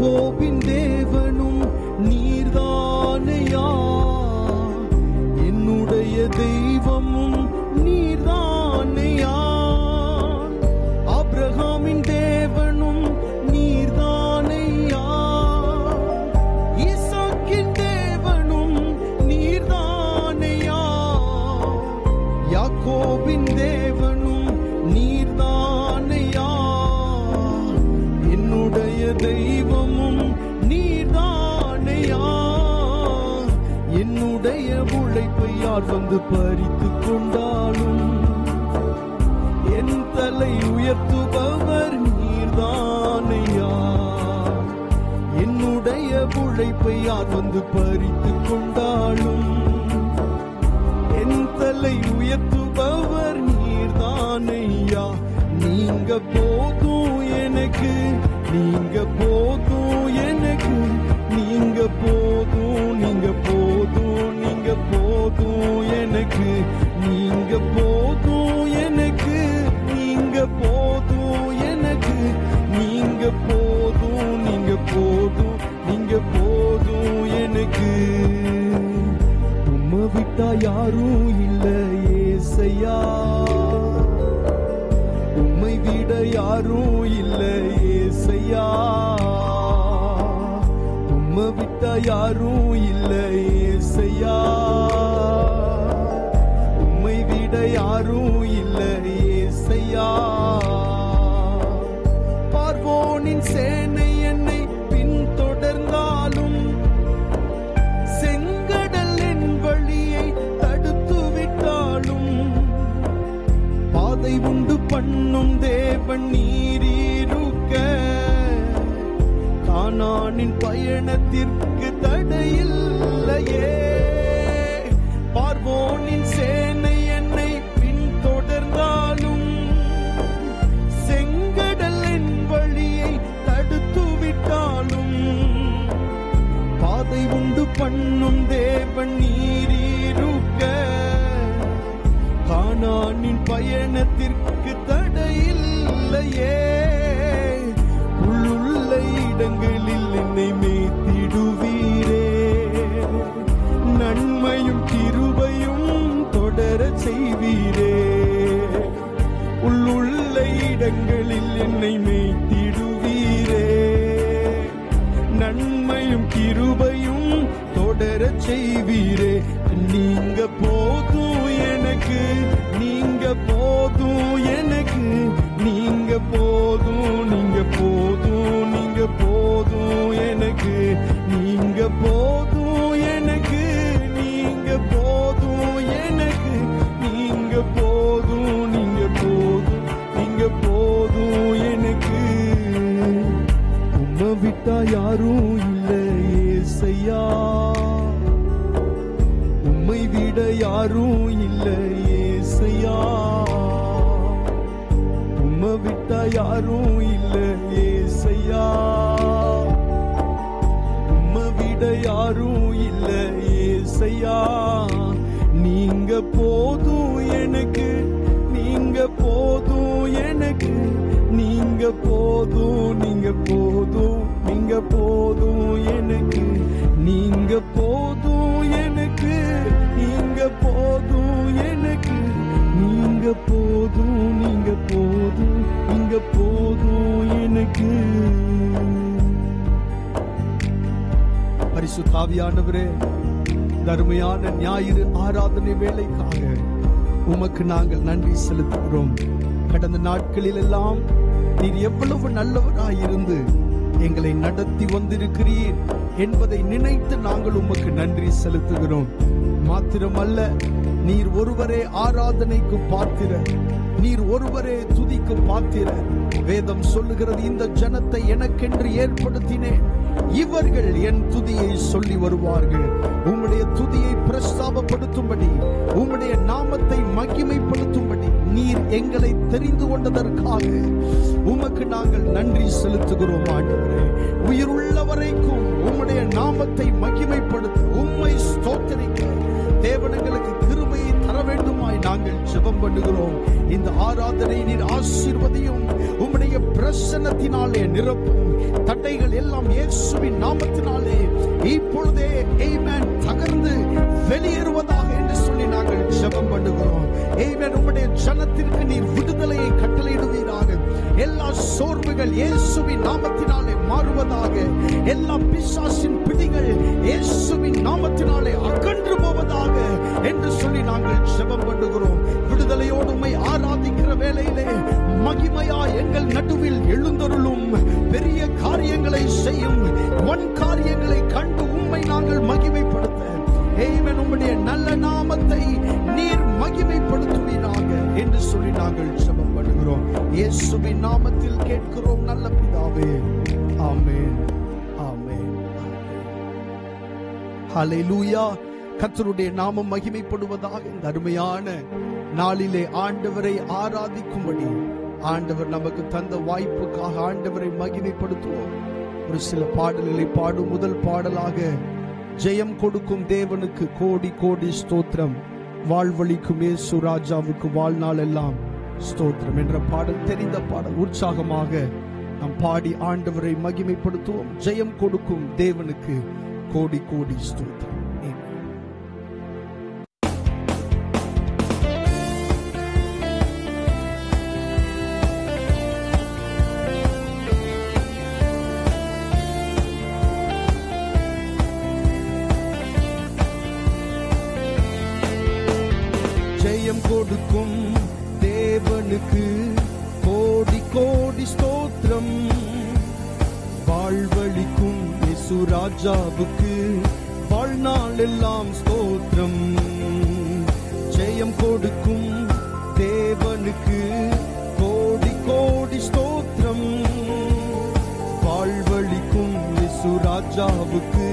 யாக்கோபின் தேவனும் நீர்தானையா, என்னுடைய தெய்வமும் நீர்தானையா. ஆபிரகாமின் தேவனும் நீர்தானையா, ஈசாக்கின் தேவனும் நீர்தானையா. யாக்கோபின் தேவனும் நீர்தானையா, என்னுடைய தெய்வமும் நீர்தானையா. என்னுடைய உழைப்பை யார் வந்து பறித்துக் கொண்டாலும் என் தலை உயர்த்துபவர் நீர்தானையா. என்னுடைய உழைப்பை யார் வந்து பறித்துக் கொண்டாலும் என் தலை உயர்த்துபவர் நீர்தானையா. நீங்க போதும் எனக்கு, நீங்க போதும் எனக்கு, நீங்க போதும், நீங்க போதும், நீங்க போதும் எனக்கு, நீங்க போதும் எனக்கு, நீங்க போதும் எனக்கு, நீங்க போதும், நீங்க போதும், நீங்க போதும் எனக்கு. உம்மை விட்டா யாரும் இல்ல ஏசையா, உம்மை விட யாரும் இல்ல ஏசையா. உம்மை விட்டா யாரும் இல்ல ஏசையா, உம்மை விட யாரும் இல்ல ஏசையா. பார்வோனின் சேனை என்னை பின்தொடர்ந்தாலும் செங்கடல் என் வழியை தடுத்து விட்டாலும் பாதை உண்டு பண்ணும் தேவன் நீரீருக்க கானானின் பயணத்திற்கு தடையில்லையே. பார்வோனின் சேனை என்னை பின்தொடர்ந்தாலும் செங்கடல் என் வழியை தடுத்து விட்டாலும் பாதை உண்டு பண்ணும் தேவன் நீரீருக்க கானானின் பயணத்திற்கு தடையில்லையே. உள்ளுள்ள இடங்களில் என்னை மேய்த்திடுவீரே, நன்மையும் கிருபையும் தொடர செய்வீரே. உள்ளுள்ள இடங்களில் என்னை மேய்த்திடுவீரே, நன்மையும் கிருபையும் தொடர செய்வீரே. நீங்க போதும் எனக்கு, நீங்க போதும் எனக்கு, நீங்க போதும், நீங்க போதும், நீங்க போதும் எனக்கு, நீங்க போதும் எனக்கு, நீங்க போதும் எனக்கு, நீங்க போதும், நீங்க போதும், நீங்க போதும் எனக்கு. உம்மை விட்டா யாரும் இல்ல ஏசையா, உம்மை விட யாரும் இல்ல ஏசையா. உம்மை விட்டா யாரும் இல்ல ஏசையா, உம்மை விட யாரும் இல்ல ஏசையா. நீங்க போதும் எனக்கு, நீங்க போதும் எனக்கு, நீங்க போதும், நீங்க போதும், நீங்க போதும் எனக்கு, நீங்க போதும் எனக்கு, நீங்க போதும் எனக்கு, நீங்க போதும், நீங்க போதும், நீங்க போதும் எனக்கு. பரிசுத்த ஆவியானவரே, தர்மையான ஞாயிறு ஆராதனை வேளைக்காக உமக்கு நாங்கள் நன்றி செலுத்துகிறோம். கடந்த நாட்களில் எல்லாம் நீர் எவ்வளவு நல்லவராயிருந்து எங்களை நடத்தி வந்திருக்கிறீர் என்பதை நினைத்து நாங்கள் உமக்கு நன்றி செலுத்துகிறோம். மாத்திரமல்ல, நீர் ஒருவரே ஆராதனைக்கு பாத்திரர், நீர் ஒருவரே துதிக்கு பாத்திரர். வேதம் சொல்லுகிறது, இந்த ஜனத்தை எனக்கென்று ஏற்படுத்தினேன், இவர்கள் என் துதியை சொல்லி வருவார்கள். உம்முடைய துதியை பிரஸ்தாபப்படுத்தும்படி, உம்முடைய நாமத்தை மகிமைப்படுத்தும்படி நீர் எங்களை தெரிந்து கொண்டதற்காக உமக்கு நாங்கள் நன்றி செலுத்துகிறோம். ஆண்டவரே, உயிருள்ள வரைக்கும் உம்முடைய நாமத்தை மகிமைப்படுத்த, உம்மை ஸ்தோத்திரிக்க தேவன் எங்களுக்கு கிருபையை தர வேண்டுமாய் நாங்கள் ஜெபம் பண்ணுகிறோம். இந்த ஆராதனை நீர் ஆசீர்வதியும், உம்முடைய பிரசன்னத்தினாலே நிரப்பும். தடைகள் எல்லாம் இயேசுவின் நாமத்தினாலே இப்பொழுதே ஆமென் தகர்ந்து வெளியேறுவதாக என்று சொல்லி நாங்கள் ஜெபம் பண்ணுகிறோம். ஆமென். உம்முடைய ஜனத்திற்கு நீர் விடுதலையை கட்டளையிடுவீராக. எல்லா சோர்வுகள் இயேசுவின் நாமத்தினாலே மாறுவதாக. எல்லா பிசாசின் பிடிகள் இயேசுவின் நாமத்தினாலே அகன்று போவதாக என்று சொல்லி நாங்கள் ஜெபம் பண்ணுகிறோம். விடுதலையோடு உம்மை ஆராதிக்கிற வேளையிலே மகிமையா எங்கள் நடுவில் எழுந்தருளும். பெரிய காரியங்களை செய்யும், வன் காரியங்களை கண்டு உம்மை நாங்கள் மகிமைப்படுத்த ஆமென் உம்முடைய நல்ல நாமத்தை நீர் மகிமைப்படுத்துவீராக என்று சொல்லி நாங்கள் ஜெபம் பண்ணுகிறோம். இயேசுவின் நாமத்தில் கேட்கிறோம் நல்ல பிதாவே. ஆமென், ஆமென், ஹல்லேலூயா. கர்த்தருடைய நாமம் மகிமைப்படுவதாக. இந்த அருமையான நாளிலே ஆண்டவரை ஆராதிக்கும்படி ஆண்டவர் நமக்கு தந்த வாய்ப்புக்காக ஆண்டவரை மகிமைப்படுத்துவோம். ஒரு சில பாடல்களை பாடும். முதல் பாடலாக ஜெயம் கொடுக்கும் தேவனுக்கு கோடி கோடி ஸ்தோத்திரம், வாழ்வழிக்கும் இயேசு ராஜாவுக்கு வாழ்நாள் எல்லாம் ஸ்தோத்திரம் என்ற பாடல் தெரிந்த பாடல். உற்சாகமாக நாம் பாடி ஆண்டவரை மகிமைப்படுத்துவோம். ஜெயம் கொடுக்கும் தேவனுக்கு கோடி கோடி ஸ்தோத்திரம். ஜெயம் கொடுக்கும் தேவனுக்கு கோடி கோடி ஸ்தோத்திரம், வாழ்வழிக்கும் இயேசு ராஜாவுக்கு வாழ்நாள் எல்லாம் ஸ்தோத்திரம். ஜெயம் கொடுக்கும் தேவனுக்கு கோடி கோடி ஸ்தோத்திரம், வாழ்வழிக்கும் இயேசு ராஜாவுக்கு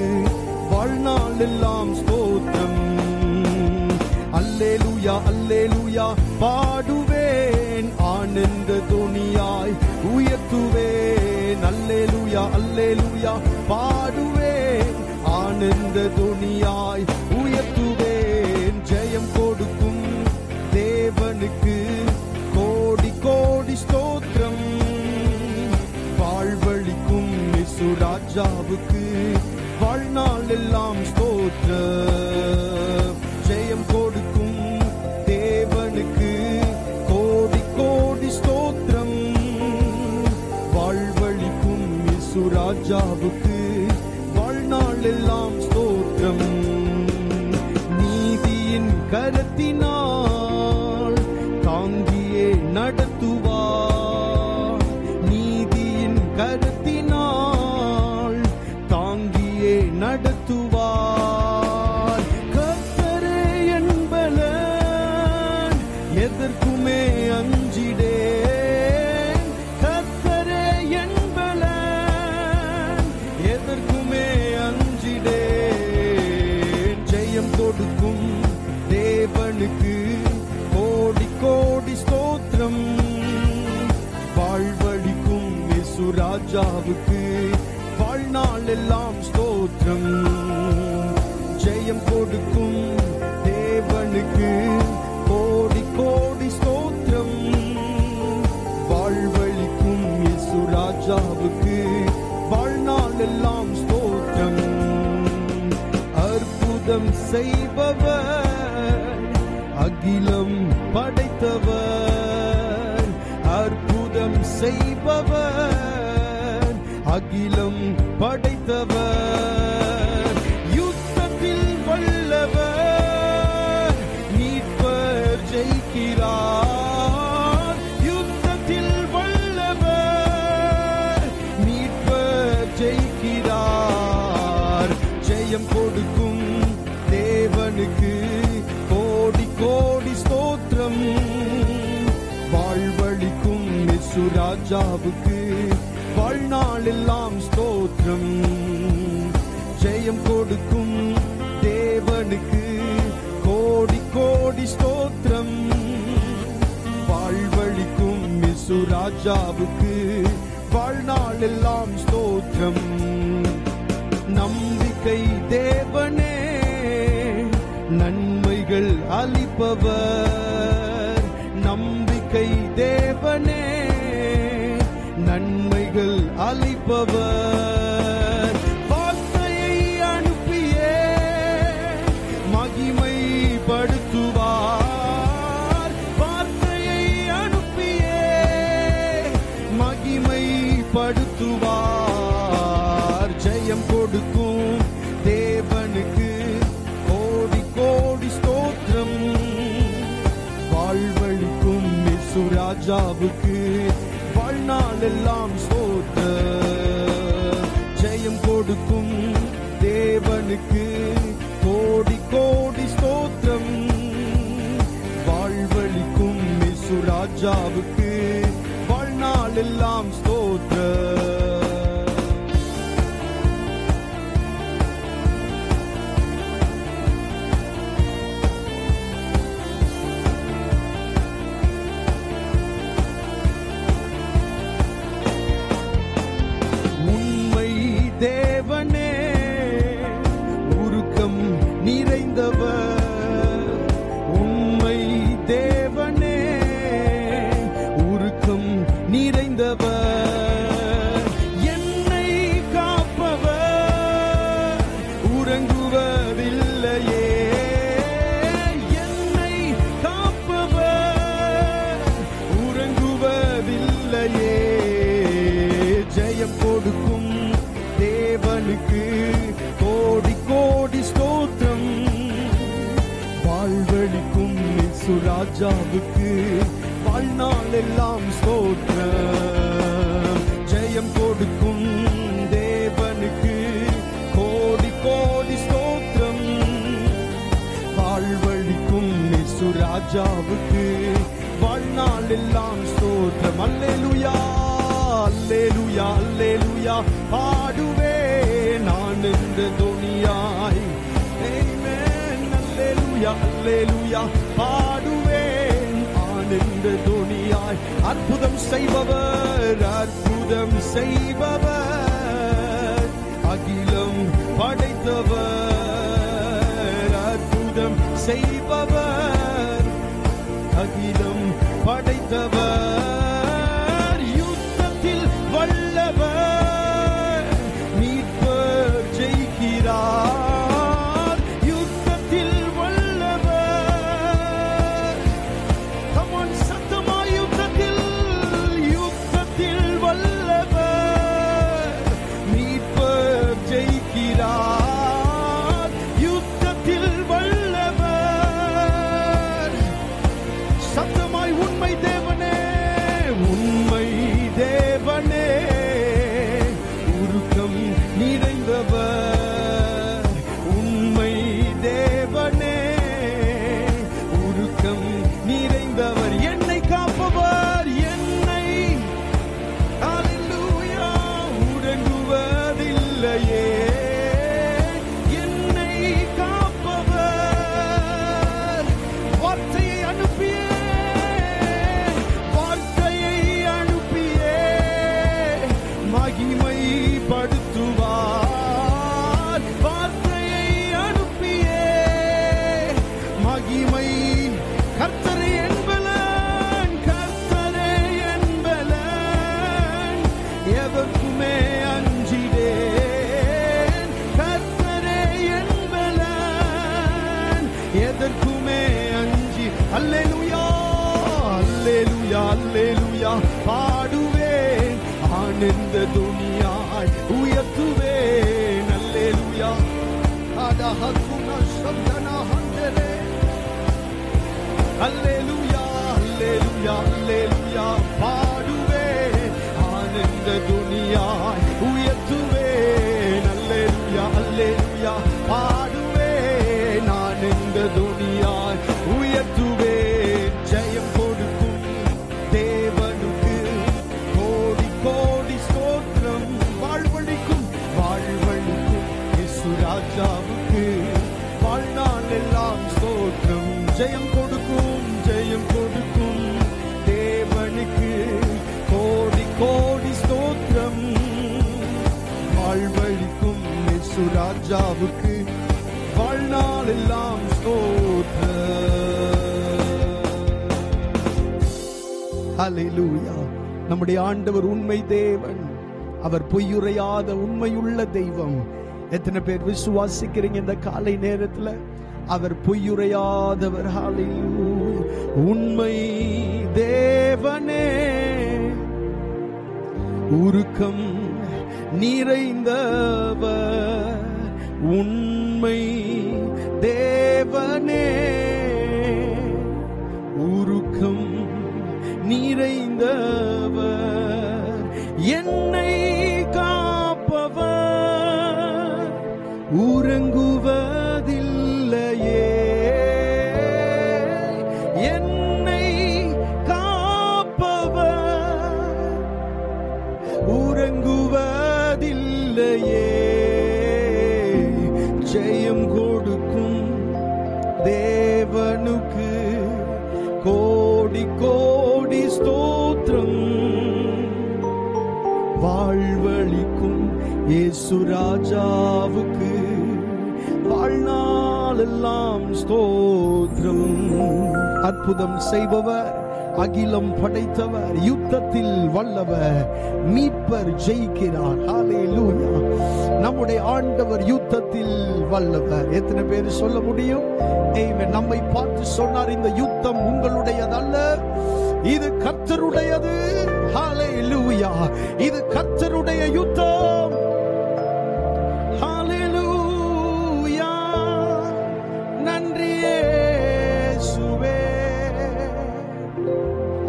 வாழ்நாள் எல்லாம் ஸ்தோத்திரம். அல்லேலூயா அல்லேலூயா பாடுவேன், ஆனந்த துணியாய் உயர்த்துவேன். அல்லேலூயா அல்லேலூயா பாடுவேன், ஆனந்த துணியாய் உயர்த்துவேன். ஜெயம் கொடுக்கும் தேவனுக்கு கோடி கோடி ஸ்தோத்திரம், வாழ்வழிக்கும் இயேசு ராஜாவுக்கு வாழ்நாள் எல்லாம் ஸ்தோத்திரம். ஜெயம் கொடுக்கும் தேவனுக்கு கோடி கோடி ஸ்தோத்திரம், வாழ்வழிக்கும் இயேசு ராஜாவுக்கு வாழ்நாள் எல்லாம் ஸ்தோத்திரம். நீதியின் கரத்தினால் தாங்கியே நடத்துவார், நீதியின் கரத்தினால் தாங்கியே நடத்துவார். கர்த்தரே என்பலன், எதற்குமே அஞ்சிடேன். கர்த்தரே என்பலன், எதற்குமே அஞ்சிடேன். ஜெயம் கொடுக்கும் தேவனுக்கு கோடி கோடி ஸ்தோத்திரம், வாழ்வழிக்கும் இயேசு ராஜாவுக்கு வாழ்நாள் எல்லாம் ஸ்தோத்திரம். ஜெயம் கொடுக்கும் தேவனுக்கு கோடி கோடி ஸ்தோத்திரம், வாழ்வழிக்கும் இயேசு ராஜாவுக்கு வாழ்நாள் எல்லாம் ஸ்தோத்திரம். அற்புதம் செய்பவர், அகிலம் படைத்தவர். அற்புதம் செய்பவர், அகிலம் படைத்தவர். யுத்தத்தில் வல்லவர், மீட்பர் ஜெயிக்கிறார். யுத்தத்தில் வல்லவர், மீட்பர் ஜெயிக்கிறார். ஜெயம் கொடுக்கும் தேவனுக்கு கோடி கோடி ஸ்தோத்திரம், வாழ்வழிக்கும் இயேசு ராஜாவுக்கு வாழ்நாள் எல்லாம் ஸ்தோத்திரம். ஜெயம் கொடுக்கும் தேவனுக்கு கோடி கோடி ஸ்தோத்திரம், வாழ்வழிக்கும் இயேசு ராஜாவுக்கு வாழ்நாள் எல்லாம் ஸ்தோத்திரம். நம்பிக்கை தேவனே, நன்மைகள் அளிப்பவர். தேவனே, நன்மைகள் அளிப்பவர், வார்த்தையை அனுப்பியே மகிமைப்படுத்துவார், வார்த்தையை அனுப்பியே மகிமைப்படுத்துவார். ஜெயம் கொடுக்கும் தேவனுக்கு கோடி கோடி ஸ்தோத்திரம், வாழ்வழிக்கும் இயேசு ராஜாவுக்கு வாழ்நாள் எல்லாம் ஸ்தோத்திரம். ஜெயம் கொடுக்கும் தேவனுக்கு கோடி கோடி ஸ்தோத்திரம், வாழ்வழிக்கும் இயேசு ராஜாவுக்கு வாழ்நாள் எல்லாம் ஸ்தோத்திரம். தேவனே, உருக்கம் நிறைந்தவர், உண்மை தேவனே, உருக்கம் நிறைந்தவர், என்னை காப்பவர், உறங்குவதில்லையே, என்னை காப்பவர், உறங்குவதில்லையே. ஜெயம் கொடுக்கும் தேவனுக்கு கோடி கோடி ஸ்தோத்திரம், வாழ்வழிக்கும் இயேசு ராஜாவுக்கு வாழ்நாள் எல்லாம் ஸ்தோத்திரம். ஜெயம் கொடுக்கும் தேவனுக்கு கோடி கோடி ஸ்தோத்திரம், வாழ்வழிக்கும் இயேசு ராஜாவுக்கு வாழ்நாள் எல்லாம் ஸ்தோத்திரம். அல்லேலூயா அல்லேலூயா அல்லேலூயா பாடுவேன் நான் இந்த துனியாய். ஆமென். அல்லேலூயா அல்லேலூயா பாடுவேன் நான் இந்த துனியாய். அற்புதம் செய்பவர், அற்புதம் செய்பவர், அகிலம் படைத்தவர், அற்புதம் செய்பவர், அகிலம் படைத்தவர், யுத்தத்தில் வல்லவர், மீட்பர் ஜெயிக்கிறார், யுத்தத்தில் வல்லவர். Come on, சத்தமா யுத்தத்தில், யுத்தத்தில் வல்லவர், மீட்பர் ஜெயிக்கிறார், யுத்தத்தில் வல்லவர். சத்தமாய் உண்மை தேவனே, உண்மை தேவனே, உருக்கம் நிறைந்தவர், உண்மை தேவனே, உருக்கம் நிறைந்தவர், என்னை காப்பவர், என்னை அல்லேலூயா உறங்குவதில்லையே, என்னை காப்பவர், வார்த்தையை அனுப்பியே, வார்த்தையை அனுப்பியே மகிமைப்படுத்துவார், வார்த்தையை அனுப்பியே மகிமை. கர்த்தரே என்பலன், கர்த்தரே என்பலன், எவருக்குமே அஞ்சிடேன், கர்த்தரே என்பலன், எதற்குமே அஞ்சி. அல்லேலூயா அல்லேலூயா அல்லேலூயா பாடுவேன் ஆனந்த துனியாய் உயர்த்துவேன். அல்லேலூயா அதஹகுனா சப்தனா ஹந்தரே. அல்லேலூயா அல்லேலூயா அல்லேலூயா பாடுவேன் ஆனந்த துனியாய் உயர்த்துவேன். அல்லேலூயா அல்லேலூயா பாடுவேன் ஆனந்த துனியாய் உயர்த்துவேன். ஜெயம் கொடுக்கும் தேவனுக்கு கோடி கோடி ஸ்தோத்திரம், வாழ்வழிக்கும் வாழ்வழிக்கும் இயேசு ராஜாவுக்கு வாழ்நாள் எல்லாம் ஸ்தோத்திரம். ஜெயம் கொடுக்கும், ஜெயம் கொடுக்கும் தேவனுக்கு கோடி கோடி ஸ்தோத்திரம், வாழ்வழிக்கும் இயேசு ராஜாவுக்கு வாழ்நாள் எல்லாம் ஸ்தோத்திரம். ฮ ஹல்லேலூயா. நம்முடைய ஆண்டவர் உண்மை தேவன், அவர் பொய்யுரையாத உண்மையுள்ள தெய்வம். எத்தனை பேர் விசுவாசிக்கிறீங்க இந்த காலை நேரத்தில்? அவர் பொய்யுரையாதவர். ஹல்லேலூயா. உண்மை தேவனே, உருக்கம் நிறைந்தவர், உண்மை தேவனே, உருக்கம் நிறைந்தவர், என்னை காப்பவர், உறங்குவதில்லையே, என்னை காப்பவர், உறங்குவதில்லையே, ஜெயம் கொடுக்கும் தேவனுக்கு கோடி கோடி ஸ்தோத்திரம், வாழ்வளிக்கும் இயேசு ராஜாவுக்கு வாழ்நாளெல்லாம் ஸ்தோத்திரம். அற்புதம் செய்பவர், அகிலம் படைத்தவர், யுத்தத்தில் வல்லவர், மீட்பர் ஜெயிக்கிறார். ஹல்லேலூயா. நம்முடைய ஆண்டவர் யுத்தத்தில் வல்லவர். எத்தனை பேர் சொல்ல முடியும்? நம்மை பார்த்து சொன்னார், இந்த யுத்தம் உங்களுடையதல்ல, இது கர்த்தருடையது. ஹல்லேலூயா. இது கர்த்தருடைய யுத்தம். ஹல்லேலூயா. நன்றி இயேசுவே.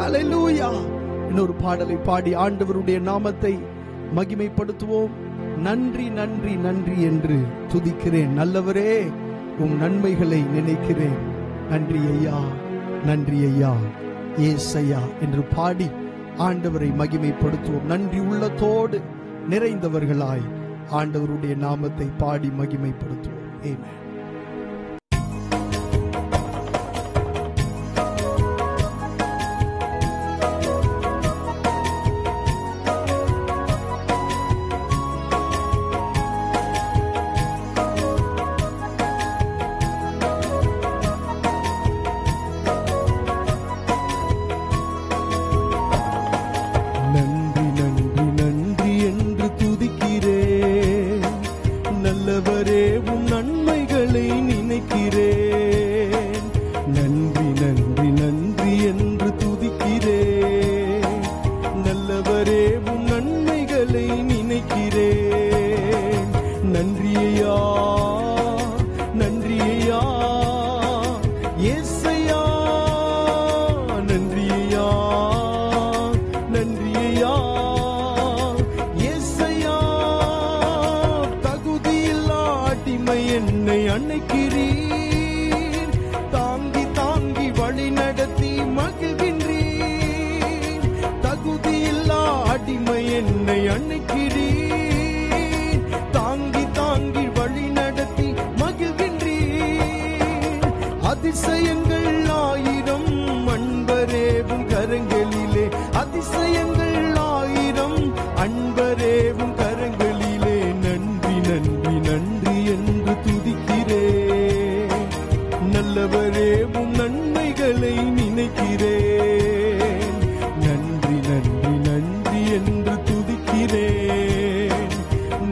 ஹல்லேலூயா. இன்னொரு பாடலை பாடி ஆண்டவருடைய நாமத்தை மகிமைப்படுத்துவோம். நன்றி நன்றி நன்றி என்று துதிக்கிறேன், நல்லவரே உம் நன்மைகளை நினைக்கிறேன். நன்றி ஐயா, நன்றி ஐயா, ஏசையா என்று பாடி ஆண்டவரை மகிமைப்படுத்துவோம். நன்றி உள்ளத்தோடு நிறைந்தவர்களாய் ஆண்டவருடைய நாமத்தை பாடி மகிமைப்படுத்துவோம். ஆமென். அதிசயங்கள் ஆயிரம் அன்பரேவும் கரங்களிலே, அதிசயங்கள் ஆயிரம் அன்பரேவும் கரங்களிலே, நன்றி நன்றி நன்றி என்று துதிக்கிறேன், நல்லவரேவும் நன்மைகளை நினைக்கிறேன், நன்றி நன்றி நன்றி என்று துதிக்கிறேன்,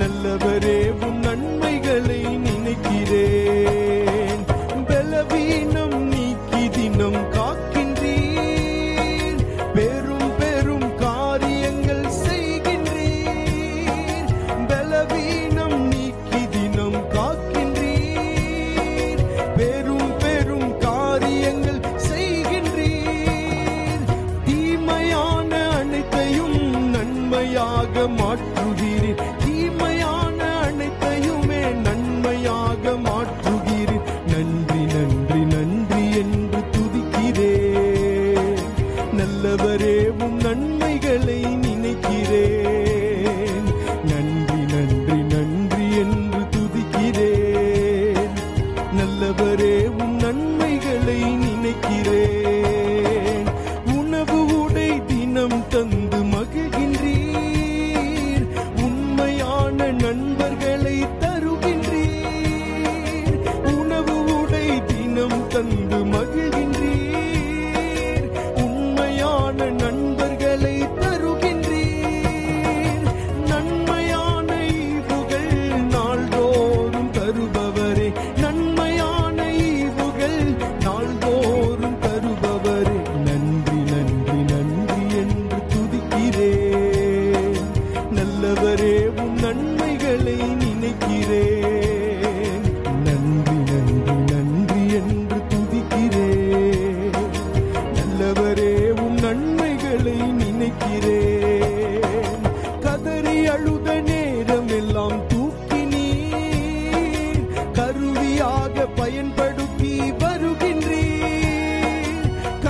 நல்லவரேவும் நன்மைகளை நினைக்கிறேன், பலவீனம் நீக்கி தினம் காக்கின்றீர், பெரும் பெரும் காரியங்கள் செய்கின்றீர், பலவீனம் நீக்கி தினம் காக்கின்றீர், பெரும் பெரும் காரியங்கள் செய்கின்றீர், தீமையான அனைத்தையும் நன்மையாக மாற்றுகிறீர், தீமையான அனைத்தையுமே நன்மையாக மாற்றுகிறீர், நன்றி நன்றி நன்றி என்று துதிக்கிறேன், நல்லவரேவும் நன்மைகளை நினைக்கிறேன், நன்றி நன்றி நன்றி என்று துதிக்கிறேன், நல்லவரேவும் நன்மைகளை நினைக்கிறேன், உணவு உடை தினம் தந்து மகிழ்கின்றீர், உண்மையான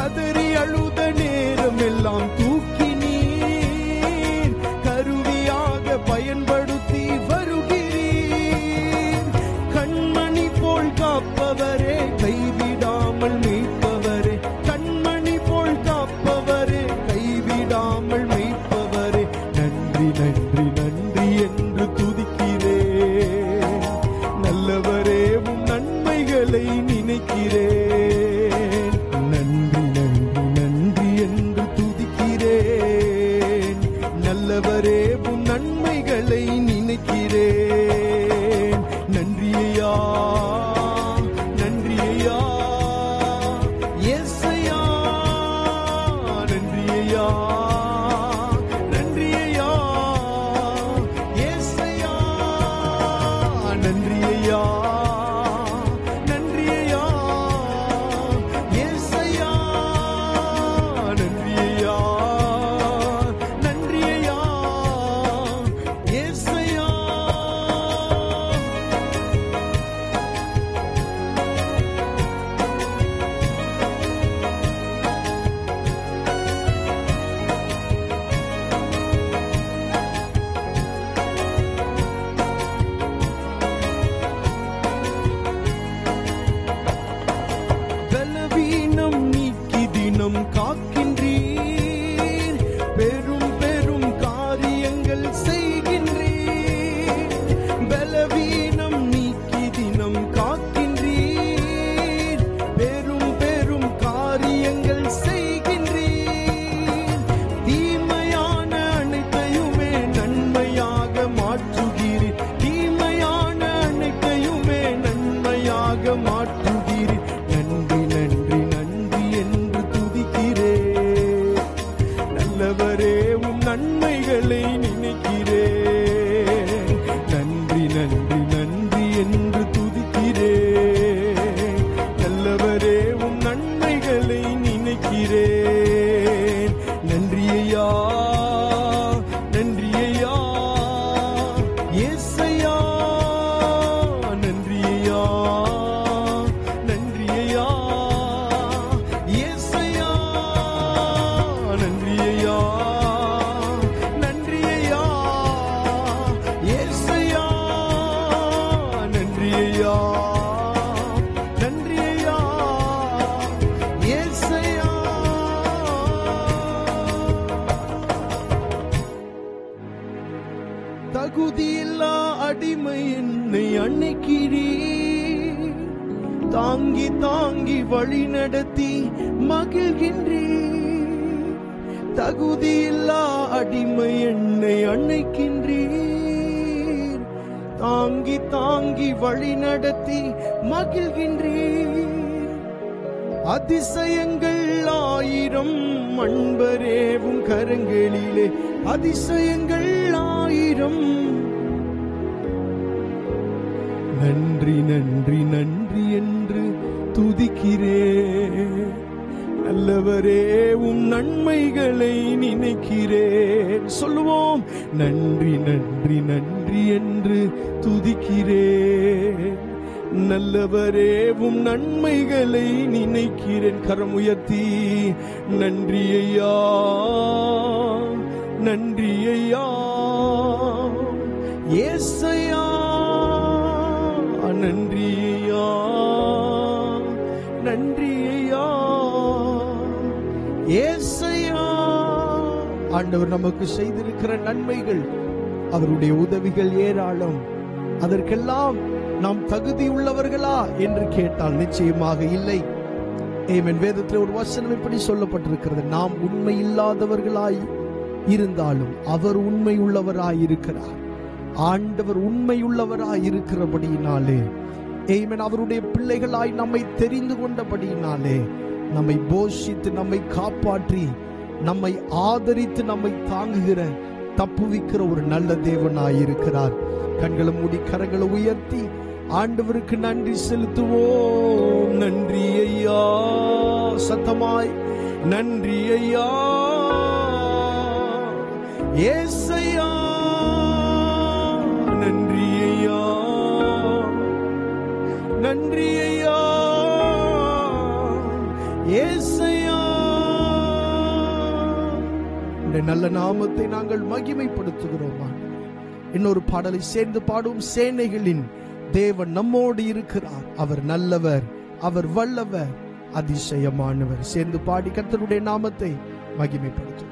கதறி அழுத நேரம் எல்லாம் தூக்கி நீர் கருவியாக பயன்படுத்தி வருகிறீர். கண்மணி போல் காப்பவரே, கைவிடாமல் மீட்பவரே, கண்மணி போல் காப்பவரே, கைவிடாமல் மீட்பவரே, நன்றி நன்றி நன்றி என்று துதிக்கிறேன். நல்லவரே, உம் நன்மைகளை நினைக்கிறேன். நன்றி நன்றி நன்றி என்று துதிக்கிறேன். நல்லவரே, உம் நன்மைகளை நினைக்கிறேன். நன்றி ஐயா, நன்றி ஐயா, இயேசையா, நன்றி ஐயா, நன்றி ஐயா, இயேசையா, நன்றி ஐயா, நன்றி ஐயா, இயேசையா, நன்றி ஐயா, நன்றி ஐயா, இயேசையா. பலவீனம் நீக்கி தினம் காக்கின்றீர், பெரும் பெரும் காரியங்கள் செய்கின்றீர். பலவீனம் நீக்கி தினம் காக்கின்றீர், பெரும் பெரும் காரியங்கள் செய்கின்றீர். தீமையான அனைத்தையுமே நன்மையாக மாற்றுகிறீர், தீமையான அனைத்தையுமே நன்மையாக மாற்றுகிறீர். நன்றி நன்றி நன்றி என்று துதிக்கிறேன். நல்லவரே, உம் நன்மைகளை நினைக்கிறேன். நன்றி நன்றி நன்றி என்று துதிக்கிறேன். நல்லவரே, உம் நன்மைகளை நினைக்கிறேன். நன்றி ஐயா, நன்றி ஐயா, இயேசையா, நன்றி ஐயா, நன்றி ஐயா, இயேசையா, நன்றி ஐயா, நன்றி ஐயா, இயேசையா, நன்றி ஐயா, நன்றி ஐயா, இயேசையா. தகுதியில்லா அடிமை என்னை அணைக்கிறீர், தாங்கி தாங்கி வழி நடத்தி மகிழ்கின்றீர். தகுதியில்லா அடிமை என்னை அணைக்கின்றீர், தாங்கி தாங்கி வழி நடத்தி மகிழ்கின்றீர். அதிசயங்கள் ஆயிரம் அன்பரேவும் கரங்களிலே, அதிசயங்கள் ஆயிரம். நன்றி நன்றி நன்றி என்று துதிக்கிறேன். நல்லவரே, உம் நன்மைகளை நினைக்கிறேன். சொல்லுவோம், நன்றி நன்றி நன்றி என்று துதிக்கிறேன். நல்லவரே, உம் நன்மைகளை நினைக்கிறேன். கரம் உயர்த்தி நன்றி ஐயா, நன்றி ஐயா, இயேசையா, நன்றி ஐயா, நன்றி ஐயா, இயேசையா. ஆண்டவர் நமக்கு செய்திருக்கிற நன்மைகள், அவருடைய உதவிகள் ஏராளம். அதற்கெல்லாம் நாம் தகுதி உள்ளவர்களா என்று கேட்டால் நிச்சயமாக இல்லை. ஆமென். வேதத்தில் ஒரு வசனம் இப்படி சொல்லப்பட்டிருக்கிறது, நாம் உண்மை இல்லாதவர்களாய் இருந்தாலும் அவர் உண்மை உள்ளவராய் இருக்கிறார். ஆண்டவர் உண்மை உள்ளவராய் இருக்கிறபடியினாலே, ஆமென், அவருடைய பிள்ளைகளாய் நம்மை தெரிந்து கொண்டபடியினாலே நம்மை போஷித்து நம்மை காப்பாற்றி நம்மை ஆதரித்து நம்மை தாங்குகிற தப்புவிக்கிற ஒரு நல்ல தேவனாய் இருக்கிறார். கண்களை மூடி கரங்களை உயர்த்தி ஆண்டவருக்கு நன்றி செலுத்துவோம். நன்றி ஐயா, சத்தமாய் நன்றி ஐயா, ஏசையா, நன்றி ஐயா, நன்றி ஐயா, ஏசையா. உம்முடைய நல்ல நாமத்தை நாங்கள் மகிமைப்படுத்துகிறோம் ஆண்டவரே. இன்னொரு பாடலை சேர்ந்து பாடும். சேனைகளின் தேவன் நம்மோடு இருக்கிறார், அவர் நல்லவர், அவர் வல்லவர், அதிசயமானவர். சேர்ந்து பாடி கர்த்தருடைய நாமத்தை மகிமைப்படுத்தும்.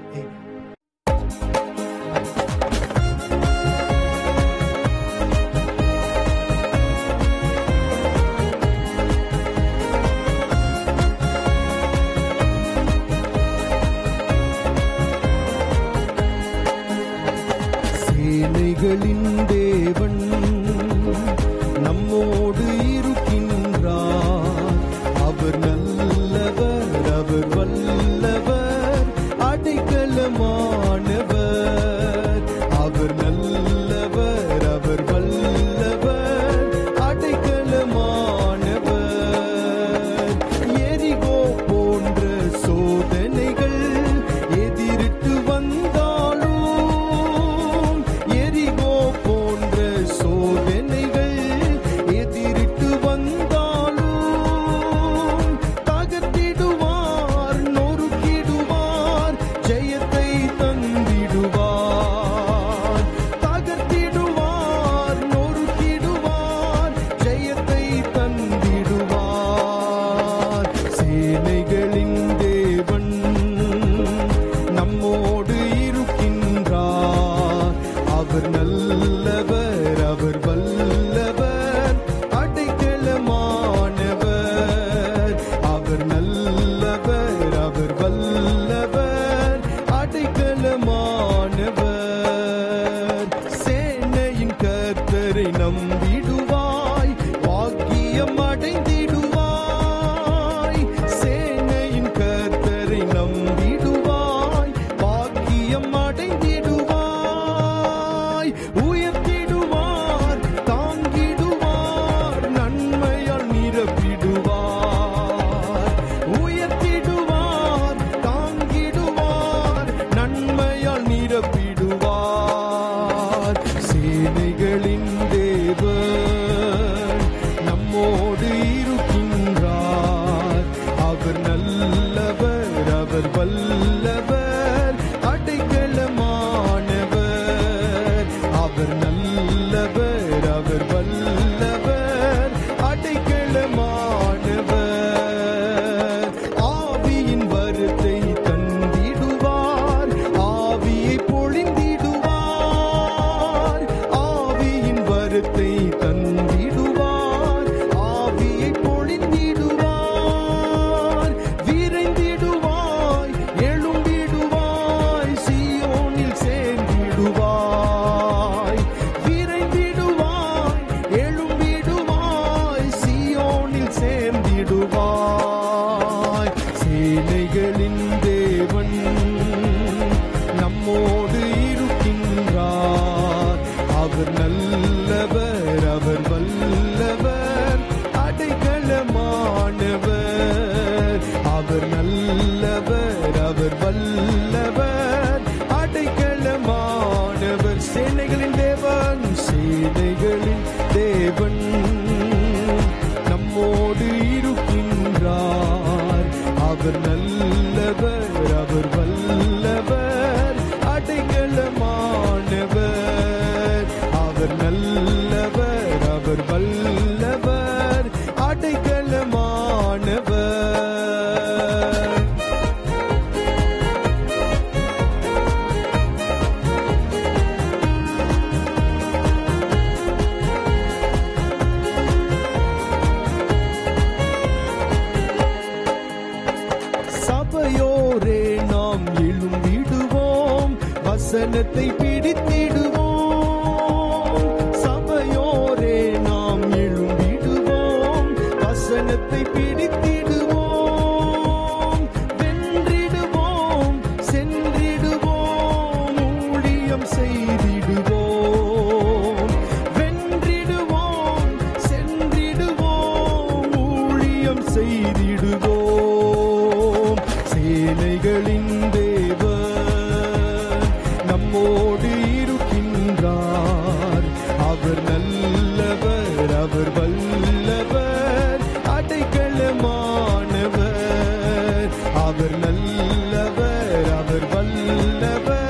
சேனைகளின் தேவன் நம்மோடு இருக்கின்றார், அவர் நல்லவர், அவர் வல்லவர், அடைக்கலமானவர். அவர் நல்லவர், அவர் வல்லவர், அடைக்கலமானவர். எரிகோ போன்ற சோதனைகள் எதிரிட்டு வந்தாலும், எரிகோ போன்ற சோதனைகள் எதிரிட்டு வந்தாலும், தகர்த்திடுவார், நொறுக்கிடுவார், ஜெயத்தை தந்திடுவார். தகர்த்திடுவார், நொறுக்கிடுவார், ஜெயத்தை தந்திடுவார். சேனைகளின் தேவன் நம்மோடு இருக்கின்றார், அவர் நல்லவர், அவர் வல்லவர், அடைக்கலமானவர். அவர் நல்லவர், அவர் வல்லவர், அடைக்கலமானவர். சேனையின் கர்த்தரை நம்பிடுவாய், பாக்கியம் அடைந்திடுவாய். சேனையின் கர்த்தரை நம்பிடுவாய், பாக்கியம் அடைந்திடுவாய். உயர்த்திடுவார், தாங்கிடுவார், நன்மையால் நிரப்பிடுவார். உயர்த்திடுவார், தாங்கிடுவார், நன்மையால் நிரப்பிடுவார். சேனைகளின் தேவன் நம்மோடு இருக்கின்றார், அவர் நல்லவர், அவர் வல்லவர், அடைக்கலமானவர். அவர் நல்லவர், அவர் வல்லவர், அடைக்கலமானவர். ஆவியின் வரத்தை தந்திடுவார், ஆவியை பொழிந்திடுவார். ஆவியின் வரத்தை தந்திடுவார், ஆவியை பொழிந்திடுவார். விரைந்திடுவாய், எழும்பிடுவாய், சீயோனில் சேர்ந்திடுவாய். விரைந்திடுவாய், எழும்பிடுவாய், சீயோனில் சேர்ந்திடுவாய். சேனைகளின் தேவன் நம்மோடு இருக்கின்றார், அவர் நல்லவர், அவர் வல்லவர், அடைக்கலமானவர். அவர் நல்லவர், அவர் வல்லவர், அடைக்கலமானவர். சேனைகளின் தேவன், சேனைகளின் தேவன் நம்மோடு இருக்கின்றார், அவர் நல்லவர், அவர் வல்லவர், அடைக்கலமானவர். அவர் நல்லவர், அவர் வல்லவர், அடைக்கலமானவர். சபையோரே நாம் எழும்பிடுவோம், வசனத்தை பிடித்திடுவோம். சபையோரே நாம் எழும்பிடுவோம், வசனத்தை பிடித்திடுவோம். வென்றிடுவோம், சென்றிடுவோம், ஊழியம் செய்திடுவோம். வென்றிடுவோம், சென்றிடுவோம், ஊழியம் செய்திடுவோம். சேனைகளின் தேவன் நம்மோடு இருக்கின்றார், அவர் நல்லவர், அவர் வல்லவர், அடைக்கலமானவர். அவர் நல்லவர், அவர் வல்லவர்,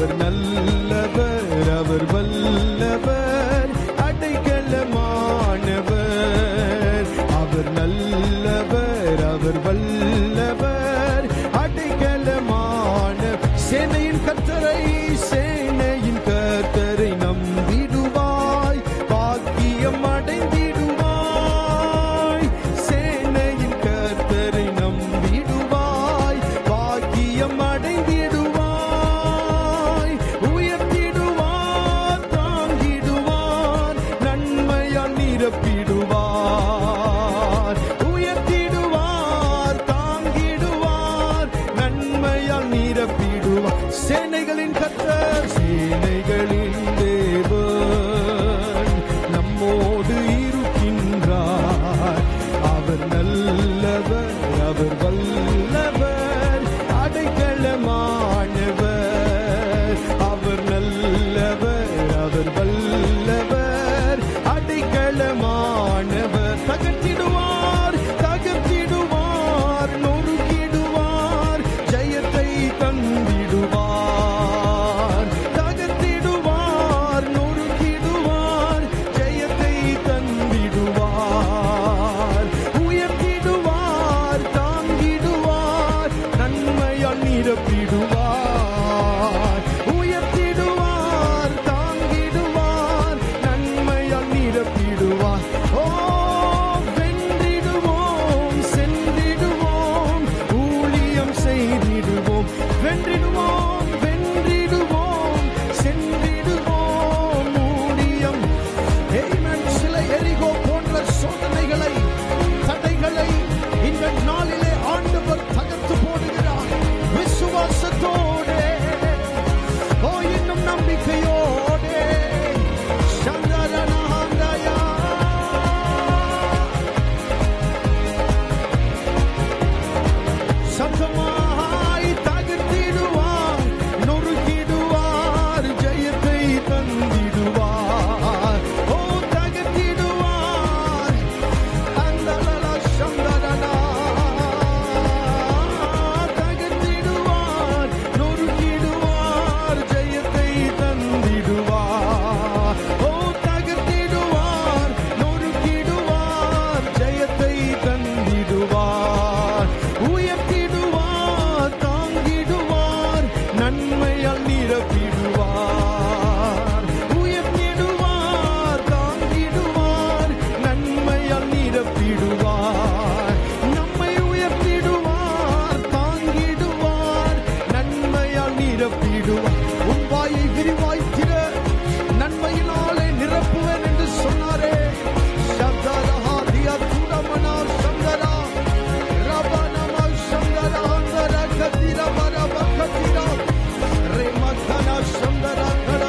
அவர் நல்லவர், அவர் வல்லவர், அடைக்கலமானவர். அவர் நல்லவர், அவர் வல்லவர், அடைக்கலமான. சேனையின் கர்த்தரை, சேனையின் கர்த்தரை நம்பிடுவாய், பாக்கியம் அடைந்திடுவாய். சேனையின் கர்த்தரை நம்பிடுவாய், பாக்கியம் அடைந்திடுவாய். உயர்த்திடுவார், தாங்கிடுவார், நன்மையால் நிரப்பிடுவார். உயர்த்திடுவார், தாங்கிடுவார், நன்மையால் நிரப்பிடுவார். சேனைகளின் கர்த்தர், சேனைகளின் தேவன் நம்மோடு இருக்கின்றார். அவர் நல்லவர், அவர் வல்லவர், அடைக்கலமானவர். அவர் நல்லவர், அவர் வல்லவர், அடைக்கலமானவர். தகர்த்திடுவார், தகர்த்திடுவார், நொறுக்கிடுவார், ஜெயத்தை தந்திடுவார். தகர்த்திடுவார், நொறுக்கிடுவார், ஜெயத்தை தந்திடுவார். உயர்த்திடுவார், தாங்கிடுவார், நன்மையால் நிரப்பிடுவார். உயர்த்திடுவார், தாங்கிடுவார், நன்மையால் நிரப்பிடுவார். ஓ, வென்றிடுவோம், சென்றிடுவோம், ஊழியம் செய்திடுவோம். வென்றிடுவோம், வென்றிடுவோம், சென்றிடுவோம், ஊழியம். Amen. சில எரிகோ போன்ற சோதனைகளை, தடைகளை இந்த நாளிலே ஆண்டவர் தகர்த்து போடுகிறார். விசுவாசத்தோடு, ஓ, இன்னும் நம்பிக்கையோடு. சந்தரனாந்தயா, சத்தமாய் தகர்த்திடுவார், நொறுக்கிடுவார், ஜெயத்தை தந்திடுவார். ஓ, தகர்த்திடுவார், அந்தலல சந்தரனா, தகர்த்திடுவார், நொறுக்கிடுவார், ஜெயத்தை தந்திடுவார். ஓ, தகர்த்திடுவார், நொறுக்கிடுவார், ஜெயத்தை தந்திடுவார். உயர்த்திடுவார், தாங்கிடுவார், நன்மையால் நிரப்பிடுவார். உயர்த்திடுவார், தாங்கிடுவார், நன்மையால் நிரப்பிடுவார். நம்மை உயர்த்திடுவார், தாங்கிடுவார், நன்மையால் நிரப்பிடுவார். உன் வாயை விரிவாய்த்திட, நன்மையினாலே நிரப்புவேன் என்று சொன்னாரே. சந்தரஹா தியா துடமனா சந்தரா, ரபனமா சந்தரா, அந்தர கதிர பரப கதிர, ரேமகனா சந்தரா கட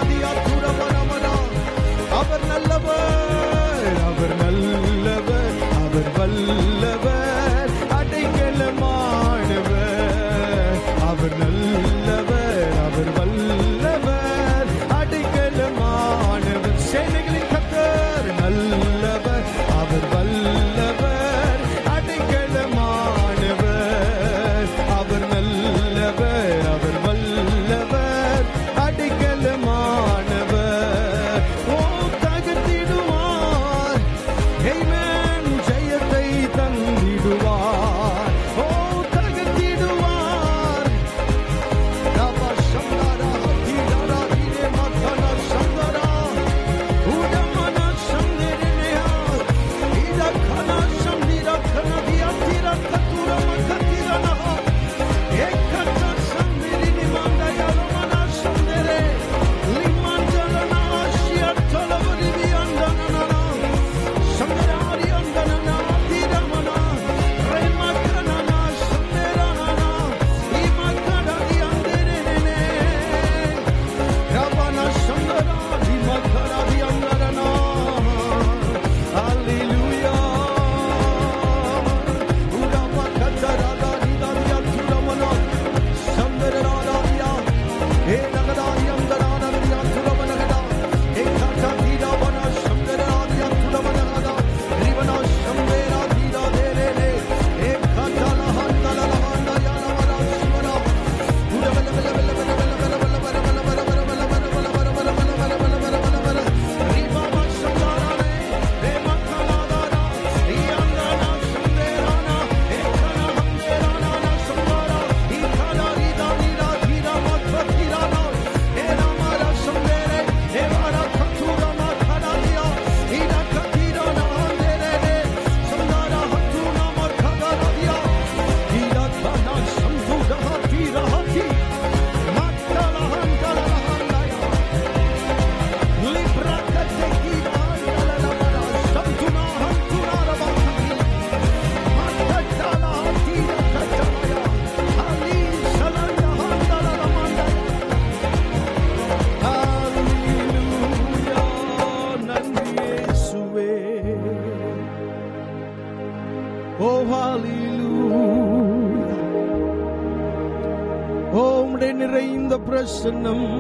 பிரசன்னம்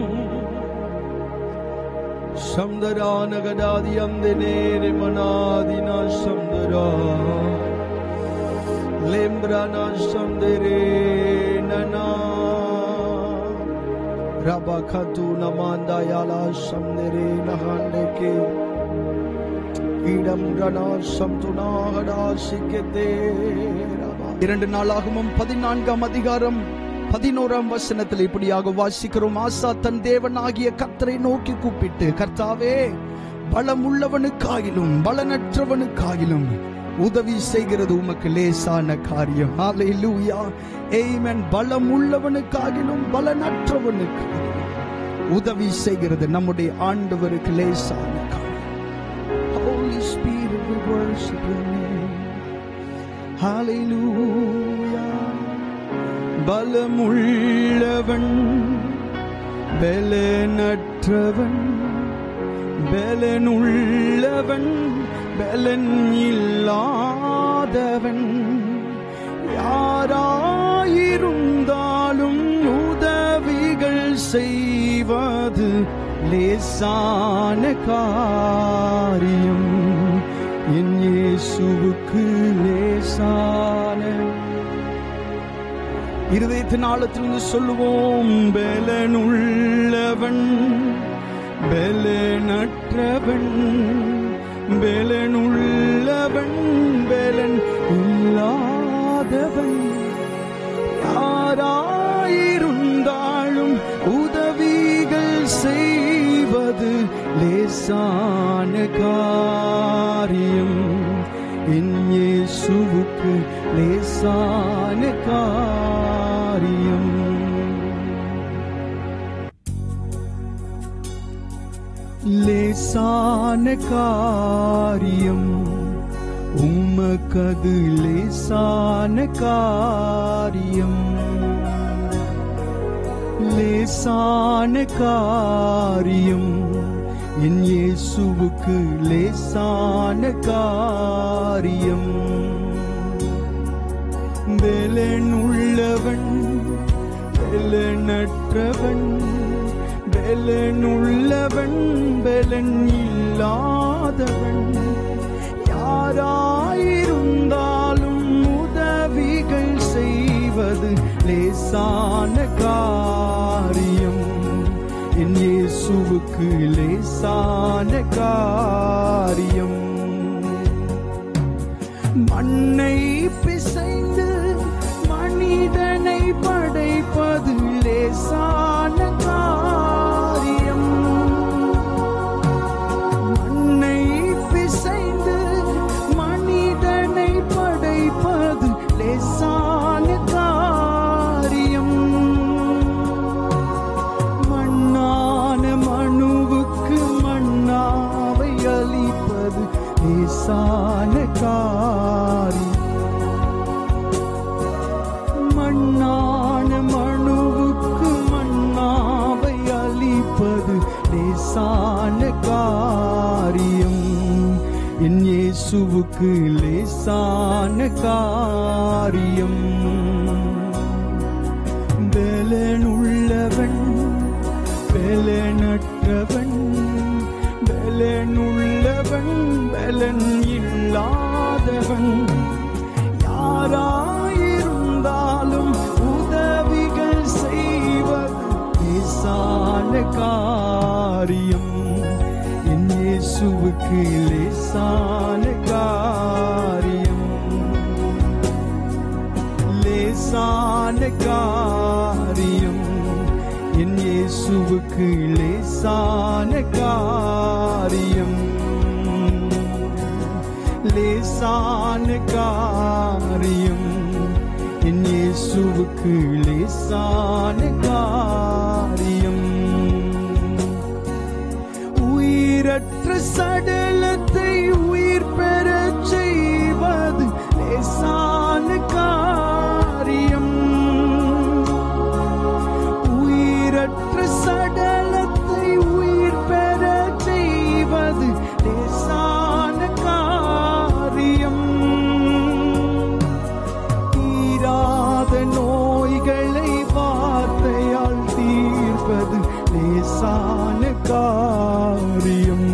சம்தரா நகதாதி அந்தனேரே மனாதினா சம்தரா லேம்ப்ரானா சம்தரே நனா ரபா கது நமாந்தா யாலா சம்தரே நஹாண்டேகே இடம் ரனா சம்துனாகடா சிக்கதே ரபா 2 நாளாகமம் 14ஆம் அதிகாரம் 11ஆம் வசனத்தில் இப்படியாக வாசிக்கிறோம். ஆசா தன் தேவனாகிய கர்த்தரை நோக்கி கூப்பிட்டு, கர்த்தாவே, பலம் உள்ளவனுக்காகிலும் பலனற்றவனுக்காகிலும் உதவி செய்கிறது உமக்கு லேசான காரியம். ஹல்லேலூயா, ஆமென். பலம் உள்ளவனுக்காகிலும் பலனற்றவனுக்காகிலும் உதவி செய்கிறது நம்முடைய ஆண்டவருக்கு லேசான காரியம். Holy Spirit, we worship your name. Hallelujah. பலமுள்ளவன் பலனற்றவன், பலனுள்ளவன் பலன் இல்லாதவன், யாராயிருந்தாலும் உதவிகள் செய்வது லேசான காரியம். என் இயேசுவுக்கு லேசான. இருதயத்தின் ஆழத்திலிருந்து சொல்லுவோம், பலனுள்ளவன் பலனற்றவன், பலனுள்ளவன் பலன் இல்லாதவன், யாராயிருந்தாலும் உதவிகள் செய்வது லேசான காரியம். என் இயேசுவுக்கு லேசான காரியம். லேசான காரியம் உமக்கது லேசான காரியம். லேசான காரியம் என் இயேசுவுக்கு லேசான காரியம். பலனுள்ளவன் பலனற்றவன், பலனுள்ளவன் பலன் இல்லாதவன், யாராயிருந்தாலும் உதவிகள் செய்வது லேசான காரியம். என் இயேசுவுக்கு லேசான காரியம். மண்ணை பிசைந்து மனிதனை படைப்பது லேசான காரியம். மண்ணை பிசைந்து மனிதனை படைப்பது லேசான காரியம். மண்ணான மனுவுக்கு மண்ணாவை அளிப்பது லேசான காரியம். மண்ணான மனுவுக்கு மண்ணாவை அளிப்பது லேசான காரியம். என் இயேசுவுக்கு லேசான காரியம். பலனுள்ளவன் பலனற்றவன், பலனுள்ளவன் பலன் இல்லாதவன், யாராயிருந்தாலும் உதவிகள் செய்வது லேசான காரியம். என் இயேசுவுக்கு லேசான காரியம். லேசான காரியம் என் இயேசுவுக்கு லேசான காரியம். லேசான காரியம் என் இயேசுவுக்கு லேசான காரியம். உயிரற்ற சடலத்தை உயிர் பெறச் செய்வது லேசான காரியம். உயிரற்ற சடலத்தை உயிர் பெறச் செய்வது லேசான காரியம். தீராத நோய்களை வார்த்தையால் தீர்ப்பது லேசான காரியம்.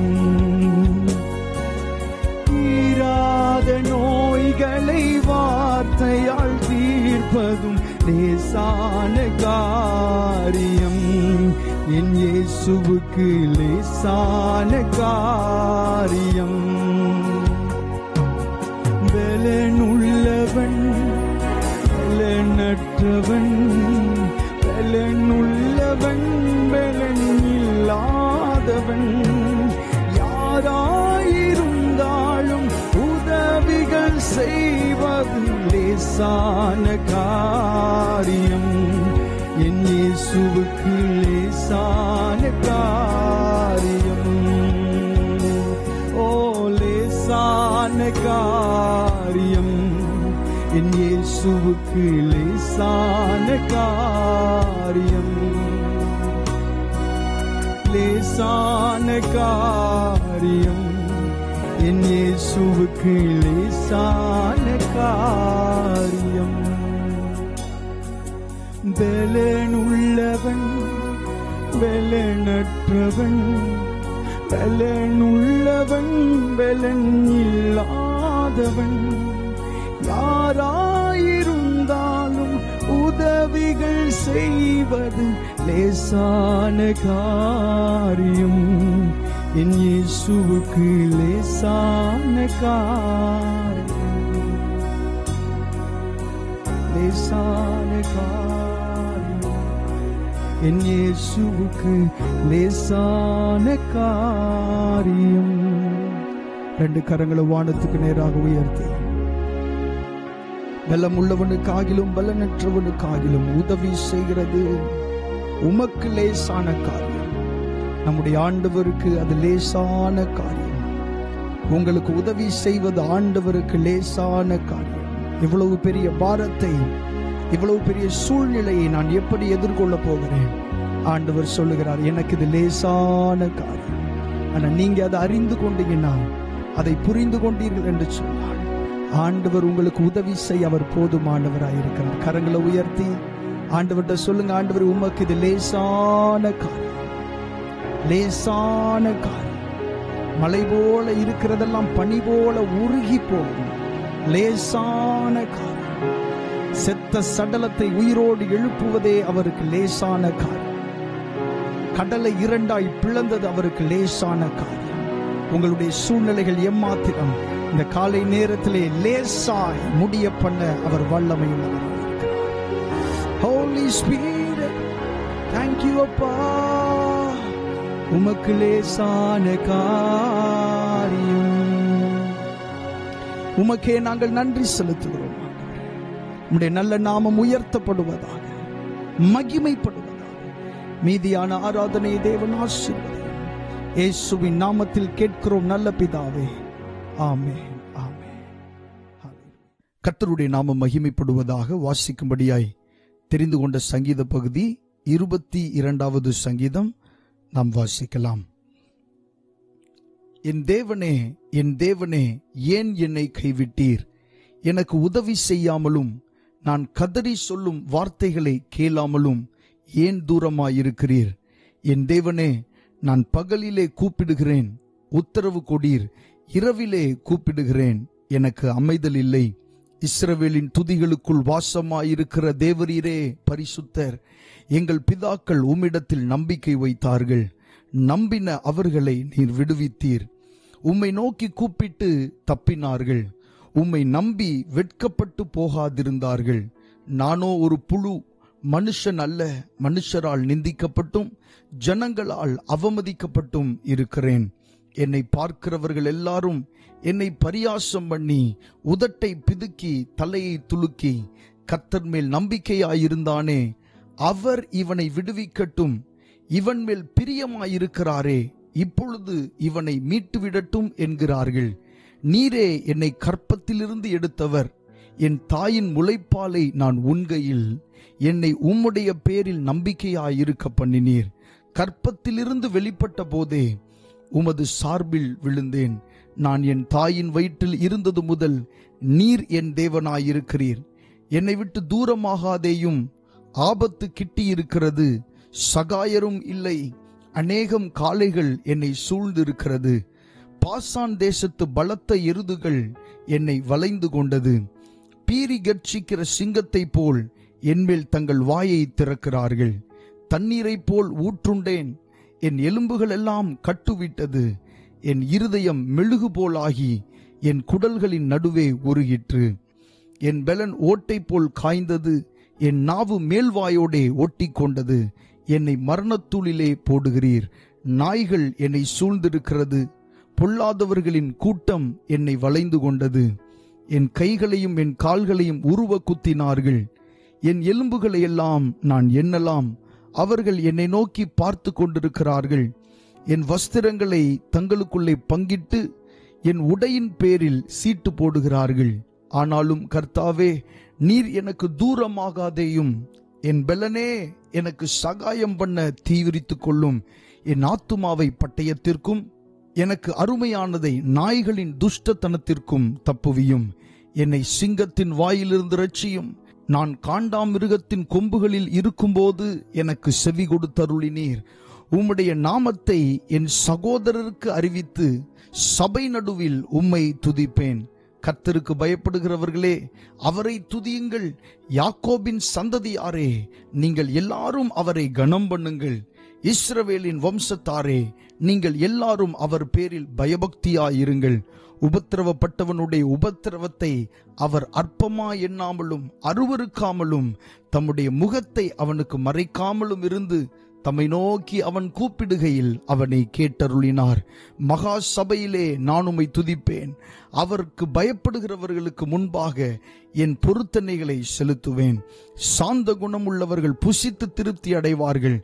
தீராத நோய்களை வார்த்தையால் தீர்ப்பதும் லேசான காரியம். என் இயேசுவுக்கு லேசான காரியம். பலனுள்ளவன் பலனற்றவன், பலனுள்ளவன் பலன் இல்லாதவன், யாராயிருந்தாலும் உதவிகள் செய்வது லேசான காரியம். என் இயேசுவுக்கு லேசான காரியம். ஓ லேசான காரியம். என் இயேசுவுக்கு லேசான காரியம். லேசான காரியம். என் இயேசுவுக்கு லேசான காரியம். பலனுள்ளவன் பலனற்றவன், பலனுள்ளவன் பலன் இல்லாதவன், யாராயிருந்தாலும் உதவிகள் செய்வது லேசான காரியம். என் இயேசுவுக்கு லேசான காரியம். லேசான காரியம். என் இயேசுவுக்கு லேசான காரியம். ரெண்டு கரங்களை வானத்துக்கு நேராக உயர்த்தி, பலம் உள்ளவனுக்காகிலும் பலனற்றவனுக்காகிலும் உதவி செய்கிறது உமக்கு லேசான காரியம். நம்முடைய ஆண்டவருக்கு அது லேசான காரியம். உங்களுக்கு உதவி செய்வது ஆண்டவருக்கு லேசான காரியம். இவ்வளவு பெரிய பாரத்தை, இவ்வளவு பெரிய சூழ்நிலையை நான் எப்படி எதிர்கொள்ள போகிறேன்? ஆண்டவர் சொல்லுகிறார், எனக்கு இது லேசான காரியம். ஆனா நீங்க அதை அறிந்து கொண்டீங்கன்னா, அதை புரிந்து கொண்டீர்கள் என்று சொன்னார், ஆண்டவர் உங்களுக்கு உதவி செய்ய அவர் போதுமானவராயிருக்கிறார். கரங்களை உயர்த்தி ஆண்டவர்கிட்ட சொல்லுங்க, ஆண்டவர் உமக்கு இது லேசான காரியம். லேசான காரியம். மலை போல இருக்கிறதெல்லாம் பனி போல உருகி போகும். லேசான காரியம். செத்த சடலத்தை உயிரோடு எழுப்புவதே அவருக்கு லேசான காரியம். கடலை இரண்டாய் பிளந்தது அவருக்கு லேசான காரியம். உங்களுடைய சூழ்நிலைகள் எம்மாத்திரம் இந்த காலை நேரத்திலே லேசாய் முடிய பண்ண அவர் வல்லமையுள்ளவர். Holy Spirit, thank you அப்பா. உமக்கு லேசான காரியம். உமக்கே நாங்கள் நன்றி செலுத்துகிறோம். உம்முடைய நல்ல நாமம் உயர்த்தப்படுவதாக, மகிமைப்படுவதாக. மீதியான ஆராதனை தேவன் ஆசீர்வதியும். இயேசுவின் நாமத்தில் கேட்கிறோம் நல்ல பிதாவே, ஆமென், ஆமென். கர்த்தருடைய நாமம் மகிமைப்படுவதாக. வாசிக்கும்படியாய் தெரிந்து கொண்ட சங்கீத பகுதி 22வது சங்கீதம் நாம் வாசிக்கலாம். என் தேவனே, என் தேவனே, ஏன் என்னை கைவிட்டீர்? எனக்கு உதவி செய்யாமலும் நான் கதறி சொல்லும் வார்த்தைகளை கேளாமலும் ஏன் தூரமாயிருக்கிறீர்? என் தேவனே, நான் பகலிலே கூப்பிடுகிறேன், உத்தரவு கொடீர். இரவிலே கூப்பிடுகிறேன், எனக்கு அமைதல் இல்லை. இஸ்ரவேலின் துதிகளுக்குள் வாசமாயிருக்கிற தேவரீரே பரிசுத்தர். எங்கள் பிதாக்கள் உம்மிடத்தில் நம்பிக்கை வைத்தார்கள். நம்பின அவர்களை நீர் விடுவித்தீர். உம்மை நோக்கி கூப்பிட்டு தப்பினார்கள். உம்மை நம்பி வெட்கப்பட்டு போகாதிருந்தார்கள். நானோ ஒரு புழு, மனுஷன் அல்ல, மனுஷரால் நிந்திக்கப்பட்டும் ஜனங்களால் அவமதிக்கப்பட்டும் இருக்கிறேன். என்னை பார்க்கிறவர்கள் எல்லாரும் என்னை பரியாசம் பண்ணி உதட்டை பிதுக்கி தலையை துலுக்கி, கர்த்தர் மேல் நம்பிக்கையாயிருந்தானே, அவர் இவனை விடுவிக்கட்டும், இவன் மேல் பிரியமாயிருக்கிறாரே, இப்பொழுது இவனை மீட்டுவிடட்டும் என்கிறார்கள். நீரே என்னை கற்பத்திலிருந்து எடுத்தவர், என் தாயின் முளைப்பாலை நான் உண்கையில் என்னை உம்முடைய பேரில் நம்பிக்கையாயிருக்க பண்ணினீர். கற்பத்திலிருந்து வெளிப்பட்ட போதே உமது சார்பில் விழுந்தேன். நான் என் தாயின் வயிற்றில் இருந்தது முதல் நீர் என் தேவனாயிருக்கிறீர். என்னை விட்டு தூரமாகாதேயும். ஆபத்து கிட்டியிருக்கிறது, சகாயரும் இல்லை. அநேகம் காளைகள் என்னை சூழ்ந்திருக்கிறது. பாசான் தேசத்து பலத்த எருதுகள் என்னை வளைந்து கொண்டது. பீறி கர்ச்சிக்கிற சிங்கத்தை போல் என்மேல் தங்கள் வாயை திறக்கிறார்கள். தண்ணீரை போல் ஊற்றுண்டேன். என் எலும்புகள் எல்லாம் கட்டுவிட்டது. என் இருதயம் மெழுகு போலாகி என் குடல்களின் நடுவே உருகிற்று. என் பெலன் ஓட்டை போல் காய்ந்தது. என் நாவு மேல்வாயோடே ஒட்டி கொண்டது. என்னை மரணத்தூளிலே போடுகிறீர். நாய்கள் என்னை சூழ்ந்திருக்கிறது. பொல்லாதவர்களின் கூட்டம் என்னை வளைந்து கொண்டது. என் கைகளையும் என் கால்களையும் உருவ குத்தினார்கள். என் எலும்புகளை எல்லாம் நான் எண்ணலாம். அவர்கள் என்னை நோக்கி பார்த்து கொண்டிருக்கிறார்கள். என் வஸ்திரங்களை தங்களுக்குள்ளே பங்கிட்டு என் உடையின் பேரில் சீட்டு போடுகிறார்கள். ஆனாலும் கர்த்தாவே, நீர் எனக்கு தூரமாகாதேயும். என் பெலனே, எனக்கு சகாயம் பண்ண தீவிரித்துக் கொள்ளும். என் ஆத்துமாவை பட்டயத்திற்கும் எனக்கு அருமையானதை நாய்களின் துஷ்டத்தனத்திற்கும் தப்புவியும். என்னை சிங்கத்தின் வாயிலிருந்து ரட்சியும். நான் காண்டாமிருகத்தின் கொம்புகளில் இருக்கும்போது எனக்கு செவி கொடுத்தருளினீர். உம்முடைய நாமத்தை என் சகோதரருக்கு அறிவித்து சபை நடுவில் உம்மை துதிப்பேன். கர்த்தருக்கு பயப்படுகிறவர்களே, அவரை துதியுங்கள். யாக்கோபின் சந்ததியாரே, நீங்கள் எல்லாரும் அவரை கனம் பண்ணுங்கள். இஸ்ரவேலின் வம்சத்தாரே, நீங்கள் எல்லாரும் அவர் பேரில் பயபக்தியாயிருங்கள். உபத்திரவப்பட்டவனுடைய உபத்திரவத்தை அவர் அற்பமா எண்ணாமலும் அருவருக்காமலும் தம்முடைய முகத்தை அவனுக்கு மறைக்காமலும் இருந்து தம்மை நோக்கி அவன் கூப்பிடுகையில் அவனை கேட்டருளினார். மகா சபையிலே நான் உம்மை துதிப்பேன். அவருக்கு பயப்படுகிறவர்களுக்கு முன்பாக என் பொருத்தனைகளை செலுத்துவேன். சாந்த குணமுள்ளவர்கள் புசித்து திருப்தி அடைவார்கள்.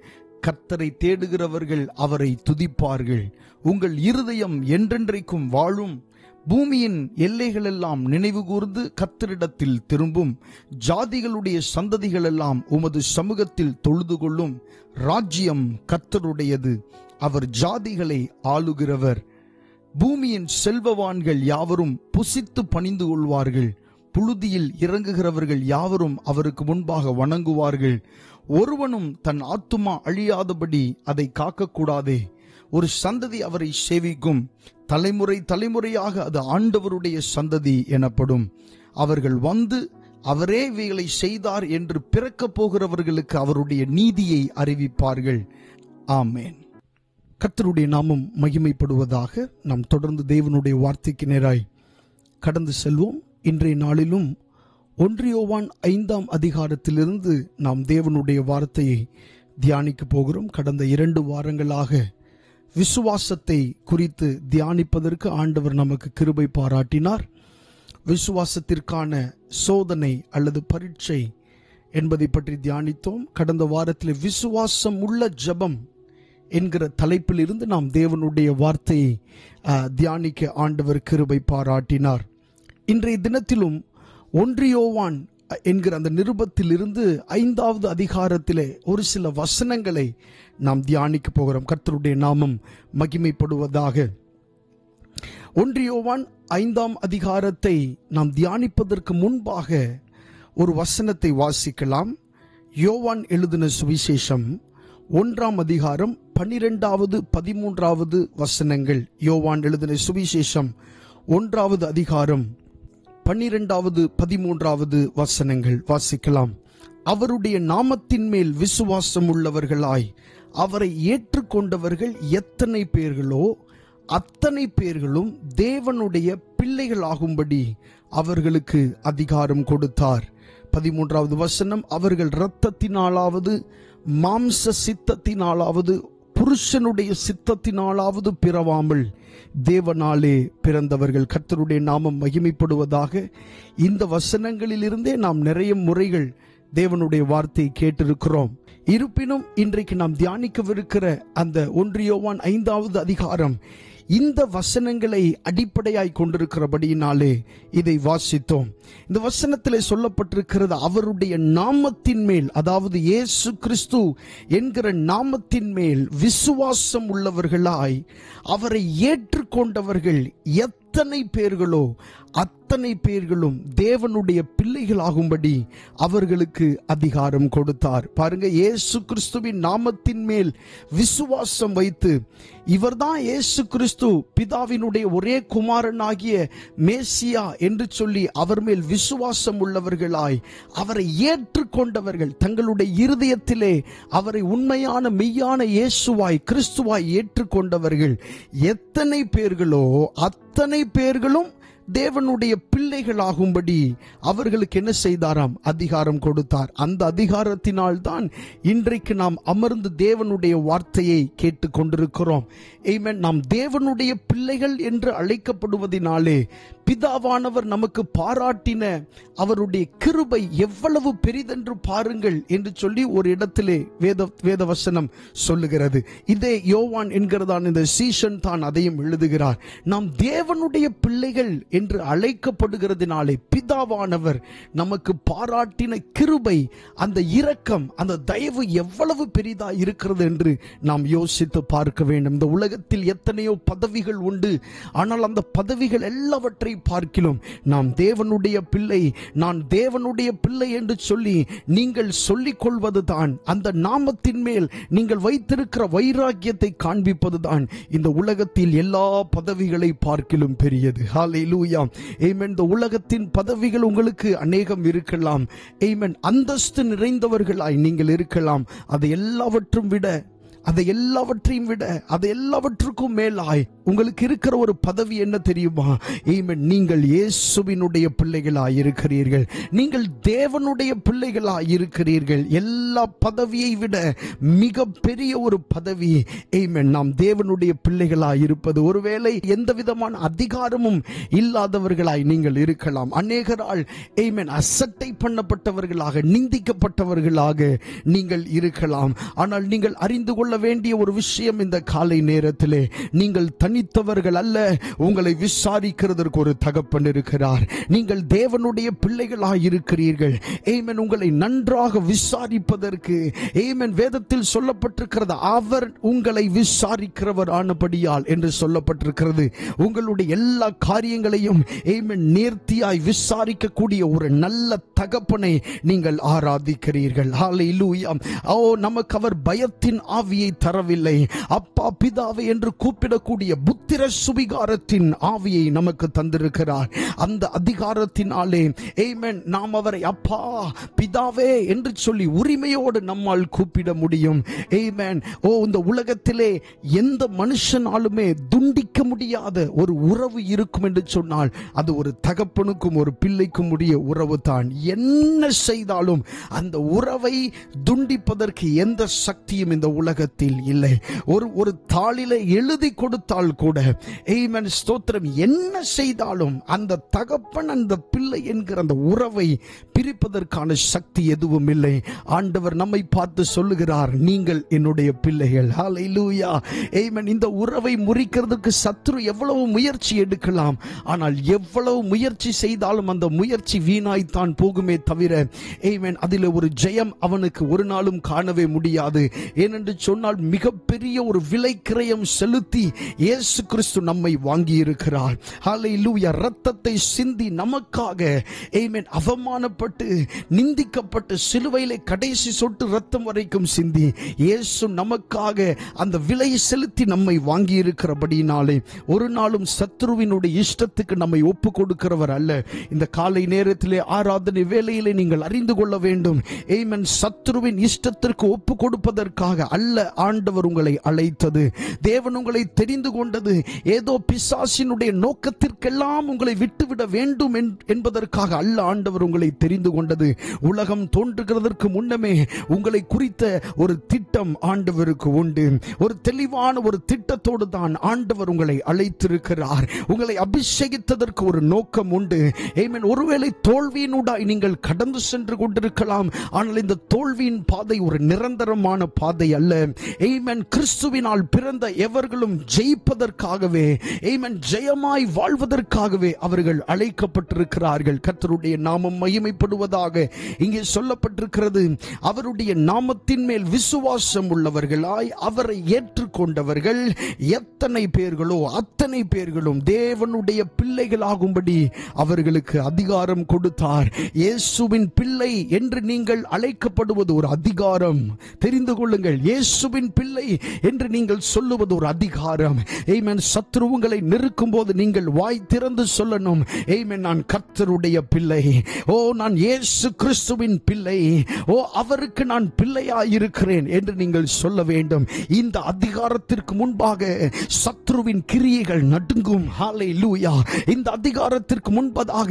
கர்த்தரை தேடுகிறவர்கள் அவரை துதிப்பார்கள். உங்கள் இருதயம் என்றென்றைக்கும் வாழும். பூமியின் எல்லைகளெல்லாம் நினைவு கூர்ந்து கர்த்தரிடத்தில் திரும்பும். ஜாதிகளுடைய சந்ததிகளெல்லாம் உமது சமூகத்தில் தொழுது கொள்ளும். ராஜ்யம் கர்த்தருடையது, அவர் ஜாதிகளை ஆளுகிறவர். பூமியின் செல்வவான்கள் யாவரும் புசித்து பணிந்து கொள்வார்கள். புழுதியில் இறங்குகிறவர்கள் யாவரும் அவருக்கு முன்பாக வணங்குவார்கள். ஒருவனும் தன் ஆத்துமா அழியாதபடி அதை காக்கக்கூடாதே. ஒரு சந்ததி அவரை சேவிக்கும். தலைமுறை தலைமுறையாக அது ஆண்டவருடைய சந்ததி எனப்படும். அவர்கள் வந்து அவரே இவைகளை செய்தார் என்று பிறக்கப் போகிறவர்களுக்கு அவருடைய நீதியை அறிவிப்பார்கள். ஆமேன். கர்த்தருடைய நாமம் மகிமைப்படுவதாக. நாம் தொடர்ந்து தேவனுடைய வார்த்தைக்கு நேராய் கடந்து செல்வோம். இன்றைய நாளிலும் 1 யோவான் 5ஆம் அதிகாரத்திலிருந்து நாம் தேவனுடைய வார்த்தையை தியானிக்க போகிறோம். கடந்த 2 வாரங்களாக விசுவாசத்தை குறித்து தியானிப்பதற்கு ஆண்டவர் நமக்கு கிருபை பாராட்டினார். விசுவாசத்திற்கான சோதனை அல்லது பரீட்சை என்பதை பற்றி தியானித்தோம். கடந்த வாரத்தில் விசுவாசம் உள்ள ஜெபம் என்கிற தலைப்பில் இருந்து நாம் தேவனுடைய வார்த்தையை தியானிக்க ஆண்டவர் கிருபை பாராட்டினார். இன்றைய தினத்திலும் 1 யோவான் என்கிற அந்த நிருபத்தில் இருந்து 5வது அதிகாரத்திலே ஒரு சில வசனங்களை நாம் தியானிக்க போகிறோம். கர்த்தருடைய நாமம் மகிமைப்படுவதாக. 1 யோவான் 5ஆம் அதிகாரத்தை நாம் தியானிப்பதற்கு முன்பாக ஒரு வசனத்தை வாசிக்கலாம். யோவான் எழுதின சுவிசேஷம் 1ஆம் அதிகாரம் 12வது 13வது வசனங்கள். யோவான் எழுதின சுவிசேஷம் 1வது அதிகாரம் 12வது 13வது வசனங்கள் வாசிக்கலாம். அவருடைய நாமத்தின் மேல் விசுவாசம் உள்ளவர்களாய் அவரை ஏற்றுக்கொண்டவர்கள் எத்தனை பேர்களோ அத்தனை பேர்களும் தேவனுடைய பிள்ளைகளாகும்படி அவர்களுக்கு அதிகாரம் கொடுத்தார். 13வது வசனம், அவர்கள் இரத்தத்தினாலாவது மாம்ச சித்தத்தினாலாவது புருஷனுடைய சித்தத்தினாலாவது பிறவாமல் தேவனாலே பிறந்தவர்கள். கர்த்தருடைய நாமம் மகிமைப்படுவதாக. இந்த வசனங்களிலிருந்தே நாம் நிறைய முறைகள் தேவனுடைய வார்த்தையை கேட்டிருக்கிறோம். இருப்பினும் இன்றைக்கு நாம் தியானிக்கவிருக்கிற அந்த 1 யோவான் 5வது அதிகாரம் இந்த வசனங்களை அடிப்படையாய் கொண்டிருக்கிறபடியினாலே இதை வாசித்தோம். இந்த வசனத்திலே சொல்லப்பட்டிருக்கிறது, அவருடைய நாமத்தின் மேல், அதாவது இயேசு கிறிஸ்து என்கிற நாமத்தின் மேல் விசுவாசம் உள்ளவர்களாய் அவரை ஏற்றுக்கொண்டவர்கள் எத்தனை பேர்களோ அத்தனை பேர்களும் தேவனுடைய பிள்ளைகளாகும்படி அவர்களுக்கு அதிகாரம் கொடுத்தார். பாருங்க, இயேசு கிறிஸ்துவின் நாமத்தின் மேல் விசுவாசம் வைத்து, இவர்தான் இயேசு கிறிஸ்து பிதாவினுடைய ஒரே குமாரனாகிய மேசியா என்று சொல்லி அவர் மேல் விசுவாசம் உள்ளவர்களாய் அவரை ஏற்றுக்கொண்டவர்கள், தங்களுடைய இருதயத்திலே அவரை உண்மையான மெய்யான இயேசுவாய் கிறிஸ்துவாய் ஏற்றுக்கொண்டவர்கள் எத்தனை பேர்களோ அத்தனை பேர்களும் தேவனுடைய பிள்ளைகளாகும்படி அவர்களுக்கு என்ன செய்தாராம்? அதிகாரம் கொடுத்தார். அந்த அதிகாரத்தினால் தான் இன்றைக்கு நாம் அமர்ந்து தேவனுடைய வார்த்தையை கேட்டு கொண்டிருக்கிறோம். ஆமென். நாம் தேவனுடைய பிள்ளைகள் என்று அழைக்கப்படுவதினாலே பிதாவானவர் நமக்கு பாராட்டின அவருடைய கிருபை எவ்வளவு பெரிதென்று பாருங்கள் என்று சொல்லி ஒரு இடத்திலே வேத வசனம் சொல்லுகிறது. இதே யோவான் என்கிறதான இந்த சீஷன் தான் அதையும் எழுதுகிறார். நாம் தேவனுடைய பிள்ளைகள் என்று அழைக்கப்படுகிறதுனாலே பிதாவானவர் நமக்கு பாராட்டின கிருபை, அந்த இரக்கம், அந்த தயவு எவ்வளவு பெரிதா இருக்கிறது என்று நாம் யோசித்து பார்க்க வேண்டும். இந்த உலகத்தில் எத்தனையோ பதவிகள் உண்டு. ஆனால் அந்த பதவிகள் எல்லாவற்றை பார்க்கிலும் நாம் தேவனுடைய பிள்ளை, நான் தேவனுடைய பிள்ளை என்று சொல்லி நீங்கள் சொல்லிக் கொள்வதுதான், அந்த நாமத்தின் மேல் நீங்கள் வைத்திருக்கிற வைராக்கியத்தை காண்பிப்பதுதான் இந்த உலகத்தில் எல்லா பதவிகளை பார்க்கிலும் பெரியது. ஹல்லேலூயா. ஆமென். இந்த உலகத்தின் பதவிகள் உங்களுக்கு அநேகம் இருக்கலாம். ஆமென். அந்தஸ்து நிறைந்தவர்களாய் நீங்கள் இருக்கலாம். அதை எல்லாவற்றையும் விட அதை எல்லாவற்றுக்கும் மேலாய் உங்களுக்கு இருக்கிற ஒரு பதவி என்ன தெரியுமா? ஆமென். நீங்கள் இயேசுவினுடைய பிள்ளைகளாய் இருக்கிறீர்கள். நீங்கள் தேவனுடைய பிள்ளைகளாய் இருக்கிறீர்கள். எல்லா பதவியை விட மிக பெரிய ஒரு பதவி, ஆமென், நாம் தேவனுடைய பிள்ளைகளாய் இருப்பது. ஒருவேளை எந்த விதமான அதிகாரமும் இல்லாதவர்களாய் நீங்கள் இருக்கலாம். அநேகரால் ஆமென் அசட்டை பண்ணப்பட்டவர்களாக, நிந்திக்கப்பட்டவர்களாக நீங்கள் இருக்கலாம். ஆனால் நீங்கள் அறிந்து கொள்ள வேண்டிய ஒரு விஷயம் இந்த காலை நேரத்திலே, நீங்கள் தனித்தவர்கள் அல்ல. உங்களை விசாரிக்கிறதற்கு ஒரு தகப்பன் இருக்கிறார். நீங்கள் தேவனுடைய பிள்ளைகளாய் இருக்கிறீர்கள். ஆமென். உங்களை நன்றாக விசாரிப்பதற்கு, ஆமென், வேதத்தில் சொல்லப்பட்டிருக்கிறது, அவர் உங்களை விசாரிக்கிறவர் ஆனபடியால் என்று சொல்லப்பட்டிருக்கிறது. உங்களுடைய எல்லா காரியங்களையும் ஆமென் நேர்த்தியாய் விசாரிக்கக்கூடிய ஒரு நல்ல தகப்பனை நீங்கள் ஆராதிக்கிறீர்கள். ஹல்லேலூயா. ஓ, நமக்கு அவர் பயத்தின் ஆவியை தரவில்லை. அப்பா பிதாவை என்று கூப்பிடக்கூடிய புத்திர சுவிகாரத்தின் ஆவியை நமக்கு தந்திருக்கிறார். அந்த அதிகாரத்தினாலே ஆமென் நாம் அவரை அப்பா பிதாவே என்று சொல்லி உரிமையோடு நம்மால் கூப்பிட முடியும். ஆமென். ஓ, இந்த உலகத்திலே எந்த மனுஷனாலுமே துண்டிக்க முடியாத ஒரு உறவு இருக்கும் என்று சொன்னால் அது ஒரு தகப்பனுக்கும் ஒரு பிள்ளைக்கும் உடைய உறவு தான். என்ன செய்தாலும் அந்த உறவை துண்டிப்பதற்கு எந்த சக்தியும் இந்த உலகத்தில் இல்லை. ஒரு தாளில எழுதி கொடுத்தால் கூட, ஆமென், ஸ்தோத்திரம், என்ன செய்தாலும் அந்த தகப்பன் அந்த பிள்ளை என்கிற அந்த உறவை பிரிப்பதற்கான சக்தி எதுவும் இல்லை. ஆண்டவர் நம்மை பார்த்து சொல்லுகிறார், நீங்கள் என்னுடைய பிள்ளைகள். ஹல்லேலூயா. ஆமென். இந்த உறவை முறிக்கிறதுக்கு சத்துரு எவ்வளவு முயற்சி எடுக்கலாம். ஆனால் எவ்வளவு முயற்சி செய்தாலும் அந்த முயற்சி வீணாய்த்தான் போகுமே தவிர, ஆமென், அதில் ஒரு ஜெயம் அவனுக்கு ஒரு நாளும் காணவே முடியாது. ஏனென்று சொன்னால் மிகப்பெரிய ஒரு விலை கிரயம் செலுத்தி இயேசு கிறிஸ்து நம்மை வாங்கி இருக்கிறார். ஹல்லேலூயா. இரத்தத்தை சிந்தி நமக்காக, ஆமென், அவமானப்பட்டு நிந்திக்கப்பட்டு சிலுவையிலே கடைசி சொட்டு இரத்தம் வரைக்கும் சிந்தி இயேசு நமக்காக அந்த விலை செலுத்தி நம்மை வாங்கி இருக்கிறபடினாலே ஒரு நாளும் சத்துருவினுடைய இஷ்டத்துக்கு நம்மை ஒப்பு கொடுக்கிறவர் அல்ல. இந்த காலை நேரத்திலே ஆராதனை வேளையிலே நீங்கள் அறிந்து கொள்ள வேண்டும். ஆமென். சத்துருவின் இஷ்டத்திற்கு ஒப்பு கொடுப்பதற்காக அல்ல ஆண்டவர் உங்களை அழைத்தது. தேவன் உங்களை தெரிந்து கொண்டது ஏதோ பிசாசினுடைய நோக்கத்திற்கெல்லாம் உங்களை விட்டுவிட வேண்டும் என்பதற்காக அல்ல ஆண்டவர் உங்களை தெரிந்து கொண்டது. உலகம் தோன்றுகிறதற்கு முன்னமே உங்களை குறித்த ஒரு திட்டம் ஆண்டவருக்கு உண்டு. ஒரு தெளிவான ஒரு திட்டத்தோடு தான் ஆண்டவர் உங்களை அழைத்திருக்கிறார். உங்களை அபிஷேகித்ததற்கு ஒரு நோக்கம் உண்டு. ஆமென். ஒருவேளை தோல்வியினூடாய் நீங்கள் கடந்து சென்று கொண்டிருக்கலாம். ஆனால் இந்த தோல்வியின் பாதை ஒரு நிரந்தரமான பாதை அல்ல. ஆமென், கிறிஸ்துவினால் பிறந்த எவர்களும் ஜெயிப்பதற்காகவே, ஆமென், ஜெயமாய் வாழ்வதற்காகவே அவர்கள் அழைக்கப்பட்டிருக்கிறார்கள். கர்த்தருடைய நாமம் மகிமைப்படுவதாக. இங்கே சொல்லப்பட்டிருக்கிறது, அவருடைய நாமத்தின் மேல் விசுவாசம் உள்ளவர்களாய் அவரை ஏற்றுக்கொண்டவர்கள் எத்தனை பேர்களோ அத்தனை பேர்களும் தேவனுடைய பிள்ளைகளாகும்படி அவர்களுக்கு அதிகாரம் கொடுத்தார். இயேசுவின் பிள்ளை என்று நீங்கள் அழைக்கப்படுவது ஒரு அதிகாரம். தெரிந்து கொள்ளுங்கள், இயேசுவின் பிள்ளை என்று நீங்கள் சொல்லுவது ஒரு அதிகாரம். ஆமென். சத்துரு உங்களை நெருக்கும் போது நீங்கள் வாய் திறந்து சொல்லணும், ஆமென், நான் கர்த்தருடைய பிள்ளை. ஓ, நான் இயேசு கிறிஸ்துவின் பிள்ளை. ஓ, அவருக்கு நான் பிள்ளையாயிருக்கிறேன் என்று நீங்கள் சொல்ல வேண்டும். இந்த அதிகாரத்திற்கு முன்பாக சத்துருவின் கிரியைகள் நடுங்கும். ஹல்லேலூயா. இந்த அதிகாரத்திற்கு முன்பதாக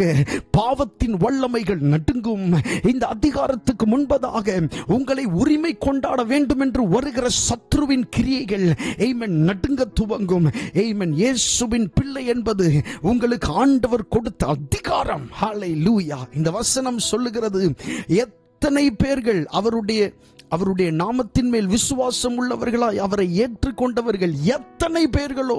பாவத்தின் வல்லமைகள் நடுங்கும். இந்த அதிகாரத்துக்கு முன்பதாக உங்களை உரிமை கொண்டாட வேண்டும் என்று வருகிற சத்துருவின் கிரியைகள், ஆமென், நடுங்க துவங்கும். ஆமென். இயேசுவின் பிள்ளை என்பது உங்களுக்கு ஆண்டவர் கொடுத்த அதிகாரம். ஹல்லேலூயா. இந்த வசனம் சொல்லுகிறது, எத்தனை பேர்கள் அவருடைய நாமத்தின் மேல் விசுவாசம் உள்ளவர்களாய் அவரை ஏற்றுக்கொண்டவர்கள் எத்தனை பேர்களோ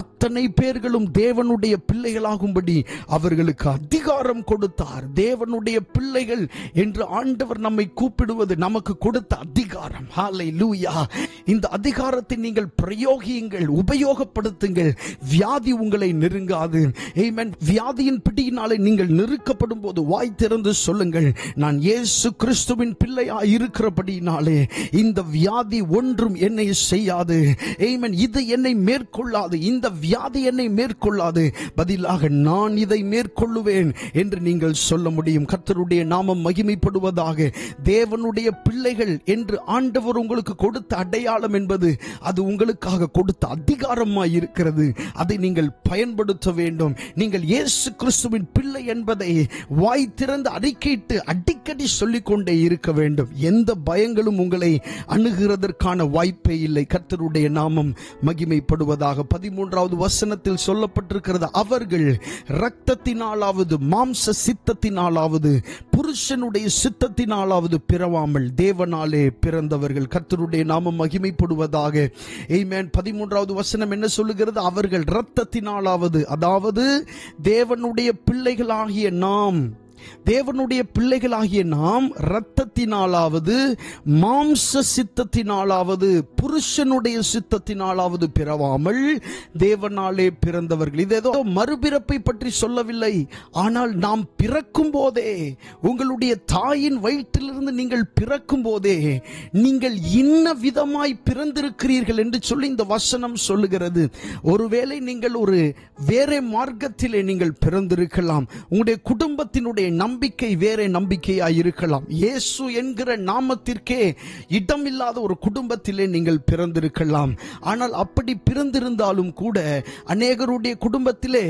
அத்தனை பேர்களும் தேவனுடைய பிள்ளைகளாகும்படி அவர்களுக்கு அதிகாரம் கொடுத்தார். தேவனுடைய பிள்ளைகள் என்று ஆண்டவர் நம்மை கூப்பிடுவது நமக்கு கொடுத்த அதிகாரம். ஹல்லேலூயா. இந்த அதிகாரத்தை நீங்கள் பிரயோகியுங்கள், உபயோகப்படுத்துங்கள். வியாதி உங்களை நெருங்காது. ஆமென். வியாதியின் பிடியினாலே நீங்கள் நெருக்கப்படும் போது வாய் திறந்து சொல்லுங்கள், நான் இயேசு கிறிஸ்துவின் பிள்ளையாய் இருக்கிறபடி இந்த வியாதி ஒன்றும் என்னை செய்யாது. ஆமென். இது என்னை மேற்கொள்ளாது, இந்த வியாதி என்னை மேற்கொள்ளாது, பதிலாக நான் இதை மேற்கொள்ளுவேன் என்று நீங்கள் சொல்ல முடியும். கர்த்தருடைய நாமம் மகிமைப்படுவதாக. தேவனுடைய பிள்ளைகள் என்று ஆண்டவர் உங்களுக்கு கொடுத்த அடையாளம் என்பது அது உங்களுக்காக கொடுத்த அதிகாரமாய் இருக்கிறது. அதை நீங்கள் பயன்படுத்த வேண்டும். நீங்கள் இயேசு கிறிஸ்துவின் பிள்ளை என்பதை வாய் திறந்து அறிக்கையிட்டு அடிக்கடி சொல்லிக்கொண்டே இருக்க வேண்டும். எந்த பயங்களும் உங்களை அணுகிறதற்கான வாய்ப்பே இல்லை. கர்த்தருடைய நாமம் மகிமைப்படுவதாக. 13வது வசனத்தில் சொல்லப்பட்டிருக்கிறது, அவர்கள் இரத்தத்தினாலாவது மாம்ச சித்தத்தினாலாவது புருஷனுடைய சித்தத்தினாலாவது பிறவாமல் தேவனாலே பிறந்தவர்கள். கர்த்தருடைய நாமம் மகிமைப்படுவதாக. ஆமென். 13வது வசனம் என்ன சொல்லுகிறது? அவர்கள் இரத்தத்தினாலாவது, அதாவது தேவனுடைய பிள்ளைகளாகிய நாம் இரத்தத்தினாலாவது மாம்ச சித்தத்தினாலாவது புருஷனுடைய சித்தத்தினாலாவது பிறவாமல் தேவனாலே பிறந்தவர்கள். இது ஏதோ மறுபிறப்பை பற்றி சொல்லவில்லை. ஆனால் நாம் பிறக்கும் போதே, உங்களுடைய தாயின் வயிற்றிலிருந்து நீங்கள் பிறக்கும் போதே நீங்கள் இன்ன விதமாய் பிறந்திருக்கிறீர்கள் என்று சொல்லி இந்த வசனம் சொல்லுகிறது. ஒருவேளை நீங்கள் ஒரு வேற மார்க்கத்திலே நீங்கள் பிறந்திருக்கலாம். உங்களுடைய குடும்பத்தினுடைய நம்பிக்கை வேற நம்பிக்கையாய் இருக்கலாம். இயேசு என்கிற நாமத்திற்கே இடமில்லாத ஒரு குடும்பத்திலே நீங்கள் பிறந்திருக்கலாம். ஆனால் அப்படி பிறந்திருந்தாலும் கூட அநேகருடைய குடும்பத்திலே,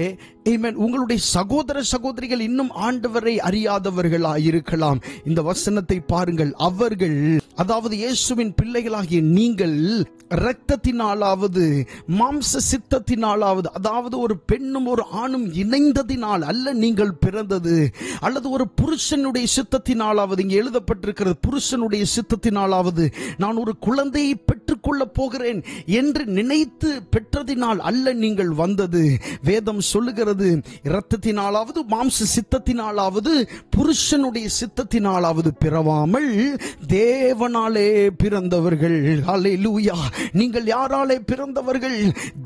ஆமென், உங்களுடைய சகோதர சகோதரிகள் இன்னும் ஆண்டவரை அறியாதவர்களாய் இருக்கலாம். இந்த வசனத்தை பாருங்கள். அவர்கள், அதாவது இயேசுவின் பிள்ளைகளாகிய நீங்கள் இரத்தத்தினாலாவது மாம்ச சித்தத்தினாலாவது, அதாவது ஒரு பெண்ணும் ஒரு ஆணும் இணைந்ததினால் அல்ல நீங்கள் பிறந்தது, அல்லது ஒரு புருஷனுடைய சித்தத்தினாலாவது, இங்கே எழுதப்பட்டிருக்கிறது புருஷனுடைய சித்தத்தினாலாவது நான் ஒரு குழந்தையை பெற்றுக்கொள்ள போகிறேன் என்று நினைத்து பெற்றதினால் அல்ல நீங்கள் வந்தது. வேதம் சொல்லுகிறது, இரத்தத்தினாலாவது மாம்ச சித்தத்தினாலாவது புருஷனுடைய சித்தத்தினாலாவது பிறவாமல் தேவனாலே பிறந்தவர்கள். ஹல்லேலூயா. நீங்கள் யாராலே பிறந்தவர்கள்?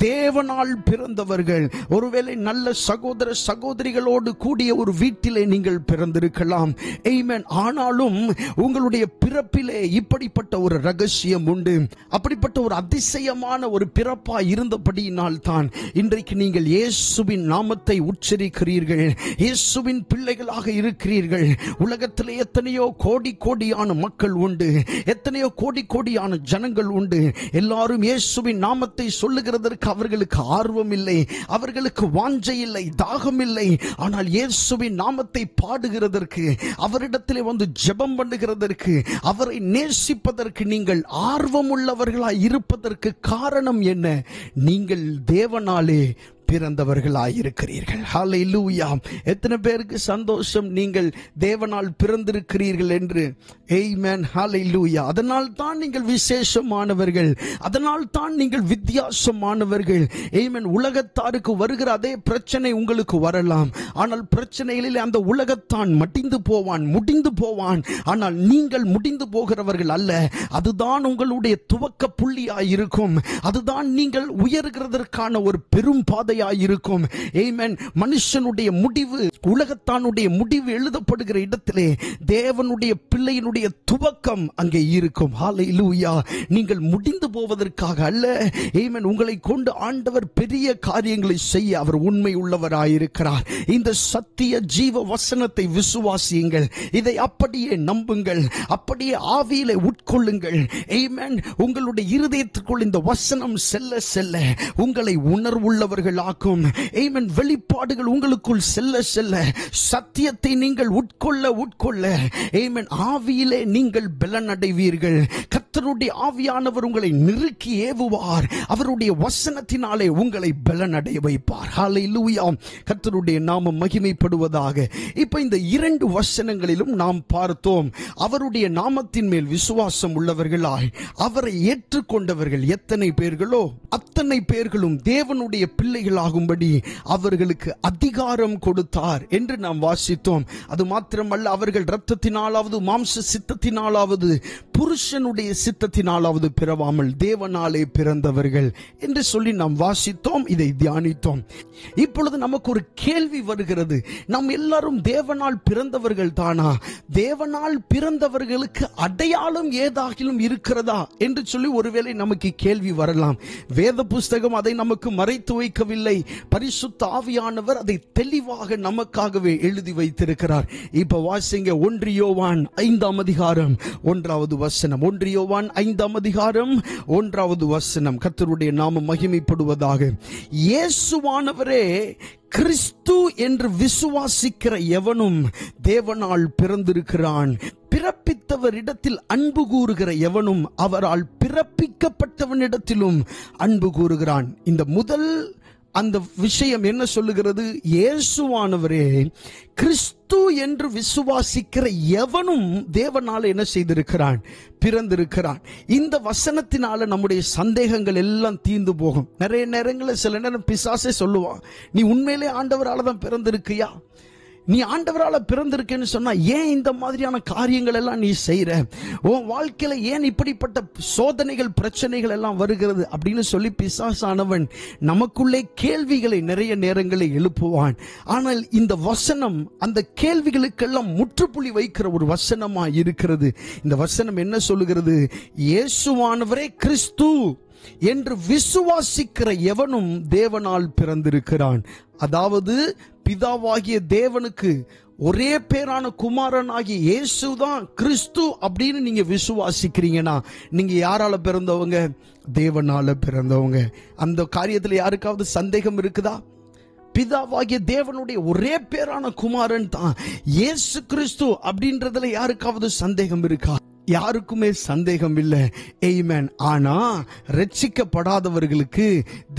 தேவனால் பிறந்தவர்கள். ஒருவேளை நல்ல சகோதர சகோதரிகளோடு கூடிய ஒரு வீட்டிலே நீங்கள் பிறந்திருக்கலாம். ஆமென். ஆனாலும் உங்களுடைய பிறப்பிலே இப்படிப்பட்ட ஒரு ரகசியம் உண்டு. அப்படிப்பட்ட ஒரு அதிசயமான ஒரு பிறப்பாய் இருந்தபடியினால் தான் இன்றைக்கு நீங்கள் இயேசுவின் நாமத்தை உச்சரிக்கிறீர்கள், இயேசுவின் பிள்ளைகளாக இருக்கிறீர்கள். உலகத்திலே எத்தனையோ கோடி கோடியான மக்கள் உண்டு, எத்தனையோ கோடி கோடியான ஜனங்கள் உண்டு. எல்லாரும் இயேசுவின் நாமத்தை சொல்லுகிறதற்கு அவர்களுக்கு ஆர்வம் இல்லை, அவர்களுக்கு வாஞ்சை இல்லை, தாகம் இல்லை. ஆனால் இயேசுவின் நாமத்தை பாடுகிறதற்கு, அவரிடத்திலே வந்து ஜெபம் பண்ணுகிறதற்கு, அவரை நேசிப்பதற்கு நீங்கள் ஆர்வம் உள்ளவர்களாய் இருப்பதற்கு காரணம் என்ன? நீங்கள் தேவனாலே பிறந்தவர்களாயிருக்கிறீர்கள். ஹல்லேலூயா. எத்தனை பேருக்கு சந்தோஷம் நீங்கள் தேவனால் பிறந்திருக்கிறீர்கள் என்று. ஆமென். ஹல்லேலூயா. அதனால் தான் நீங்கள் விசேஷமானவர்கள், அதனால் தான் நீங்கள் வித்தியாசமானவர்கள். ஆமென். உலகத்தாருக்கு வருகிற அதே பிரச்சனை உங்களுக்கு வரலாம், ஆனால் பிரச்சனைகளில் அந்த உலகத்தான் மடிந்து போவான், முடிந்து போவான். ஆனால் நீங்கள் முடிந்து போகிறவர்கள் அல்ல. அதுதான் உங்களுடைய துவக்க புள்ளியாயிருக்கும். அதுதான் நீங்கள் உயர்கிறதற்கான ஒரு பெரும் பாதையாயிருக்கும். ஆமென். மனுஷனுடைய முடிவு, உலகத்தானுடைய முடிவு எழுதப்படுகிற இடத்திலே தேவனுடைய பிள்ளையினுடைய துவக்கம் அங்கே இருக்கும். ஹல்லேலூயா. நீங்கள் முடிந்து போவதற்காக அல்ல. ஆமென். உங்களை கொண்டு ஆண்டவர் பெரிய காரியங்களை செய்ய அவர் உண்மை உள்ளவராயிருக்கிறார். இந்த சத்திய ஜீவ வசனத்தை விசுவாசியுங்கள். இதை அப்படியே நம்புங்கள், அப்படியே ஆவியிலே உட்கொள்ளுங்கள். ஆமென். உங்களுடைய இருதயத்துக்குள் இந்த வசனம் செல்ல செல்ல உங்களை உணர்வுள்ளவர்களாக்கும். ஆமென். வெளிப்பாடுகள் உங்களுக்குள் செல்ல செல்ல சத்தியத்தை நீங்கள் உட்கொள்ள ஆமென், ஆவியிலே நீங்கள் பலன் அடைவீர்கள். கர்த்தருடைய ஆவியானவர் உங்களை நெருக்கி ஏவுவார். அவருடைய வசனத்தினாலே உங்களை பலன் அடைய வைப்பார். ஹல்லேலூயா. கர்த்தருடைய நாமம் மகிமைப்படுவதாக. இப்ப இந்த 2 வசனங்களிலும் நாம் பார்த்தோம், அவருடைய நாமத்தின் மேல் விசுவாசம் உள்ளவர்களாய் அவரை ஏற்றுக்கொண்டவர்கள் எத்தனை பேர்களோ அத்தனை பேர்களும் தேவனுடைய பிள்ளைகளாகும்படி அவர்களுக்கு அதிகாரம் கொடுத்தார் என்று நாம் வாசித்தோம். அது மாத்திரமல்ல, அவர்கள் இரத்தத்தினாலாவது மாம்ச சித்தத்தினாலாவது புருஷனுடைய சித்தத்தினாலாவது பிறவாமல் தேவனாலே பிறந்தவர்கள் என்று சொல்லி நாம் வாசித்தோம். இதை தியானித்தோம். இப்பொழுது நமக்கு ஒரு கேள்வி வருகிறது, நாம் எல்லாரும் தேவனால் பிறந்தவர்கள் தானா? தேவனால் பிறந்தவர்களுக்கு அடையாளம் ஏதாகிலும் இருக்கிறதா என்று சொல்லி ஒருவேளை நமக்கு கேள்வி வரலாம். வேத புஸ்தகம் அதை நமக்கு மறைத்து வைக்கவில்லை. பரிசுத்த ஆவியானவர் அதை தெளிவாக நமக்காகவே எழுதி வைத்திருக்கிறார். இப்ப வாசிங்க 1 யோவான் 5ஆம் அதிகாரம் 1வது வசனம். 1 யோவான் 5ஆம் அதிகாரம் 1வது வசனம். கர்த்தருடைய நாமம் மகிமைப்படுவதாக. இயேசுவானவரே கிறிஸ்து என்று விசுவாசிக்கிற எவனும் தேவனால் பிறந்திருக்கிறான். பிறப்பித்தவரிடத்தில் அன்பு கூறுகிற எவனும் அவரால் பிறப்பிக்கப்பட்டவனிடத்திலும் அன்பு கூறுகிறான். இந்த முதல் அந்த விஷயம் என்ன சொல்லுகிறது? இயேசுவானவரே கிறிஸ்து என்று விசுவாசிக்கிற எவனும் தேவனால என்ன செய்திருக்கிறான்? பிறந்திருக்கிறான். இந்த வசனத்தினால நம்முடைய சந்தேகங்கள் எல்லாம் தீர்ந்து போகும். நிறைய நேரங்களில் சில நேரம் பிசாசே சொல்லுவான், நீ உண்மையிலே ஆண்டவரால தான் பிறந்திருக்கியா? நீ ஆண்டவரால பிறந்திருக்கேன்னு சொன்னா ஏன் இந்த மாதிரியான காரியங்கள் எல்லாம் நீ செய்யற? உன் வாழ்க்கையில ஏன் இப்படிப்பட்ட சோதனைகள் பிரச்சனைகள் எல்லாம் வருகிறது அப்படின்னு சொல்லி பிசாசானவன் நமக்குள்ளே கேள்விகளை நிறைய நேரங்களில் எழுப்புவான். ஆனால் இந்த வசனம் அந்த கேள்விகளுக்கெல்லாம் முற்றுப்புள்ளி வைக்கிற ஒரு வசனமா இருக்கிறது. இந்த வசனம் என்ன சொல்லுகிறது? இயேசுவானவரே கிறிஸ்து என்று விசுவாசிக்கிற எவனும் தேவனால் பிறந்திருக்கிறான். அதாவது பிதாவாகிய தேவனுக்கு ஒரே பேரான குமாரனாகிய இயேசுதான் கிறிஸ்து அப்படின்னு நீங்க விசுவாசிக்கிறீங்கன்னா நீங்க யாரால பிறந்தவங்க? தேவனால பிறந்தவங்க. அந்த காரியத்தில் யாருக்காவது சந்தேகம் இருக்குதா? பிதாவாகிய தேவனுடைய ஒரே பேரான குமாரன் தான் இயேசு கிறிஸ்து அப்படின்றதுல யாருக்காவது சந்தேகம் இருக்கா? யாருக்குமே சந்தேகம் இல்லை. ஆமென். ஆனா ரட்சிக்கப்படாதவர்களுக்கு,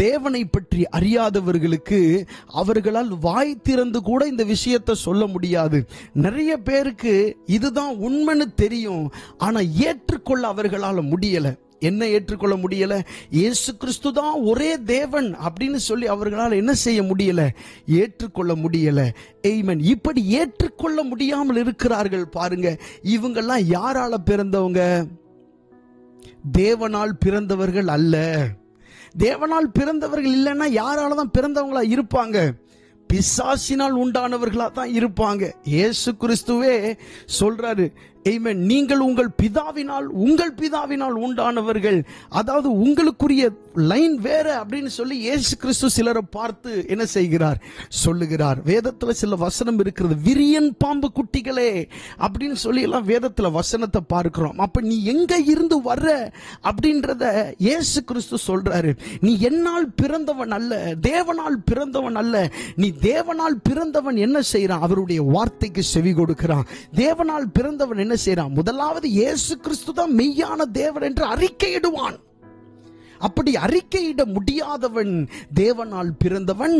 தேவனை பற்றி அறியாதவர்களுக்கு அவர்களால் வாய் திறந்து கூட இந்த விஷயத்தை சொல்ல முடியாது. நிறைய பேருக்கு இதுதான் உண்மைன்னு தெரியும், ஆனா ஏற்றுக்கொள்ள அவர்களால் முடியல. என்ன ஏற்றுக்கொள்ள முடியல? இயேசு கிறிஸ்து தான் ஒரே தேவன் அப்படின்னு சொல்லி அவர்களால் என்ன செய்ய முடியல? ஏற்றுக்கொள்ள முடியல. ஆமென். இப்படி ஏற்றுக்கொள்ள முடியாமல் இருக்கிறார்கள் பாருங்க. இவங்கெல்லாம் யாரால பிறந்தவங்க? தேவனால் பிறந்தவர்கள் அல்ல. தேவனால் பிறந்தவர்கள் இல்லைன்னா யாரால தான் பிறந்தவங்களா இருப்பாங்க? பிசாசினால் உண்டானவர்களா தான் இருப்பாங்க. இயேசு கிறிஸ்துவே சொல்றாரு, ஆமென், நீங்கள் உங்கள் பிதாவினால் உண்டானவர்கள். அதாவது உங்களுக்குரிய லைன் வேற அப்படின்னு சொல்லி இயேசு கிறிஸ்து சிலரை பார்த்து என்ன செய்கிறார்? சொல்லுகிறார். வேதத்துல சில வசனம் இருக்கிறது, விரியன் பாம்பு குட்டிகளே அப்படின்னு சொல்லி எல்லாம் வேதத்துல வசனத்தை பார்க்கிறோம். அப்ப நீ எங்க இருந்து வர்ற அப்படின்றத இயேசு கிறிஸ்து சொல்றாரு. நீ என்னால் பிறந்தவன் அல்ல, தேவனால் பிறந்தவன் அல்ல. நீ தேவனால் பிறந்தவன் என்ன செய்யறான்? அவருடைய வார்த்தைக்கு செவி கொடுக்கிறான். தேவனால் பிறந்தவன் என்ன செய்யறான்? முதலாவது இயேசு கிறிஸ்து தான் மெய்யான தேவன் என்று அறிக்கையிடுவான். அப்படி அறிக்கையிட முடியாதவன் தேவனால் பிறந்தவன்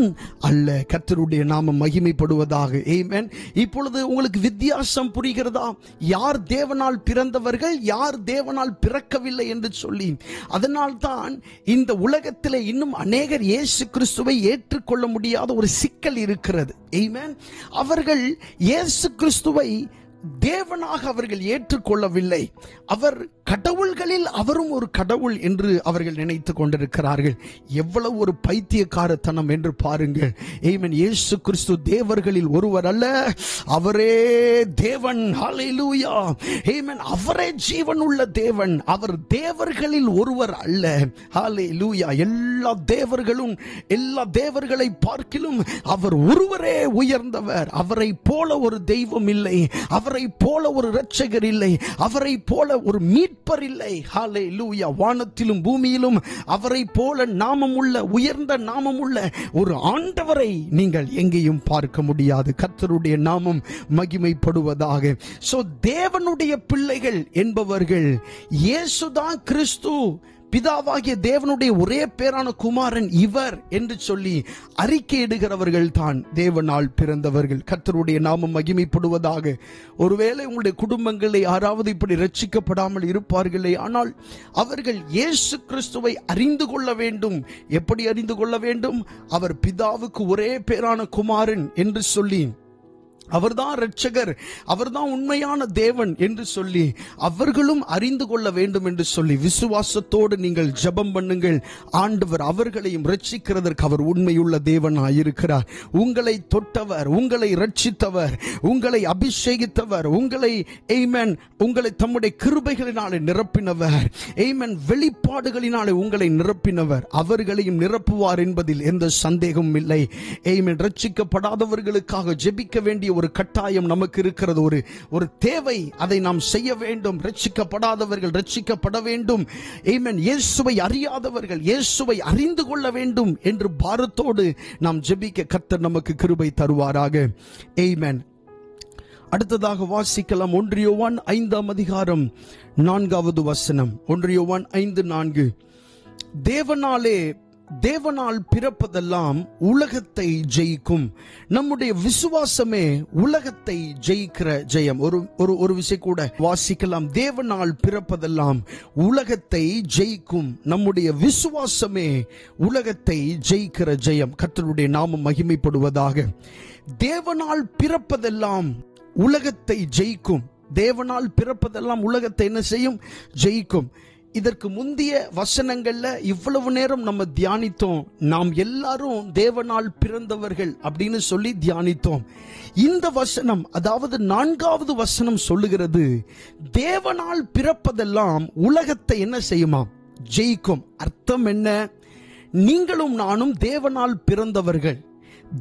அல்ல. கர்த்தருடைய நாமம் மகிமைப்படுவதாக. ஆமென். இப்பொழுது உங்களுக்கு வித்தியாசம் புரிகிறதா? யார் தேவனால் பிறந்தவர்கள், யார் தேவனால் பிறக்கவில்லை என்று சொல்லி. அதனால்தான் இந்த உலகத்திலே இன்னும் அநேகர் இயேசு கிறிஸ்துவை ஏற்றுக்கொள்ள முடியாத ஒரு சிக்கல் இருக்கிறது. ஆமென். அவர்கள் இயேசு கிறிஸ்துவை தேவனாக அவர்கள் ஏற்றுக்கொள்ளவில்லை. அவர் கடவுள்களில் அவரும் ஒரு கடவுள் என்று அவர்கள் நினைத்துக் கொண்டிருக்கிறார்கள். எவ்வளவு ஒரு பைத்தியக்காரத்தனம் என்று பாருங்கள். ஆமென். இயேசு கிறிஸ்து தேவர்களில் ஒருவர் அல்ல, அவரே தேவன். ஹல்லேலூயா. ஆமென். அவரே ஜீவனுள்ள தேவன். அவர் தேவர்களில் ஒருவர் அல்ல. ஹல்லேலூயா. எல்லா தேவர்களும், எல்லா தேவர்களை பார்க்கிலும் அவர் ஒருவரே உயர்ந்தவர். அவரை போல ஒரு தெய்வம் இல்லை, அவரை போல ஒரு இரட்சகர் இல்லை, அவரை போல ஒரு மீட்பர் இல்லை. ஹல்லேலூயா. வானத்திலும் பூமியிலும் அவரை போல நாமமுள்ள, உயர்ந்த நாமமுள்ள ஒரு ஆண்டவரை நீங்கள் எங்கேயும் பார்க்க முடியாது. கர்த்தருடைய நாமம் மகிமைப்படுவதாக. சோ தேவனுடைய பிள்ளைகள் என்பவர்கள் இயேசுதான் கிறிஸ்து, பிதாவாகிய தேவனுடைய ஒரே பேரான குமாரன் இவர் என்று சொல்லி அறிக்கையிடுகிறவர்கள் தான் தேவனால் பிறந்தவர்கள். கர்த்தருடைய நாமம் மகிமைப்படுவதாக. ஒருவேளை உங்களுடைய குடும்பங்களை யாராவது இப்படி ரட்சிக்கப்படாமல் இருப்பார்களே, ஆனால் அவர்கள் இயேசு கிறிஸ்துவை அறிந்து கொள்ள வேண்டும். எப்படி அறிந்து கொள்ள வேண்டும்? அவர் பிதாவுக்கு ஒரே பேரான குமாரன் என்று சொல்லி, அவர்தான் இரட்சகர், அவர்தான் உண்மையான தேவன் என்று சொல்லி அவர்களும் அறிந்து கொள்ள வேண்டும் என்று சொல்லி விசுவாசத்தோடு நீங்கள் ஜெபம் பண்ணுங்கள். ஆண்டவர் அவர்களையும் ரட்சிக்கிறதற்கு அவர் உண்மையுள்ள தேவனாயிருக்கிறார். உங்களை தொட்டவர், உங்களை ரட்சித்தவர், உங்களை அபிஷேகித்தவர், உங்களை ஆமென், உங்களை தம்முடைய கிருபைகளினாலே நிரப்பினவர், ஆமென், வெளிப்பாடுகளினாலே உங்களை நிரப்பினவர். அவர்களையும் நிரப்புவார் என்பதில் எந்த சந்தேகமும் இல்லை. ஆமென். ரட்சிக்கப்படாதவர்களுக்காக ஜெபிக்க வேண்டிய ஒரு கட்டாயம் நமக்கு இருக்கிறது, ஒரு தேவை. அதை நாம் செய்ய வேண்டும். ரட்சிக்கப்படாதவர்கள் ரட்சிக்கப்பட வேண்டும். ஆமென். இயேசுவை அறியாதவர்கள் இயேசுவை அறிந்து கொள்ள வேண்டும் என்று பாரத்தோடு நாம் ஜெபிக்க கர்த்தர் நமக்கு கிருபை தருவாராக. ஆமென். அடுத்ததாக வாசிக்கலாம். 1 யோவான் 5ஆம் அதிகாரம் 4வது வசனம். 1 யோவான் 5:4. தேவனால் பிறப்பதெல்லாம் உலகத்தை ஜெயிக்கும். நம்முடைய விசுவாசமே உலகத்தை ஜெயிக்கிற ஜெயம். ஒரு விஷயம் கூட வாசிக்கலாம். தேவனால் பிறப்பதெல்லாம் உலகத்தை ஜெயிக்கும். நம்முடைய விசுவாசமே உலகத்தை ஜெயிக்கிற ஜெயம். கர்த்தருடைய நாமம் மகிமைப்படுவதாக. தேவனால் பிறப்பதெல்லாம் உலகத்தை ஜெயிக்கும். தேவனால் பிறப்பதெல்லாம் உலகத்தை என்ன செய்யும்? ஜெயிக்கும். இதற்கு முந்திய வசனங்கள்ல இவ்வளவு நேரம் நம்ம தியானித்தோம். நாம் எல்லாரும் தேவனால் பிறந்தவர்கள் அப்படின்னு சொல்லி தியானித்தோம். இந்த வசனம், அதாவது 4வது வசனம் சொல்லுகிறது, தேவனால் பிறப்பதெல்லாம் உலகத்தை என்ன செய்யுமா? ஜெயிக்கும். அர்த்தம் என்ன? நீங்களும் நானும் தேவனால் பிறந்தவர்கள்.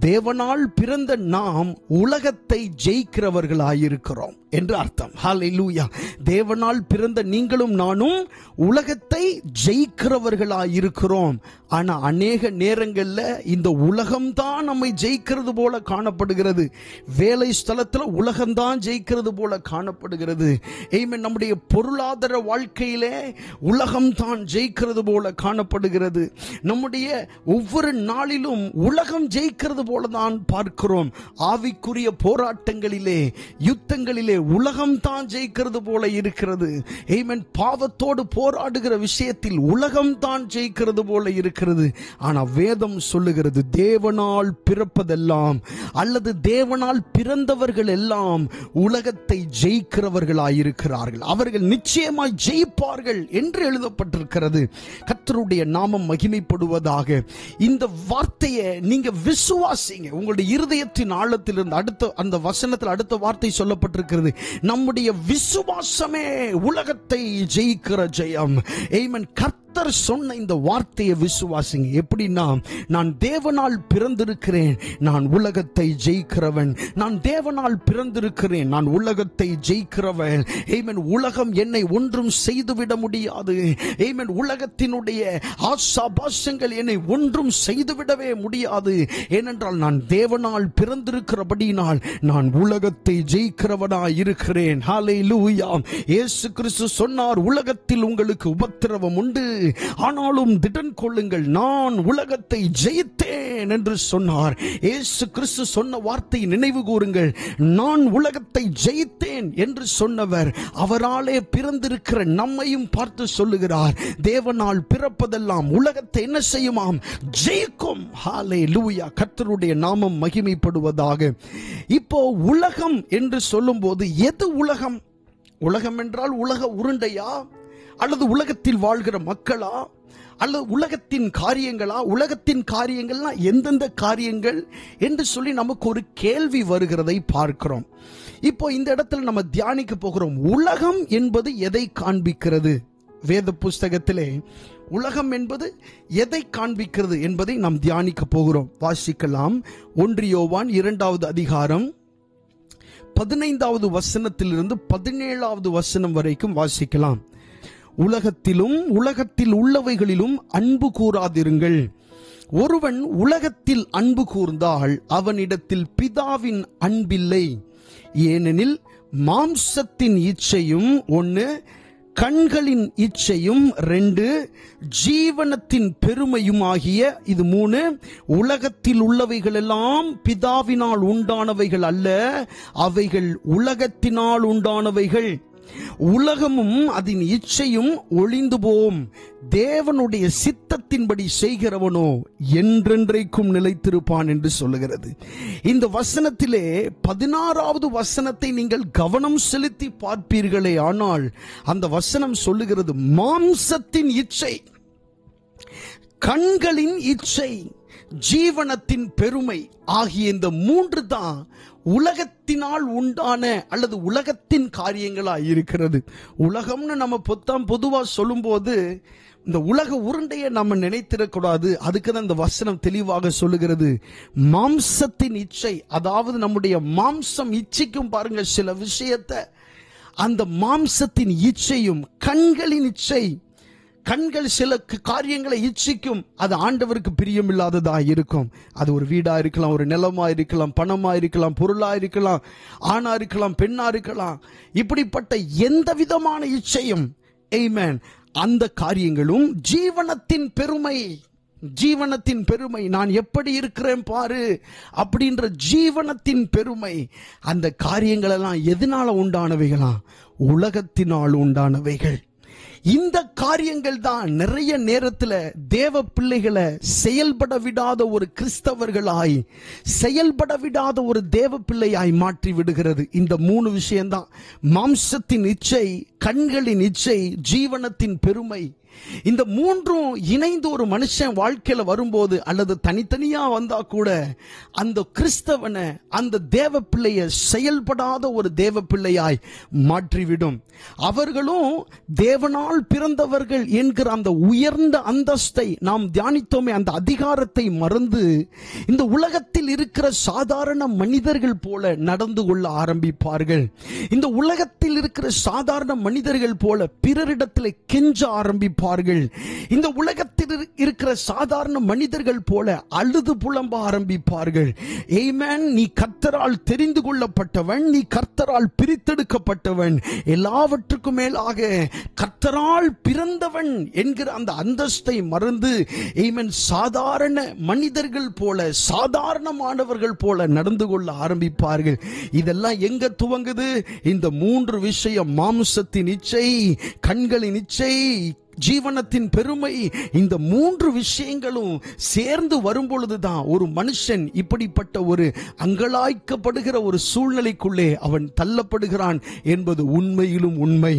தேவனால் பிறந்த நாம் உலகத்தை ஜெயிக்கிறவர்களாயிருக்கிறோம் என்று அர்த்தம். ஹல்லேலூயா. தேவனால் பிறந்த நீங்களும் நானும் உலகத்தை ஜெயிக்கிறவர்களாயிருக்கிறோம். ஆனா அநேக நேரங்கள்ல இந்த உலகம்தான் நம்மை ஜெயிக்கிறது போல காணப்படுகிறது. வேலை ஸ்தலத்துல உலகம்தான் ஜெயிக்கிறது போல காணப்படுகிறது. ஆமென். நம்முடைய பொருளாதார வாழ்க்கையிலே உலகம்தான் ஜெயிக்கிறது போல காணப்படுகிறது. நம்முடைய ஒவ்வொரு நாளிலும் உலகம் ஜெயிக்கிறது போலதான் பார்க்கிறோம். ஆவிக்குரிய போராட்டங்களிலே, யுத்தங்களிலே உலகம்தான் ஜெயிக்கிறது போல இருக்கிறது. ஆமென். பாவத்தோடு போராடுகிற விஷயத்தில் உலகம்தான் ஜெயிக்கிறது போல இருக்கிறது. ஆனா வேதம் சொல்லுகிறது, தேவனால் பிறப்பதெல்லாம் அல்லது தேவனால் பிறந்தவர்கள் எல்லாம் உலகத்தை ஜெயிக்கிறவர்களாயிருக்கிறார்கள். அவர்கள் நிச்சயமாய் ஜெயிப்பார்கள் என்று எழுதப்பட்டிருக்கிறது. கர்த்தருடைய நாமம் மகிமைப்படுவதாக. இந்த வார்த்தையை நீங்க விசுவாசிங்க. உங்களுடைய இருதயத்தின் ஆழத்திலிருந்து. அடுத்த அந்த வசனத்தில் அடுத்த வார்த்தை சொல்லப்பட்டிருக்கிறது, நம்முடைய விசுவாசமே உலகத்தை ஜெயிக்கிற ஜெயம். ஆமென். கர்த்தர் சொன்ன இந்த வார்த்தையை விசுவாசிங்க. எப்படின்னா, நான் தேவனால் பிறந்திருக்கிறேன், நான் உலகத்தை ஜெயிக்கிறவன். நான் தேவனால் பிறந்திருக்கிறேன், நான் உலகத்தை ஜெயிக்கிறவன். ஆமென். உலகம் என்னை ஒன்றும் செய்துவிட முடியாது. ஆமென். உலகத்தினுடைய ஆசாபாசங்கள் என்னை ஒன்றும் செய்துவிடவே முடியாது. ஏனென்றால் நான் தேவனால் பிறந்திருக்கிறபடியினால் நான் உலகத்தை ஜெயிக்கிறவனாய் இருக்கிறேன். ஹல்லேலூயா. இயேசு கிறிஸ்து சொன்னார், உலகத்தில் உங்களுக்கு உபத்திரவம் உண்டு, ஆனாலும் திடன் கொள்ளுங்கள், நான் உலகத்தை ஜெயித்தேன் என்று சொன்னார். இயேசு கிறிஸ்து சொன்ன வார்த்தை நினைவு கூறுங்கள். நான் உலகத்தை ஜெயித்தேன் என்று சொன்னவர் அவராலே பிறந்திருக்கிற நம்மையும் பார்த்து சொல்லுகிறார், தேவனால் பிறப்பதெல்லாம் உலகத்தை என்ன செய்யுமாம்? ஜெயிக்கும். ஹல்லேலூயா. கர்த்தருடைய நாமம் மகிமைப்படுவதாக. இப்போ உலகம் என்று சொல்லும்போது எது உலகம்? உலகம் என்றால் உலக உருண்டையா, அல்லது உலகத்தில் வாழ்கிற மக்களா, அல்லது உலகத்தின் காரியங்களா? உலகத்தின் காரியங்கள்னா எந்தெந்த காரியங்கள் என்று சொல்லி நமக்கு ஒரு கேள்வி வருகிறதை பார்க்கிறோம். இப்போ இந்த இடத்துல நம்ம தியானிக்க போகிறோம், உலகம் என்பது எதை காண்பிக்கிறது? வேத புஸ்தகத்திலே உலகம் என்பது எதை காண்பிக்கிறது என்பதை நாம் தியானிக்க போகிறோம். வாசிக்கலாம். 1 யோவான் 2வது அதிகாரம் 15வது வசனத்திலிருந்து 17வது வசனம் வரைக்கும் வாசிக்கலாம். உலகத்திலும் உலகத்தில் உள்ளவைகளிலும் அன்பு கூறாதிருங்கள். ஒருவன் உலகத்தில் அன்பு கூர்ந்தால் அவனிடத்தில் பிதாவின் அன்பில்லை. ஏனெனில் மாம்சத்தின் இச்சையும் 1, கண்களின் இச்சையும் 2, ஜீவனத்தின் பெருமையும் ஆகிய இது 3, உலகத்தில் உள்ளவைகள் எல்லாம் பிதாவினால் உண்டானவைகள் அல்ல, அவைகள் உலகத்தினால் உண்டானவைகள். உலகமும் அதன் இச்சையும் ஒளிந்து போம், தேவனுடைய சித்தத்தின்படி செய்கிறவனோ என்றென்றைக்கும் நிலைத்திருப்பான் என்று சொல்லுகிறது. இந்த வசனத்திலே 16வது வசனத்தை நீங்கள் கவனம் செலுத்தி பார்ப்பீர்களே, ஆனால் அந்த வசனம் சொல்லுகிறது மாம்சத்தின் இச்சை, கண்களின் இச்சை, ஜீவனத்தின் பெருமை ஆகிய இந்த 3 தான் உலகத்தினால் உண்டான அல்லது உலகத்தின் காரியங்களா இருக்கிறது. உலகம்னு நம்ம பொதுவா சொல்லும் போது இந்த உலக உருண்டையை நம்ம நினைத்திடக்கூடாது. அதுக்கு தான் இந்த வசனம் தெளிவாக சொல்லுகிறது. மாம்சத்தின் இச்சை, அதாவது நம்முடைய மாம்சம் இச்சைக்கும் பாருங்க சில விஷயத்தை, அந்த மாம்சத்தின் இச்சையும் கண்களின் இச்சை, கண்கள் சில காரியங்களை இச்சிக்கும், அது ஆண்டவருக்கு பிரியமில்லாததா இருக்கும். அது ஒரு வீடா இருக்கலாம், ஒரு நிலமா இருக்கலாம், பணமா இருக்கலாம், பொருளா இருக்கலாம், ஆணா இருக்கலாம், பெண்ணா இருக்கலாம். இப்படிப்பட்ட எந்த விதமான இச்சையும், ஆமென், அந்த காரியங்களும் ஜீவனத்தின் பெருமை, ஜீவனத்தின் பெருமை, நான் எப்படி இருக்கிறேன் பாரு அப்படின்ற ஜீவனத்தின் பெருமை, அந்த காரியங்கள் எல்லாம் எதனால உண்டானவைகளா? உலகத்தினால் உண்டானவைகள். இந்த காரியங்கள் தான் நிறைய நேரத்தில் தேவ பிள்ளைகளை செயல்பட விடாத ஒரு கிறிஸ்தவர்களாய், செயல்பட விடாத ஒரு தேவ பிள்ளையாய் மாற்றி விடுகிறது. இந்த 3 விஷயம்தான், மாம்சத்தின் இச்சை, கண்களின் இச்சை, ஜீவனத்தின் பெருமை. இந்த 3ம் இணைந்து ஒரு மனுஷன் வாழ்க்கையில வரும்போது, அல்லது தனித்தனியா வந்தா கூட, அந்த கிறிஸ்தவனை, அந்த தேவ பிள்ளைய செயல்படாத ஒரு தேவ பிள்ளையாய் மாற்றிவிடும். அவர்களும் தேவனால் பிறந்தவர்கள் என்கிற அந்த உயர்ந்த அந்தஸ்தை நாம் தியானித்தோமே, அந்த அதிகாரத்தை மறந்து இந்த உலகத்தில் இருக்கிற சாதாரண மனிதர்கள் போல நடந்து கொள்ள ஆரம்பிப்பார்கள். இந்த உலகத்தில் இருக்கிற சாதாரண மனிதர்கள் போல பிறரிடத்தில் கெஞ்ச ஆரம்பிப்பார்கள். இந்த உலகத்தில் இருக்கிற சாதாரண மனிதர்கள் போல அழுது புலம்ப ஆரம்பிப்பார்கள். ஆமென். நீ கர்த்தரால் தெரிந்து கொள்ளப்பட்டவன், நீ கர்த்தரால் பிரித்தெடுக்கப்பட்டவன், எல்லாவற்றுக்கும் மேலாக கர்த்தரால் பிறந்தவன் என்கிற அந்த அந்தஸ்தை மறந்து, ஆமென், சாதாரண மனிதர்கள் போல, சாதாரணமானவர்கள் போல நடந்து கொள்ள ஆரம்பிப்பார்கள். இதெல்லாம் எங்க துவங்குது? இந்த 3 விஷயம், மாம்சத்தின் இச்சை, கண்களின் இச்சை, ஜீவனத்தின் பெருமை, இந்த 3 விஷயங்களும் சேர்ந்து வரும் பொழுதுதான் ஒரு மனுஷன் இப்படிப்பட்ட ஒரு அங்கலாய்க்கப்படுகிற ஒரு சூழ்நிலைக்குள்ளே அவன் தள்ளப்படுகிறான் என்பது உண்மையிலும் உண்மை.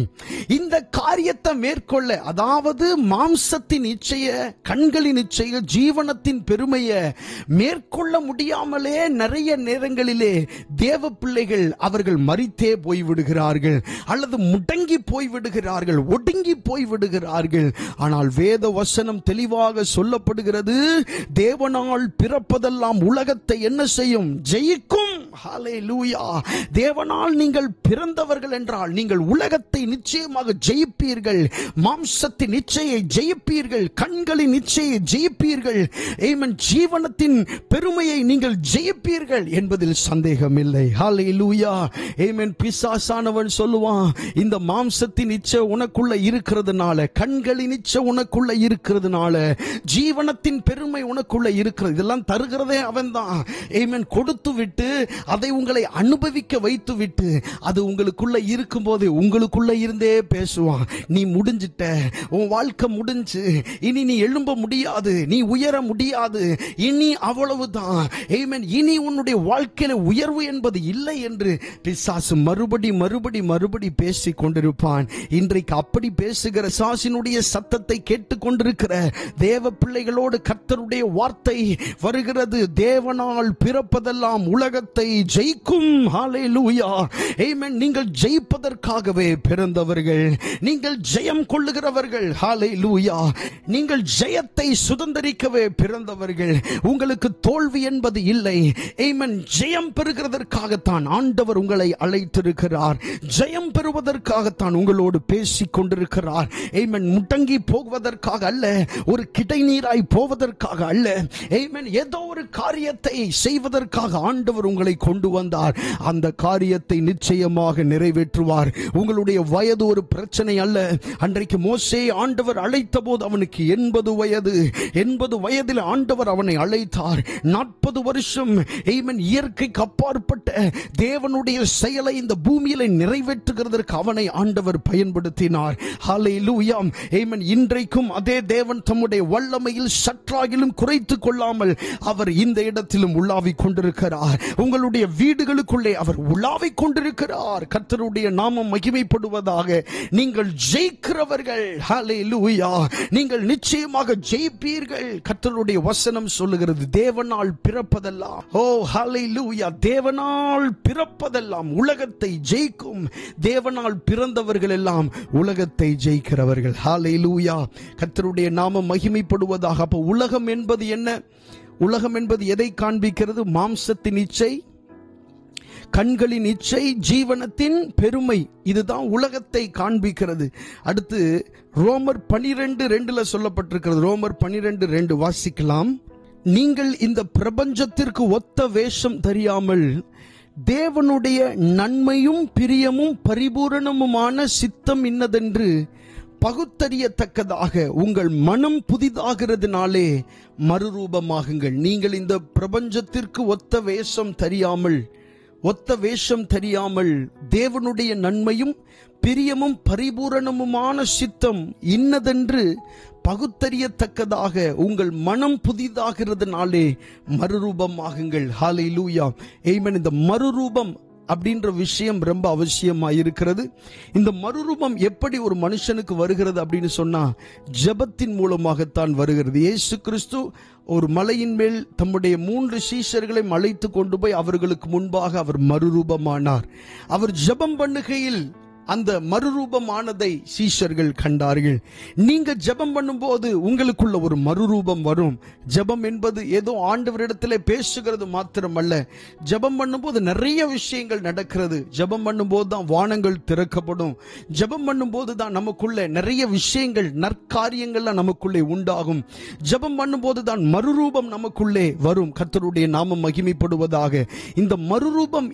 இந்த காரியத்தை மேற்கொள்ள, அதாவது மாம்சத்தின் இச்சைய, கண்களின் இச்சைய, ஜீவனத்தின் பெருமைய மேற்கொள்ள முடியாமலே நிறைய நேரங்களிலே தேவ பிள்ளைகள் அவர்கள் மரித்தே போய்விடுகிறார்கள், அல்லது முடங்கி போய்விடுகிறார்கள், ஒடுங்கி போய்விடுகிறார்கள். ஆனால் வேத வசனம் தெளிவாக சொல்லப்படுகிறது, தேவனால் பிறப்பதெல்லாம் உலகத்தை என்ன செய்யும்? ஜெயிக்கும். ஹல்லேலூயா. தேவனால் நீங்கள் பிறந்தவர்கள் என்றால் நீங்கள் உலகத்தை நிச்சயமாக ஜெயிப்பீர்கள். மாம்சத்தின் நிச்சயை ஜெயிப்பீர்கள். கண்களின் நிச்சயை ஜெயிப்பீர்கள். ஆமென். ஜீவனத்தின் பெருமையை நீங்கள் ஜெயிப்பீர்கள் என்பதில் சந்தேகம் இல்லை. ஹல்லேலூயா. ஆமென். பிசாசானவன் சொல்லுவான், இந்த மாம்சத்தின் இச்சை உனக்குள்ள இருக்கிறதுனால, கண்களின் இச்சை உனக்குள்ள இருக்கிறதுனால, ஜீவனத்தின் பெருமை உனக்குள்ள இருக்கிறது, இதெல்லாம் தருகிறதே அவன்தான். ஆமென். கொடுத்து விட்டு அதை உங்களை அனுபவிக்க வைத்து விட்டு அது உங்களுக்குள்ள இருக்கும்போது உங்களுக்குள்ள இருந்தே பேசுவான், நீ முடிஞ்சிட்ட, உன் வாழ்க்கை முடிஞ்சு, இனி நீ எழும்ப முடியாது, நீ உயர முடியாது, இனி அவ்வளவுதான். ஆமென். இனி உன்னுடைய வாழ்க்கையில உயர்வு என்பது இல்லை என்று பிசாசு மறுபடி பேசிக் கொண்டிருப்பான். இன்றைக்கு அப்படி பேசுகிற சாசினுடைய சத்தத்தை கேட்டுக் கொண்டிருக்கிற தேவ பிள்ளைகளோடு கர்த்தருடைய வார்த்தை வருகிறது. தேவனால் பிறப்பதெல்லாம் உலகத்தை ஜெயிக்கும். ஹல்லேலூயா. ஆமென். நீங்கள் ஜெயிப்பதற்காகவே பிறந்தவர்கள், நீங்கள் ஜெயம் கொள்ளுகிறவர்கள். ஹல்லேலூயா. நீங்கள் ஜெயத்தை சுதந்தரிக்கவே பிறந்தவர்கள். உங்களுக்கு தோல்வி என்பது இல்லை. ஆமென். ஜெயம் பெறுகிறதற்காகத்தான் ஆண்டவர் உங்களை அழைத்திருக்கிறார். ஜெயம் பெறுவதற்காகத்தான் உங்களோடு பேசிக் கொண்டிருக்கிறார். ஆமென். முட்டங்கி போவதற்காக அல்ல, ஒரு கிடைநீராய் போவதற்காக அல்ல. ஆமென். ஏதோ ஒரு காரியத்தை செய்வதற்காக ஆண்டவர் உங்களை கொண்டு வந்தார். அந்த காரியத்தை நிச்சயமாக நிறைவேற்றுவார். உங்களுடைய வயது ஒரு பிரச்சனை அல்ல. அன்றைக்கு மோசே ஆண்டவர் அழைத்த போது அவனுக்கு 80 வயது. 80 வயதில் ஆண்டவர் அவனை அழைத்தார். 40 வருஷம் ஆமென் இயற்கைக்கு அப்பாற்பட்ட தேவனுடைய செயலை இந்த பூமியில நிறைவேற்றுகிறதற்கு அவனை ஆண்டவர் பயன்படுத்தினார். ஹல்லேலூயா. ஆமென். இன்றைக்கும் அதே தேவன் தம்முடைய வல்லமையில் சற்றாகிலும் குறைத்துக் கொள்ளாமல் அவர் இந்த இடத்திலும் உலாவிக் கொண்டிருக்கிறார். உங்களுடைய வீடுகளுக்குள்ளே அவர் உலாவிக் கொண்டிருக்கிறார். கர்த்தருடைய நாமம் மகிமைப்படுவதாக. நீங்கள் ஜெயிக்கிறவர்கள். ஹல்லேலூயா. நீங்கள் நிச்சயமாக ஜெயிப்பீர்கள். கர்த்தருடைய வசனம் சொல்லுகிறது, தேவனால் பிறப்பதெல்லாம், ஓ ஹல்லேலூயா, தேவனால் பிறப்பதெல்லாம் உலகத்தை ஜெயிக்கும். தேவனால் பிறந்தவர்கள் எல்லாம் உலகத்தை ஜெயிக்கிறவர்கள். ஹல்லேலூயா. கர்த்தருடைய நாமம் மகிமைப்படுவதாக. அப்ப உலகம் என்பது என்ன? உலகம் என்பது எதை காண்பிக்கிறது? மாம்சத்தின் இச்சை, கண்களின் இச்சை, ஜீவனத்தின் பெருமை. இதுதான் உலகத்தை காண்பிக்கிறது. அடுத்து ரோமர் 12:2 சொல்லப்பட்டிருக்கிறது. ரோமர் 12:2 வாசிக்கலாம். நீங்கள் இந்த பிரபஞ்சத்திற்கு ஒத்த வேஷம் தெரியாமல் தேவனுடைய நன்மையும் பிரியமும் பரிபூரணமுமான சித்தம் இன்னதென்று பகுத்தறியத்தக்கதாக உங்கள் மனம் புதிதாகிறதுனாலே மறுரூபமாகுங்கள். நீங்கள் இந்த பிரபஞ்சத்திற்கு ஒத்த வேஷம் தெரியாமல் தேவனுடைய நன்மையும் பிரியமும் பரிபூரணமுமான சித்தம் இன்னதென்று பகுத்தறியத்தக்கதாக உங்கள் மனம் புதிதாகிறதுனாலே மறுரூபமாகுங்கள். ஹல்லேலூயா. ஆமென். இந்த மறுரூபம் அப்படின்ற விஷயம் ரொம்ப அவசியமாயிருக்கிறது. இந்த மறுரூபம் எப்படி ஒரு மனுஷனுக்கு வருகிறது அப்படின்னு சொன்னா, ஜெபத்தின் மூலமாகத்தான் வருகிறது. இயேசு கிறிஸ்து ஒரு மலையின் மேல் தம்முடைய 3 சீஷர்களை அழைத்து கொண்டு போய் அவர்களுக்கு முன்பாக அவர் மறுரூபமானார். அவர் ஜெபம் பண்ணுகையில் அந்த மறுரூபமானதை சீஷர்கள் கண்டார்கள். நீங்க ஜெபம் பண்ணும்போது உங்களுக்குள்ள ஒரு மறுரூபம் வரும். ஜெபம் என்பது ஏதோ ஆண்டவரிடத்திலே பேசுகிறது மாத்திரமல்ல. ஜெபம் பண்ணும்போது நிறைய விஷயங்கள் நடக்கிறது. ஜெபம் பண்ணும்போது தான் வானங்கள் திறக்கப்படும். ஜெபம் பண்ணும்போது தான் நமக்குள்ள நிறைய விஷயங்கள், நற்காரியங்கள்லாம் நமக்குள்ளே உண்டாகும். ஜெபம் பண்ணும்போது தான் மறுரூபம் நமக்குள்ளே வரும். கர்த்தருடைய நாமம் மகிமைப்படுவதாக. இந்த மறுரூபம்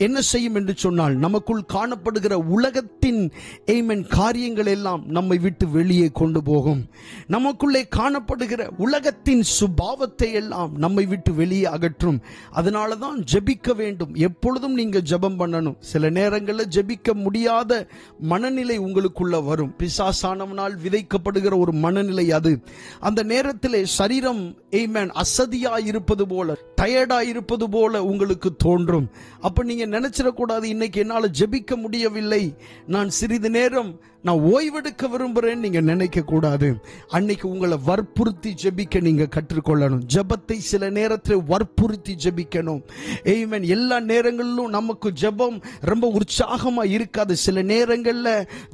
என்ன செய்யும் என்று சொன்னால், நமக்குள் காணப்படுகிற உலகத்தின் ஆமென் காரியங்கள் எல்லாம் நம்மை விட்டு வெளியே கொண்டு போகும். நமக்குள்ளே காணப்படுகிற உலகத்தின் சுபாவத்தை எல்லாம் நம்மை விட்டு வெளியே அகற்றும். அதனால தான் ஜெபிக்க வேண்டும். எப்பொழுதும் நீங்க ஜெபம் பண்ணணும். சில நேரங்களில் ஜெபிக்க முடியாத மனநிலை உங்களுக்குள்ள வரும். பிசாசானவனால் விதைக்கப்படுகிற ஒரு மனநிலை அது. அந்த நேரத்திலே சரீரம் ஆமென் அசதியா இருப்பது போல, டயர்டா இருப்பது போல உங்களுக்கு தோன்றும். அப்ப நீங்க நினைச்சிடக்கூடாது, இன்னைக்கு என்னால ஜெபிக்க முடியவில்லை, நான் சிறிது நேரம் நான் ஓய்வெடுக்க விரும்புறேன்னு நீங்க நினைக்க கூடாது. அன்னைக்கு உங்களை வற்புறுத்தி ஜெபிக்க நீங்க கற்றுக்கொள்ளணும். ஜெபத்தை சில நேரத்தில் வற்புறுத்தி ஜெபிக்கணும். ஆமென். எல்லா நேரங்களிலும் நமக்கு ஜெபம் ரொம்ப உற்சாகமா இருக்காது. சில நேரங்கள்ல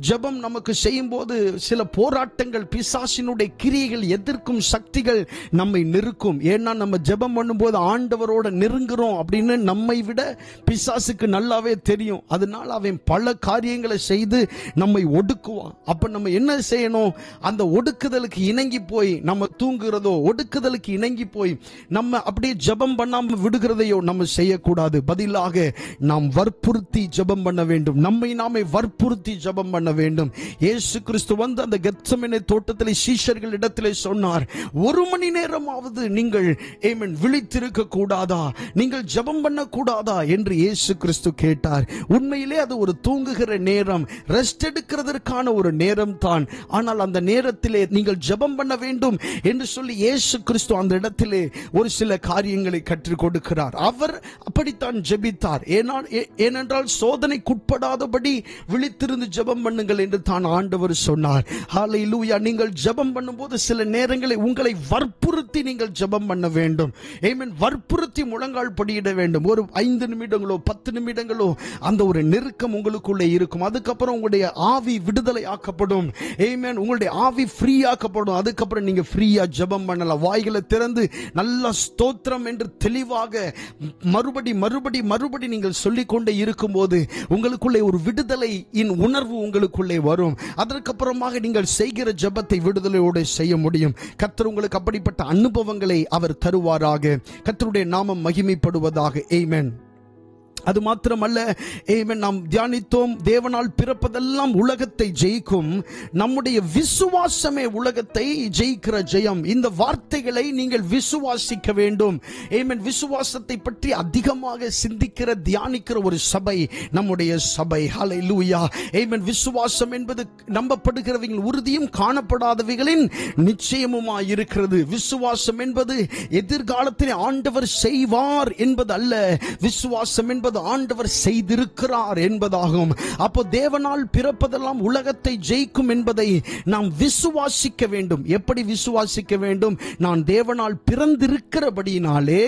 ஜெபம் நமக்கு செய்யும் போது சில போராட்டங்கள், பிசாசினுடைய கிரியைகள், எதிர்க்கும் சக்திகள் நம்மை நெருக்கும். ஏன்னா நம்ம ஜெபம் பண்ணும்போது ஆண்டவரோட நெருங்குறோம் அப்படின்னு நம்மை விட பிசாசுக்கு நல்லாவே தெரியும். அதனால அவன் பல காரியங்களை செய்து நம்மை ஒடுக்குவான். அப்ப நம்ம என்ன செய்யணும்? அந்த ஒடுக்குதலுக்கு இணங்கி போய் நம்ம தூங்குறதோ, ஒடுக்குதலுக்கு இணங்கி போய் நம்ம அப்படியே ஜெபம் பண்ணாம விடுகிறதையோ நம்ம செய்யக்கூடாது. பதிலாக நாம் வற்புறுத்தி ஜெபம் பண்ண வேண்டும். நம்மை நாமே வற்புறுத்தி ஜெபம் பண்ண வேண்டும். இயேசு கிறிஸ்து வந்து அந்த கெத்செமனே தோட்டத்திலே சீஷர்கள் இடத்திலே சொன்னார், 1 மணி நேரமாவது நீங்கள் விழித்திருக்க கூடாதா? நீங்கள் ஜெபம் பண்ண கூடாதா என்று இயேசு கிறிஸ்து கேட்டார். உண்மையிலே அது ஒரு தூங்குகிற நேரம், ரெஸ்ட் எடுக்கிறதற்கான ஒரு நேரம் தான். ஆனால் அந்த நேரத்திலே நீங்கள் ஜெபம் பண்ண வேண்டும் என்று சொல்லி இயேசு கிறிஸ்து அந்த இடத்திலே ஒரு சில காரியங்களை கற்றுக் கொடுக்கிறார். அவர் அப்படித்தான் ஜெபித்தார். ஏனென்றால் சோதனைக்குட்படாதபடி விழித்திருந்து ஜெபம் பண்ணுங்கள் என்று தான் ஆண்டவர் சொன்னார். ஹல்லேலூயா. நீங்கள் ஜெபம் பண்ணும்போது சில நேரங்களில் உங்களை வற்புறுத்தி நீங்கள் ஜெபம் பண்ண வேண்டும். ஆமென். வற்புறுத்தி முழங்கால் படியிட வேண்டும். ஒரு 5 நிமிடங்களோ 10 நிமிடங்களோ அந்த ஒரு நெருக்கம் உங்களுக்குள்ளே இருக்கும். அதுக்கப்புறம் உங்களுடைய ஆவி விடுதலை ஆக்கப்படும். ஆமென். உங்களுடைய ஆவி ஃப்ரீ ஆக்கப்படும். அதுக்கப்புறம் நீங்க ஃப்ரீயா ஜெபம் பண்ணலாம். வாய்களை திறந்து நல்ல ஸ்தோத்திரம் என்று தெளிவாக மறுபடி நீங்கள் சொல்லிக்கொண்டே இருக்கும்போது உங்களுக்குள்ளே ஒரு விடுதலையின் உணர்வு உங்களுக்குள்ளே வரும். அதற்கப்புறமாக நீங்கள் செய்கிற ஜெபத்தை விடுதலையோடு செய்ய முடியும். கர்த்தர் உங்களுக்கு அப்படிப்பட்ட அனுபவங்களை அவர் தருவாராக. கர்த்தருடைய நாமம் மகிமைப்படுவதாக. ஆமென். அது மாத்திரமல்ல, ஆமென், நாம் தியானித்தோம், தேவனால் பிறப்பதெல்லாம் உலகத்தை ஜெயிக்கும், நம்முடைய விசுவாசமே உலகத்தை ஜெயிக்கிற ஜெயம். இந்த வார்த்தைகளை நீங்கள் விசுவாசிக்க வேண்டும். ஆமென். விசுவாசத்தை பற்றி அதிகமாக சிந்திக்கிற, தியானிக்கிற ஒரு சபை நம்முடைய சபை. ஹல்லேலூயா. ஆமென். விசுவாசம் என்பது நம்பப்படுகிறவைகளின் உறுதியும் காணப்படாதவைகளின் நிச்சயமுமாய் இருக்கிறது. விசுவாசம் என்பது எதிர்காலத்தில் ஆண்டவர் செய்வார் என்பது அல்ல. விசுவாசம் என்பது ஆண்டவர் செய்திருக்கிறார் என்பதாகும். அப்போ தேவனால் பிறப்பதெல்லாம் உலகத்தை ஜெயிக்கும் என்பதை நாம் விசுவாசிக்க வேண்டும். எப்படி விசுவாசிக்க வேண்டும்? நான் தேவனால் பிறந்திருக்கிறபடினாலே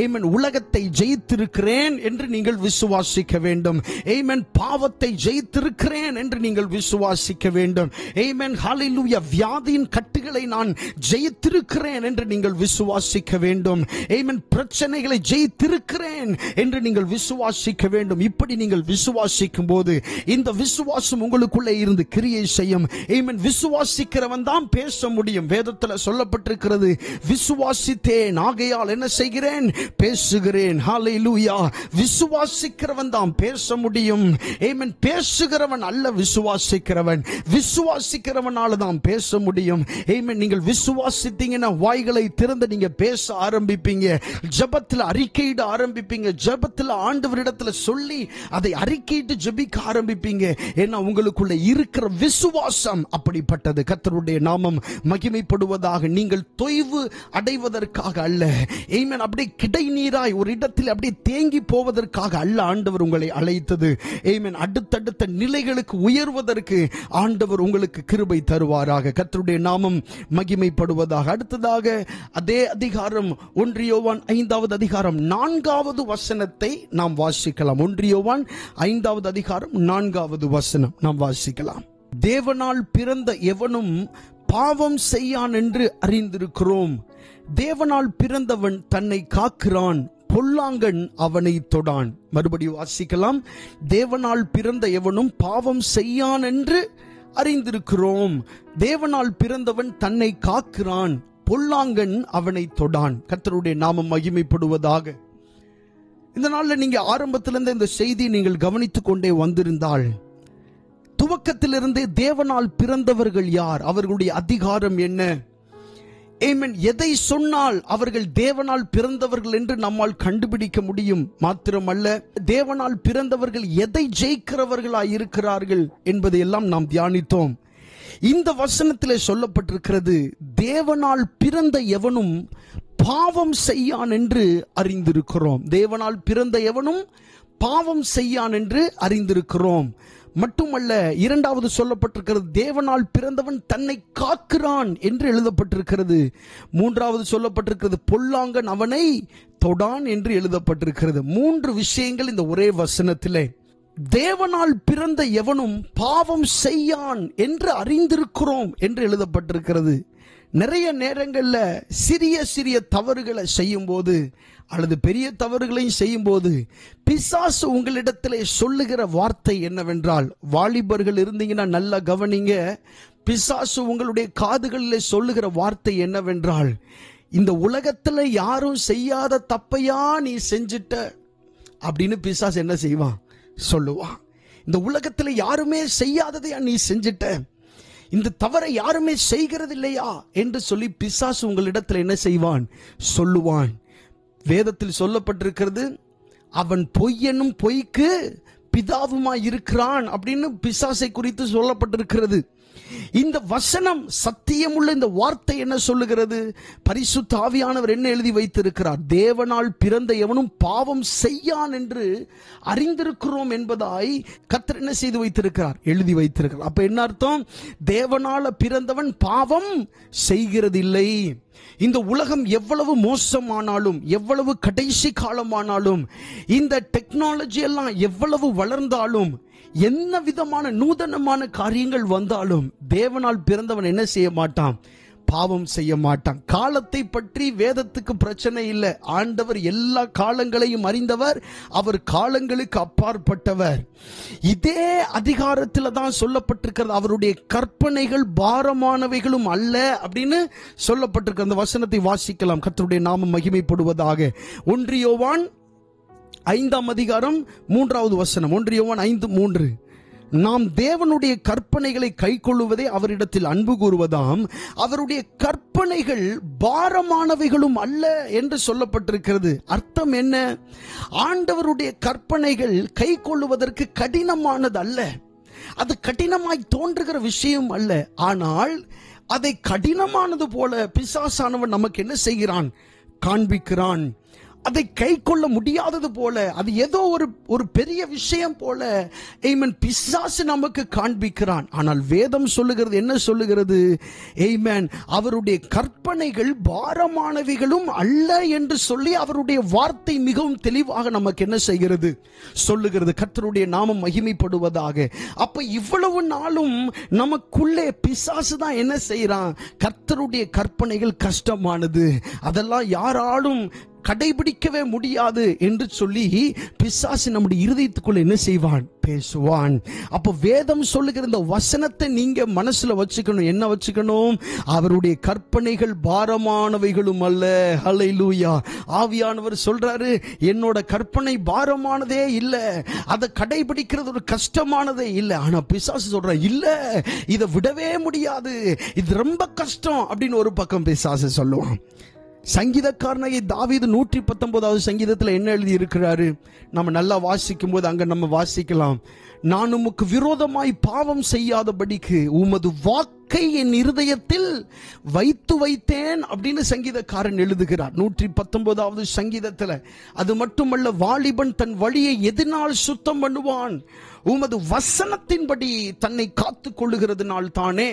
ஆமென் உலகத்தை ஜெயித்திருக்கிறேன் என்று நீங்கள் விசுவாசிக்க வேண்டும். ஆமென். பாவத்தை ஜெயித்திருக்கிறேன் என்று நீங்கள் விசுவாசிக்க வேண்டும். ஆமென். ஹல்லேலூயா. வியாதியின் கட்டுகளை நான் ஜெயித்திருக்கிறேன் என்று நீங்கள் விசுவாசிக்க வேண்டும். ஆமென். பிரச்சனைகளை ஜெயித்திருக்கிறேன் என்று நீங்கள் விசுவாசிக்க வேண்டும். இப்படி நீங்கள் விசுவாசிக்கும் போது இந்த விசுவாசம் உங்களுக்குள்ளே இருந்து கிரியை செய்யும். ஆமென். விசுவாசிக்கிறவன் தான் பேச முடியும். வேதத்தில் சொல்லப்பட்டிருக்கிறது, விசுவாசித்தேன் ஆகையால் என்ன செய்கிறேன்? பேசுகிறேன். ஹல்லேலூயா. விசுவாசிக்கிறவன் தான் பேச முடியும். ஆமென். பேசுகிறவன் அல்ல விசுவாசிக்கிறவன். விசுவாசிக்கிறவனால தான் பேச முடியும். ஆமென். நீங்கள் விசுவாசித்தீங்கன்னா வாய்களை திறந்து நீங்க பேச ஆரம்பிப்பீங்க. ஜெபத்தில் அறிக்கையிட ஆரம்பிப்பீங்க. ஜெபத்தில் ஆண்டவரிடத்துல சொல்லி அதை அறிக்கையிட்டு ஜெபிக்க ஆரம்பிப்பீங்க. ஏன்னா உங்களுக்குள்ள இருக்கிற விசுவாசம் அப்படிப்பட்டது. கர்த்தருடைய நாமம் மகிமைப்படுவதாக. நீங்கள் தொய்வு அடைவதற்காக அல்ல, ஆமென், அப்படியே கிடை நீராய் ஒரு இடத்தில் அப்படியே தேங்கி போவதற்காக அல்ல ஆண்டவர் உங்களை அழைத்தது. ஆமென். அடுத்தடுத்த நிலைகளுக்கு உயர்வதற்கு ஆண்டவர் உங்களுக்கு கிருபை தருவாராக. கர்த்தருடைய நாமம் மகிமைப்படுவதாக. அடுத்ததாக அதே அதிகாரம் 1 யோவான் 5வது அதிகாரம் 4வது வசனத்தை நாம் வாசிக்கலாம். 1 யோவான் 5வது அதிகாரம் 4வது வசனம் நாம் வாசிக்கலாம். தேவனால் பிறந்த எவனும் பாவம் செய்யான் என்று அறிந்திருக்கிறோம். தேவனால் பிறந்தவன் தன்னை காக்கிறான், பொல்லாங்கன் அவனை தொடான். மறுபடியும் வாசிக்கலாம். தேவனால் பிறந்த எவனும் பாவம் செய்யான் என்று அறிந்திருக்கிறோம். தேவனால் பிறந்தவன் தன்னை காக்கிறான், பொல்லாங்கன் அவனை தொடான். கர்த்தருடைய நாமம் மகிமைப்படுவதாக. இந்த நாளில் நீங்க ஆரம்பத்திலிருந்து இந்த செய்தியை நீங்கள் கவனித்துக் கொண்டே வந்திருந்தால், துவக்கத்திலிருந்தே தேவனால் பிறந்தவர்கள் யார், அவர்களுடைய அதிகாரம் என்ன, ஆமென், எதை சொன்னால் அவர்கள் தேவனால் பிறந்தவர்கள் என்று நம்மால் கண்டுபிடிக்க முடியும். மாத்திரமல்ல, தேவனால் பிறந்தவர்கள் எதை ஜெயிக்கிறவர்களாய் இருக்கிறார்கள் என்பதை எல்லாம் நாம் தியானித்தோம். இந்த வசனத்திலே சொல்லப்பட்டிருக்கிறது, தேவனால் பிறந்த எவனும் பாவம் செய்யான் என்று அறிந்திருக்கிறோம். தேவனால் பிறந்த எவனும் பாவம் செய்யான் என்று அறிந்திருக்கிறோம். மட்டுமல்ல, இரண்டாவது சொல்லப்பட்டிருக்கிறது, தேவனால் பிறந்தவன் தன்னை காக்கிறான் என்று எழுதப்பட்டிருக்கிறது. மூன்றாவது சொல்லப்பட்டிருக்கிறது, பொல்லாங்கன் அவனை தொடான் என்று எழுதப்பட்டிருக்கிறது. 3 விஷயங்கள் இந்த ஒரே வசனத்திலே. தேவனால் பிறந்த எவனும் பாவம் செய்யான் என்று அறிந்திருக்கிறோம் என்று எழுதப்பட்டிருக்கிறது. நிறைய நேரங்கள்ல சிறிய சிறிய தவறுகளை செய்யும் போது அல்லது பெரிய தவறுகளையும் செய்யும் போது பிசாசு உங்களிடத்திலே சொல்லுகிற வார்த்தை என்னவென்றால், வாலிபர்கள் இருந்தீங்கன்னா நல்லா கவனிங்க, பிசாசு உங்களுடைய காதுகளிலே சொல்லுகிற வார்த்தை என்னவென்றால், இந்த உலகத்துல யாரும் செய்யாத தப்பையா நீ செஞ்சிட்ட அப்படின்னு பிசாசு என்ன செய்வான், சொல்லுவான். இந்த உலகத்துல யாருமே செய்யாததையா நீ செஞ்சிட்ட, இந்த தவறை யாருமே செய்கிறது இல்லையா என்று சொல்லி பிசாசு உங்களிடத்தில் என்ன செய்வான், சொல்லுவான். வேதத்தில் சொல்லப்பட்டிருக்கிறது, அவன் பொய்யனும் பொய்க்கு பிதாவுமாய் இருக்கிறான் அப்படின்னு பிசாசை குறித்து சொல்லப்பட்டிருக்கிறது. இந்த வசனம் சத்தியமுள்ள இந்த வார்த்தை என்ன சொல்லுகிறது? பரிசுத்த ஆவியானவர் என்ன எழுதி வைத்திருக்கிறார்? தேவனால் பிறந்த எவனும் பாவம் செய்யான் என்று அறிந்திருக்கிறோம் என்பதாய் கர்த்தர் என்ன செய்து வைத்திருக்கிறார்? எழுதி வைத்திருக்கிறார். அப்ப என்ன அர்த்தம்? தேவனால பிறந்தவன் பாவம் செய்கிறதில்லை. இந்த உலகம் எவ்வளவு மோசமானாலும், எவ்வளவு கடைசி காலமானாலும், இந்த டெக்னாலஜி எல்லாம் எவ்வளவு வளர்ந்தாலும், என்ன விதமான நூதனமான காரியங்கள் வந்தாலும், தேவனால் பிறந்தவன் என்ன செய்ய மாட்டான்? பாவம் செய்ய மாட்டான். காலத்தை பற்றி வேதத்துக்கு பிரச்சனை இல்லை. ஆண்டவர் எல்லா காலங்களையும் அறிந்தவர், அவர் காலங்களுக்கு அப்பாற்பட்டவர். இதே அதிகாரத்தில் தான் சொல்லப்பட்டிருக்கிறது, அவருடைய கற்பனைகள் பாரமானவைகளும் அல்ல அப்படின்னு சொல்லப்பட்டிருக்க. அந்த வசனத்தை வாசிக்கலாம். கர்த்தருடைய நாமம் மகிமைப்படுவதாக. 1 யோவான் 5ஆம் அதிகாரம் 3வது வசனம். 1 யோவான் 5:3. நாம் தேவனுடைய கற்பனைகளை கைக்கொள்ளுவதே அவரிடத்தில் அன்பு கூறுவதாம், அவருடைய கற்பனைகள் பாரமானவைகளும் அல்ல என்று சொல்லப்பட்டிருக்கிறது. அர்த்தம் என்ன? ஆண்டவருடைய கற்பனைகள் கைக்கொள்ளுவதற்கு கடினமானது அல்ல, அது கடினமாய் தோன்றுகிற விஷயம் அல்ல. ஆனால் அதை கடினமானது போல பிசாசானவன் நமக்கு என்ன செய்கிறான்? காண்பிக்கிறான். அதை கை கொள்ள முடியாதது போல, அது ஏதோ ஒரு பெரிய விஷயம் போல ஆமென் பிசாசு நமக்கு காண்பிக்கிறான். ஆனால் வேதம் சொல்லுகிறது, என்ன சொல்லுகிறது? ஆமென், அவருடைய கற்பனைகள் பாரமானவைகளும் அல்ல என்று சொல்லி அவருடைய வார்த்தை மிகவும் தெளிவாக நமக்கு என்ன செய்கிறது? சொல்லுகிறது. கர்த்தருடைய நாமம் மகிமைப்படுவதாக. அப்ப இவ்வளவு நாளும் நமக்குள்ளே பிசாசு தான் என்ன செய்யறான்? கர்த்தருடைய கற்பனைகள் கஷ்டமானது, அதெல்லாம் யாராலும் கடைபிடிக்கவே முடியாது என்று சொல்லி பிசாசு நம்முடைய இருதயத்துக்குள்ள என்ன செய்வான்? பேசுவான். அப்ப வேதம் சொல்லுகிற இந்த வசனத்தை நீங்க மனசுல வச்சுக்கணும். என்ன வச்சுக்கணும்? அவருடைய கற்பனைகள் பாரமானவைகளும் அல்ல. ஹல்லேலூயா. ஆவியானவர் சொல்றாரு, என்னோட கற்பனை பாரமானதே இல்ல, அதை கடைபிடிக்கிறது ஒரு கஷ்டமானதே இல்லை. ஆனா பிசாசு சொல்ற, இல்ல, இதை விடவே முடியாது, இது ரொம்ப கஷ்டம் அப்படின்னு ஒரு பக்கம் பிசாசு சொல்லுவான். சங்கீதக்காரனாகிய தாவீது 119வது சங்கீதத்தில் என்ன எழுதி இருக்கிறாரு? நம்ம நல்லா வாசிக்கும் போது அங்க நம்ம வாசிக்கலாம், நான் உமக்கு விரோதமாய் பாவம் செய்யாதபடிக்கு உமது வாக்கை என் இருதயத்தில் வைத்தேன் அப்படின்னு சங்கீதக்காரன் எழுதுகிறார் 119வது சங்கீதத்தில். அது மட்டுமல்ல, வாலிபன் தன் வழியை எதனால் சுத்தம் பண்ணுவான்? உமது வசனத்தின்படி தன்னை காத்துக் கொள்ளுகிறதுனால் தானே.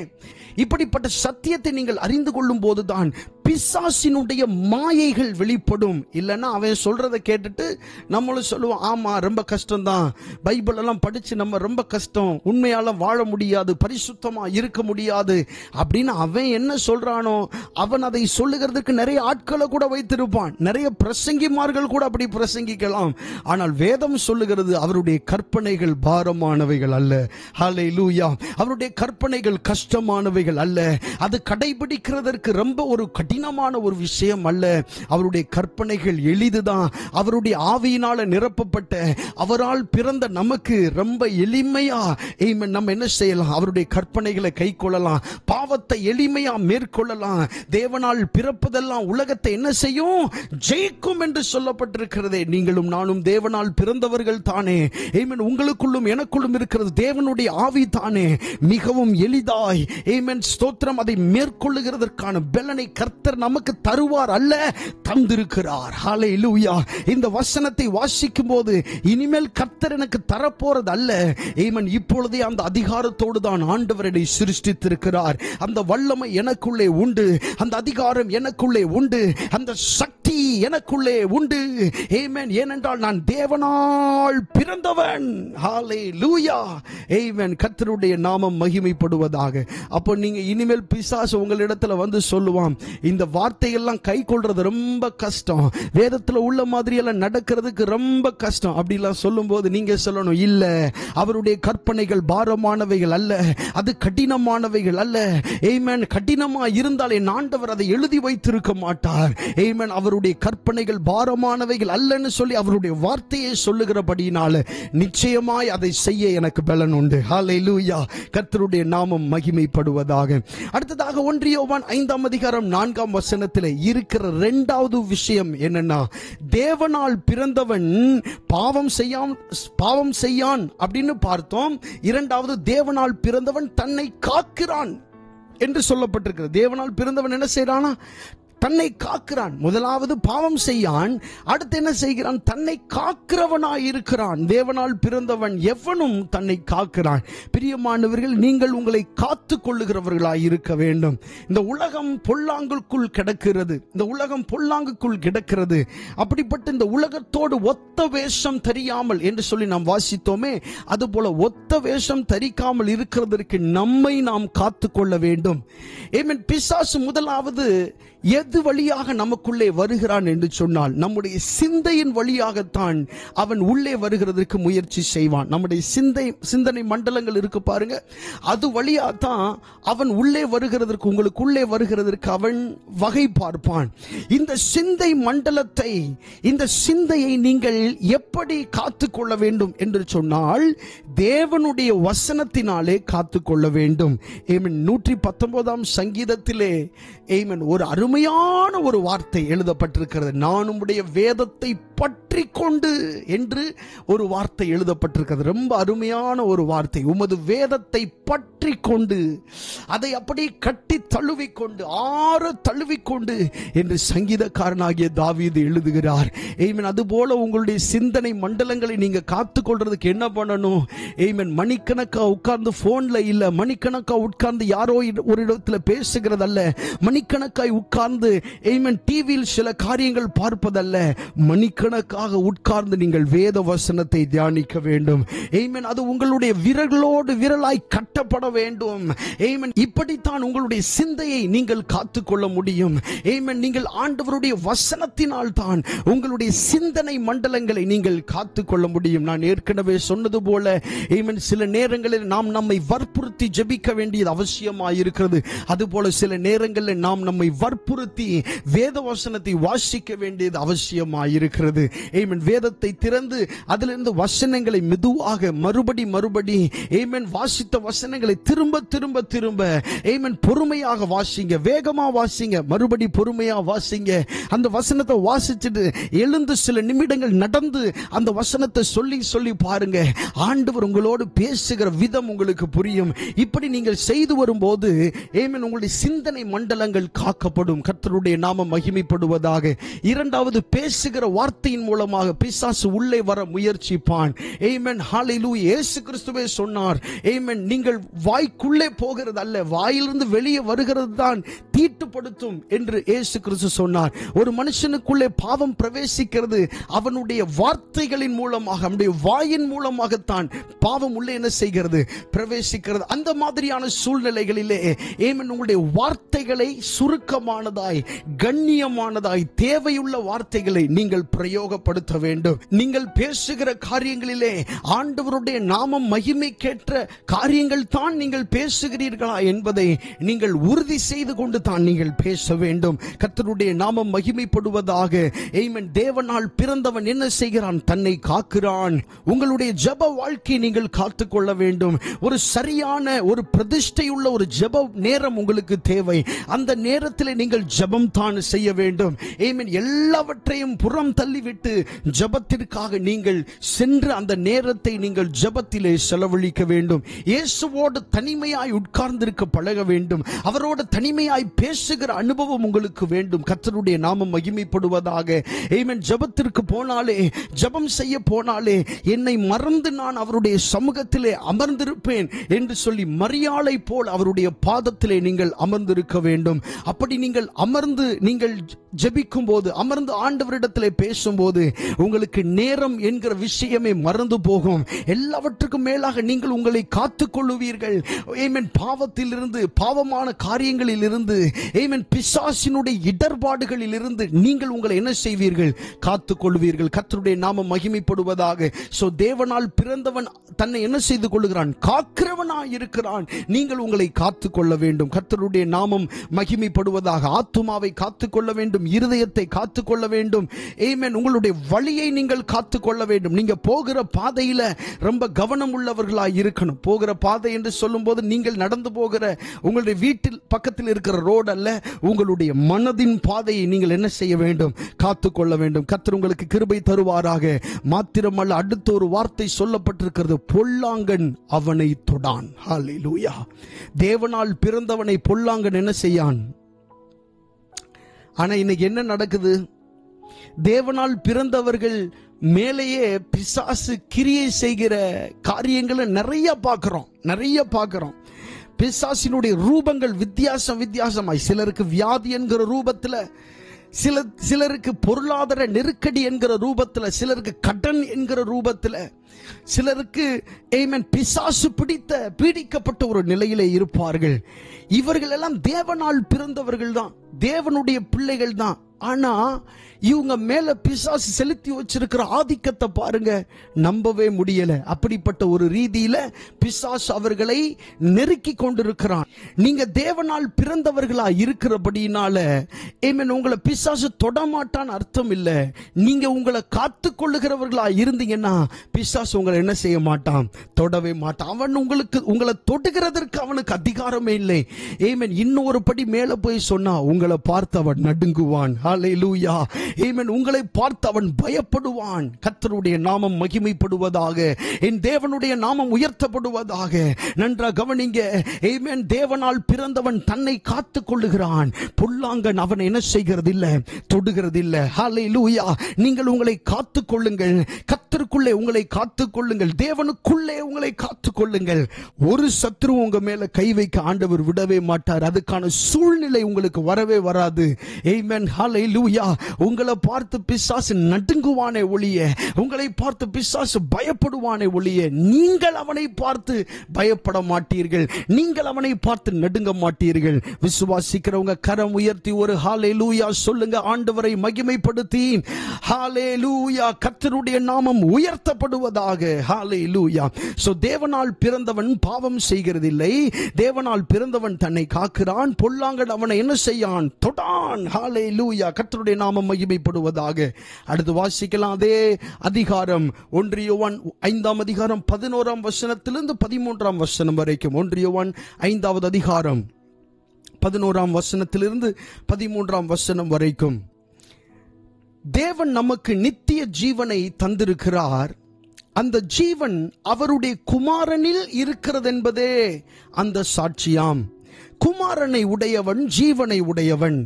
இப்படிப்பட்ட சத்தியத்தை நீங்கள் அறிந்து கொள்ளும் போதுதான் பிசாசினுடைய மாயைகள் வெளிப்படும். இல்லைன்னா அவன் சொல்றதை கேட்டுட்டு நம்மளும் சொல்லுவோம், ஆமா ரொம்ப கஷ்டம்தான், பைபிள் எல்லாம் படிச்சு நம்ம ரொம்ப கஷ்டம், உண்மையால வாழ முடியாது, பரிசுத்தமா இருக்க முடியாது அப்படின்னு அவன் என்ன சொல்றானோ அவன் அதை சொல்லுகிறதுக்கு நிறைய ஆட்களை கூட வைத்திருப்பான், நிறைய பிரசங்கிமார்கள் கூட அப்படி பிரசங்கிக்கலாம். ஆனால் வேதம் சொல்லுகிறது, அவருடைய கற்பனைகள் பாரமானவைகள் அல்ல. ஹல்லேலூயா. அவருடைய கற்பனைகள் கஷ்டமானவைகள் அல்ல, அது கடைபிடிக்கிறதற்கு ரொம்ப ஒரு கடினமான ஒரு விஷயம் அல்ல. அவருடைய கற்பனைகள் எளிதுதான். அவருடைய ஆவியினால நிரப்பப்பட்ட அவரால் பிறந்த நமக்கு ரொம்ப எளிமையா நம்ம என்ன செய்யலாம்? அவருடைய கற்பனைகளை கை கொள்ளலாம். செய்யலாம், பாவத்தை எளிமையா மேற்கொள்ளலாம். தேவனால் பிறப்பதெல்லாம் உலகத்தை என்ன செய்யும்? ஜெயிக்கும் என்று சொல்லப்பட்டிருக்கிறதே. நீங்களும் நானும் தேவனால் பிறந்தவர்கள் தானே. ஆமென். உங்களுக்குள்ளும் எனக்குள்ளும் இருக்கிறது தேவனுடைய ஆவி தானே. மிகவும் எளிதாய் ஆமென் ஸ்தோத்திரம் அதை மேற்கொள்ளுகிறதற்கான பலனை கர்த்தர் நமக்கு தருவார் அல்ல, தந்திருக்கிறார். ஹல்லேலூயா. இந்த வசனத்தை வாசிக்கும் போது இனிமேல் கர்த்தர் எனக்கு தரப்போறது அல்ல, ஆமென், இப்பொழுதே அந்த அதிகாரத்தோடு தான் ஆண்டவர் என்னை சிருஷ்டித்திருக்கிறார். அந்த வல்லமை எனக்குள்ளே உண்டு, அந்த அதிகாரம் எனக்குள்ளே உண்டு, அந்த சக்தி எனக்குள்ளே உண்டு. ஆமென். ஏனென்றால் நான் தேவனால் பிறந்தவன். ஹல்லேலூயா. ஆமென். கர்த்தருடைய நாமம் மகிமைப்படுவதாக. அப்போ நீங்க இனிமேல் பிசாசு உங்களிடத்துல வந்து சொல்லுவான், இந்த வார்த்தையெல்லாம் கை கொள்றது ரொம்ப கஷ்டம், வேதத்துல உள்ள மாதிரி எல்லாம் நடக்கிறதுக்கு ரொம்ப கஷ்டம் அப்படிலாம் சொல்லும் போது நீங்க சொல்லணும், இல்ல, அவருடைய கற்பனைகள் பாரமானவைகள் அல்ல, அது கடினமானவைகள் அல்ல. ஆமென். கடினமா இருந்தால் என் ஆண்டவர் அதை எழுதி வைத்திருக்க மாட்டார். ஆமென். அவருடைய கற்பனைகள் பாரமானவைகள் அல்லன்னு சொல்லி அவருடைய வார்த்தையை சொல்லுகிறபடியினால நிச்சயமாய் அதை செய்ய எனக்கு பலன் உண்டு. ஹல்லேலூயா. கர்த்தருடைய நாமம் மகிமைப்படுவதாக. அடுத்ததாக 1 யோவான் 5:4 இருக்கிற இரண்டாவது விஷயம் என்னன்னா, தேவனால் பிறந்தவன் பாவம் செய்யான் அப்படின்னு பார்த்தோம். இரண்டாவது, தேவனால் பிறந்தவன் தன்னை காக்கிறான் என்று சொல்லப்பட்டிருக்கிறது. தேவனால் பிறந்தவன் என்ன செய்யறானா? தன்னை காக்கிறான். முதலாவது பாவம் செய்யான், அடுத்து என்ன செய்கிறான்? தன்னை காக்கிறவனாய் இருக்கிறான். தேவனால் பிறந்தவன் எவனும் தன்னை காக்கிறான். பிரியமானவர்கள், நீங்கள் உங்களை காத்துக் கொள்ளுகிறவர்களாய் இருக்க வேண்டும். இந்த உலகம் பொல்லாங்குக்குள் கிடக்கிறது, இந்த உலகம் பொல்லாங்குக்குள் கிடக்கிறது. அப்படிப்பட்ட இந்த உலகத்தோடு ஒத்த வேஷம் தெரியாமல் என்று சொல்லி நாம் வாசித்தோமே, அதுபோல ஒத்த வேஷம் தரிக்காமல் இருக்கிறதற்கு நம்மை நாம் காத்துக்கொள்ள வேண்டும். ஆமென். பிசாசு முதலாவது எது வழியாக நமக்குள்ளே வருகிறான் என்று சொன்னால், நம்முடைய சிந்தையின் வழியாகத்தான் அவன் உள்ளே வருகிறதற்கு முயற்சி செய்வான். நம்முடைய சிந்தனை மண்டலங்கள் இருக்கு பாருங்க, அது வழியாகத்தான் அவன் உள்ளே வருகிறதற்கு, உங்களுக்குள்ளே வருகிறதற்கு அவன் வகை பார்ப்பான். இந்த சிந்தை மண்டலத்தை, இந்த சிந்தையை நீங்கள் எப்படி காத்துக்கொள்ள வேண்டும் என்று சொன்னால், தேவனுடைய வசனத்தினாலே காத்துக்கொள்ள வேண்டும். 119 சங்கீதத்திலே ஒரு அருமையான ஒரு வார்த்தை எழுதப்பட்டிருக்கிறது. நான் உம்முடைய வேதத்தை பற்றி கொண்டு என்று ஒரு வார்த்தை எழுதப்பட்டிருக்கிறது. ரொம்ப அருமையான ஒரு வார்த்தை. உமது வேதத்தை பற்றி கொண்டு, அதை அப்படி கட்டி தழுவிக்கொண்டு, ஆற தழுவிக்கொண்டு என்று சங்கீதக்காரனாகிய தாவீது எழுதுகிறார். அதுபோல உங்களுடைய சிந்தனை மண்டலங்களை நீங்க காத்து கொள்றதுக்கு என்ன பண்ணணும்? மணிக்கணக்கா உட்கார்ந்து போன்ல இல்ல, மணிக்கணக்கா உட்கார்ந்து யாரோ ஒரு இடத்துல பேசுகிறதல்ல, மணிக்கணக்காய் உட்கார்ந்து டிவியில் சில காரியங்கள் பார்ப்பதல்ல, மணிக்கணக்காக உட்கார்ந்து நீங்கள் வேத வசனத்தை தியானிக்க வேண்டும். அது உங்களுடைய விரல்களோடு விரலாய் கட்டப்பட வேண்டும். இப்படித்தான் உங்களுடைய சிந்தையை நீங்கள் காத்துக்கொள்ள முடியும். நீங்கள் ஆண்டவருடைய வசனத்தினால் தான் உங்களுடைய சிந்தனை மண்டலங்களை நீங்கள் காத்துக்கொள்ள முடியும். நான் ஏற்கனவே சொன்னது போல சில நேரங்களில் நாம் நம்மை வற்புறுத்தி ஜெபிக்க வேண்டியது அவசியமாயிருக்கிறது. அதுபோல சில நேரங்களில் நாம் நம்மை வற்புறுத்தி வேத வசனத்தை வாசிக்க வேண்டியது அவசியமாயிருக்கிறது. வேதத்தை திறந்து அதிலிருந்து வசனங்களை மெதுவாக மறுபடி வாசித்த வசனங்களை திரும்ப திரும்ப திரும்ப பொறுமையாக வாசிங்க, வேகமா வாசிங்க, மறுபடி பொறுமையா வாசிங்க. அந்த வசனத்தை வாசிச்சுட்டு எழுந்து சில நிமிடங்கள் நடந்து அந்த வசனத்தை சொல்லி சொல்லி பாருங்க. ஆண்டவர் உங்களோடு பேசுகிற விதம் உங்களுக்கு புரியும். இப்படி நீங்கள் செய்து வரும்போது உங்களுடைய சிந்தனை மண்டலங்கள் காக்கப்படும். கர்த்தருடைய நாமம் மகிமைப்படுவதாக. இரண்டாவது, பேசுகிற வார்த்தையின் மூலமாக பிசாசு உள்ளே வர முயற்சிப்பான். ஆமென். ஹல்லேலூயா. இயேசு கிறிஸ்துவே சொன்னார், ஆமென், நீங்கள் வாய்க்குள்ளே போகிறது அல்ல, வாயிலிருந்து வெளியே வருகிறது தான் தீட்டுப்படுத்தும் என்று இயேசு கிறிஸ்து சொன்னார். ஒரு மனுஷனுக்குள்ளே பாவம் பிரவேசிக்கிறது அவனுடைய வார்த்தைகளின் மூலமாக, அவனுடைய வாயின் மூலமாகத்தான் பாவம் உள்ளே என்ன செய்கிறது? பிரவேசிக்கிறது. அந்த மாதிரியான சூழ்நிலைகளிலே உங்களுடைய வார்த்தைகளை சுருக்கமானதாக உன்னதமானதாய் கண்ணியமானதாய் தேவையுள்ள வார்த்தைகளை நீங்கள் பிரயோகப்படுத்த வேண்டும். நீங்கள் பேசுகிற காரியங்களிலே ஆண்டவருடைய நாமம் மகிமைக்கேற்ற காரியங்கள் தான் நீங்கள் பேசுகிறீர்களா என்பதை நீங்கள் உறுதி செய்து கொண்டு தான் நீங்கள் பேச வேண்டும். கர்த்தருடைய நாமம் மகிமைப்படுவதாக. ஆமென். தேவனால் பிறந்தவன் என்ன செய்கிறான்? தன்னை காக்கிறான். உங்களுடைய ஜெப வாழ்க்கை நீங்கள் காத்துக்கொள்ள வேண்டும். ஒரு சரியான ஒரு பிரதிஷ்டையுள்ள ஒரு ஜெப நேரம் உங்களுக்கு தேவை. அந்த நேரத்தில் நீங்கள் ஜெபம் தான் செய்ய வேண்டும். ஆமென். எல்லாவற்றையும் புறம் தள்ளிவிட்டு ஜெபத்திற்காக நீங்கள் சென்று அந்த நேரத்தை நீங்கள் ஜெபத்திலே செலவழிக்க வேண்டும். இயேசுவோடு தனிமையாய் உட்கார்ந்திருக்க பழக வேண்டும். அவரோடு தனிமையாய் பேசுகிற அனுபவம் உங்களுக்கு வேண்டும். கர்த்தருடைய நாமம் மகிமைப்படுவதாக. ஆமென். ஜெபத்திற்கு போனாலே, ஜெபம் செய்ய போனாலே, என்னை மறந்து நான் அவருடைய சமூகத்திலே அமர்ந்திருப்பேன் என்று சொல்லி மரியாளை போல் அவருடைய பாதத்திலே நீங்கள் அமர்ந்திருக்க வேண்டும். அப்படி நீங்கள் அமர்ந்து நீங்கள் ஜெபிக்கும் போது, அமர்ந்து ஆண்டவரிடத்திலே பேசும்போது உங்களுக்கு நேரம் என்கிற விஷயமே மறந்து போகும். எல்லாவற்றுக்கும் மேலாக நீங்கள் உங்களை காத்துக் கொள்ளுவீர்கள். ஆமென். பாவத்திலிருந்து, பாவமான காரியங்களில் இருந்து, ஆமென், பிசாசினுடைய இடர்பாடுகளில் இருந்து நீங்கள் உங்களை என்ன செய்வீர்கள்? காத்துக் கொள்வீர்கள். கர்த்தருடைய நாமம் மகிமைப்படுவதாக. சோ தேவனால் பிறந்தவன் தன்னை என்ன செய்து கொள்ளுகிறான்? காக்கிறவனாய் இருக்கிறான். நீங்கள் உங்களை காத்துக் கொள்ள வேண்டும். கர்த்தருடைய நாமம் மகிமைப்படுவதாக. ஆத்துமாவை காத்துக்கொள்ள வேண்டும், இருதயத்தை காத்துக்கொள்ள வேண்டும். ஆமென். உங்களுடைய வழியை நீங்கள் காத்துக்கொள்ள வேண்டும். நீங்க போகிற பாதையில ரொம்ப கவனம் உள்ளவர்களாய் இருக்கணும். போகிற பாதை என்று சொல்லும் போது நீங்கள் நடந்து போகிற உங்களுடைய வீட்டில் பக்கத்தில் இருக்கிற ரோடு அல்ல, உங்களுடைய மனதின் பாதையை நீங்கள் என்ன செய்ய வேண்டும்? காத்துக்கொள்ள வேண்டும். கர்த்தர் உங்களுக்கு கிருபை தருவாராக. மாத்திரமல்ல, அடுத்த ஒரு வார்த்தை சொல்லப்பட்டிருக்கிறது, பொல்லாங்கன் அவனை தொடான். ஹல்லேலூயா. தேவனால் பிறந்தவனை பொல்லாங்கன் என்ன செய்யான்? ஆனா இன்னைக்கு என்ன நடக்குது? தேவனால் பிறந்தவர்கள் மேலேயே பிசாசு கிரியை செய்கிற காரியங்களை நிறைய பார்க்கிறோம். பிசாசினுடைய ரூபங்கள் வித்தியாசமாய், சிலருக்கு வியாதி என்கிற ரூபத்துல, சிலருக்கு பொருளாதார நெருக்கடி என்கிற ரூபத்துல, சிலருக்கு கடன் என்கிற ரூபத்துல, சிலருக்கு ஆமென் பிசாசு பீடிக்கப்பட்ட ஒரு நிலையிலே இருப்பார்கள். இவர்கள் எல்லாம் தேவனால் பிறந்தவர்கள் தான், தேவனுடைய பிள்ளைகள் தான். ஆனா இவங்க மேல பிசாசு செலுத்தி வச்சிருக்கிற ஆதிக்கத்தை பாருங்க, நம்பவே முடியல. அப்படிப்பட்ட ஒரு ரீதியில பிசாசு அவர்களை நெருக்கி கொண்டிருக்கிறான். நீங்க தேவனால் பிறந்தவர்களா இருக்கிறபடினால ஆமென், உங்களை பிசாசு தொடமாட்டான் அர்த்தம் இல்ல. நீங்க உங்களை காத்து கொள்ளுகிறவர்களா இருந்தீங்கன்னா பிசாசு உங்களை என்ன செய்ய மாட்டான்? தொடவே மாட்டான். அவன் உங்களை தொடுகிறதற்கு அவனுக்கு அதிகாரமே இல்லை. ஆமென். இன்னொரு படி மேல போய் சொன்னா, உங்களை பார்த்து அவன் நடுங்குவான். ஹல்லேலூயா. ஆமென். உங்களை பார்த்து அவன் பயப்படுவான். கர்த்தருடைய நாமம் மகிமைப்படுவதாக. என் தேவனுடைய நாமம் உயர்த்தப்படுவதாக. நன்றாக கவனிங்க. ஆமென். தேவனால் பிறந்தவன் தன்னை காத்துக் கொள்ளுகிறான். பொல்லாங்கன் அவனை என்ன செய்கிறது இல்ல? தொடுகிறது இல்ல. ஹல்லேலூயா. நீங்கள் உங்களை காத்துக் கொள்ளுங்கள். கர்த்தருக்குள்ளே உங்களை காத்துக் கொள்ளுங்கள். தேவனுக்குள்ளே உங்களை காத்துக் கொள்ளுங்கள். ஒரு சத்ரு உங்க மேல கை வைக்க ஆண்டவர் விடவே மாட்டார். அதுக்கான சூழ்நிலை உங்களுக்கு வரவே வராது. ஆமென். ஹல்லேலூயா. உங்களை பார்த்து பிசாசு நடுங்குவானே ஒழிய, உங்களை பார்த்து பிசாசு பயப்படுவானே ஒழிய, நீங்கள் அவனை பார்த்து பயப்பட மாட்டீர்கள். நீங்கள் அவனை பார்த்து நடுங்க மாட்டீர்கள். விசுவாசிக்கிறவங்க கரம் உயர்த்தி ஒரு ஹல்லேலூயா சொல்லுங்க. ஆண்டவரை மகிமைப்படுத்தி ஹல்லேலூயா. கர்த்தருடைய நாமம் உயர்த்தப்படுவதாக. ஹல்லேலூயா. சோ தேவனால் பிறந்தவன் பாவம் செய்கிறதில்லை. தேவனால் பிறந்தவன் தன்னை காக்கிறான். பொல்லாங்கன் அவனை என்ன செய்யான்? தொடான். ஹல்லேலூயா. கர்த்தருடைய நாமம் மகிமைப்படுவதாக. அடுத்து வாசிக்கலாம். அதே அதிகாரம் 1 யோவான் 5ஆம் அதிகாரம் 11ஆம் வசனத்திலிருந்து 13ஆம் வசனம் வரைக்கும். 1 யோவான் 5வது அதிகாரம் 11ஆம் வசனத்திலிருந்து 13ஆம் வசனம் வரைக்கும். தேவன் நமக்கு நித்திய ஜீவனை தந்திருக்கிறார். அந்த ஜீவன் அவருடைய குமாரனில் இருக்கிறது என்பதே அந்த சாட்சியாம். குமாரனை உடையவன் ஜீவனை உடையவன்.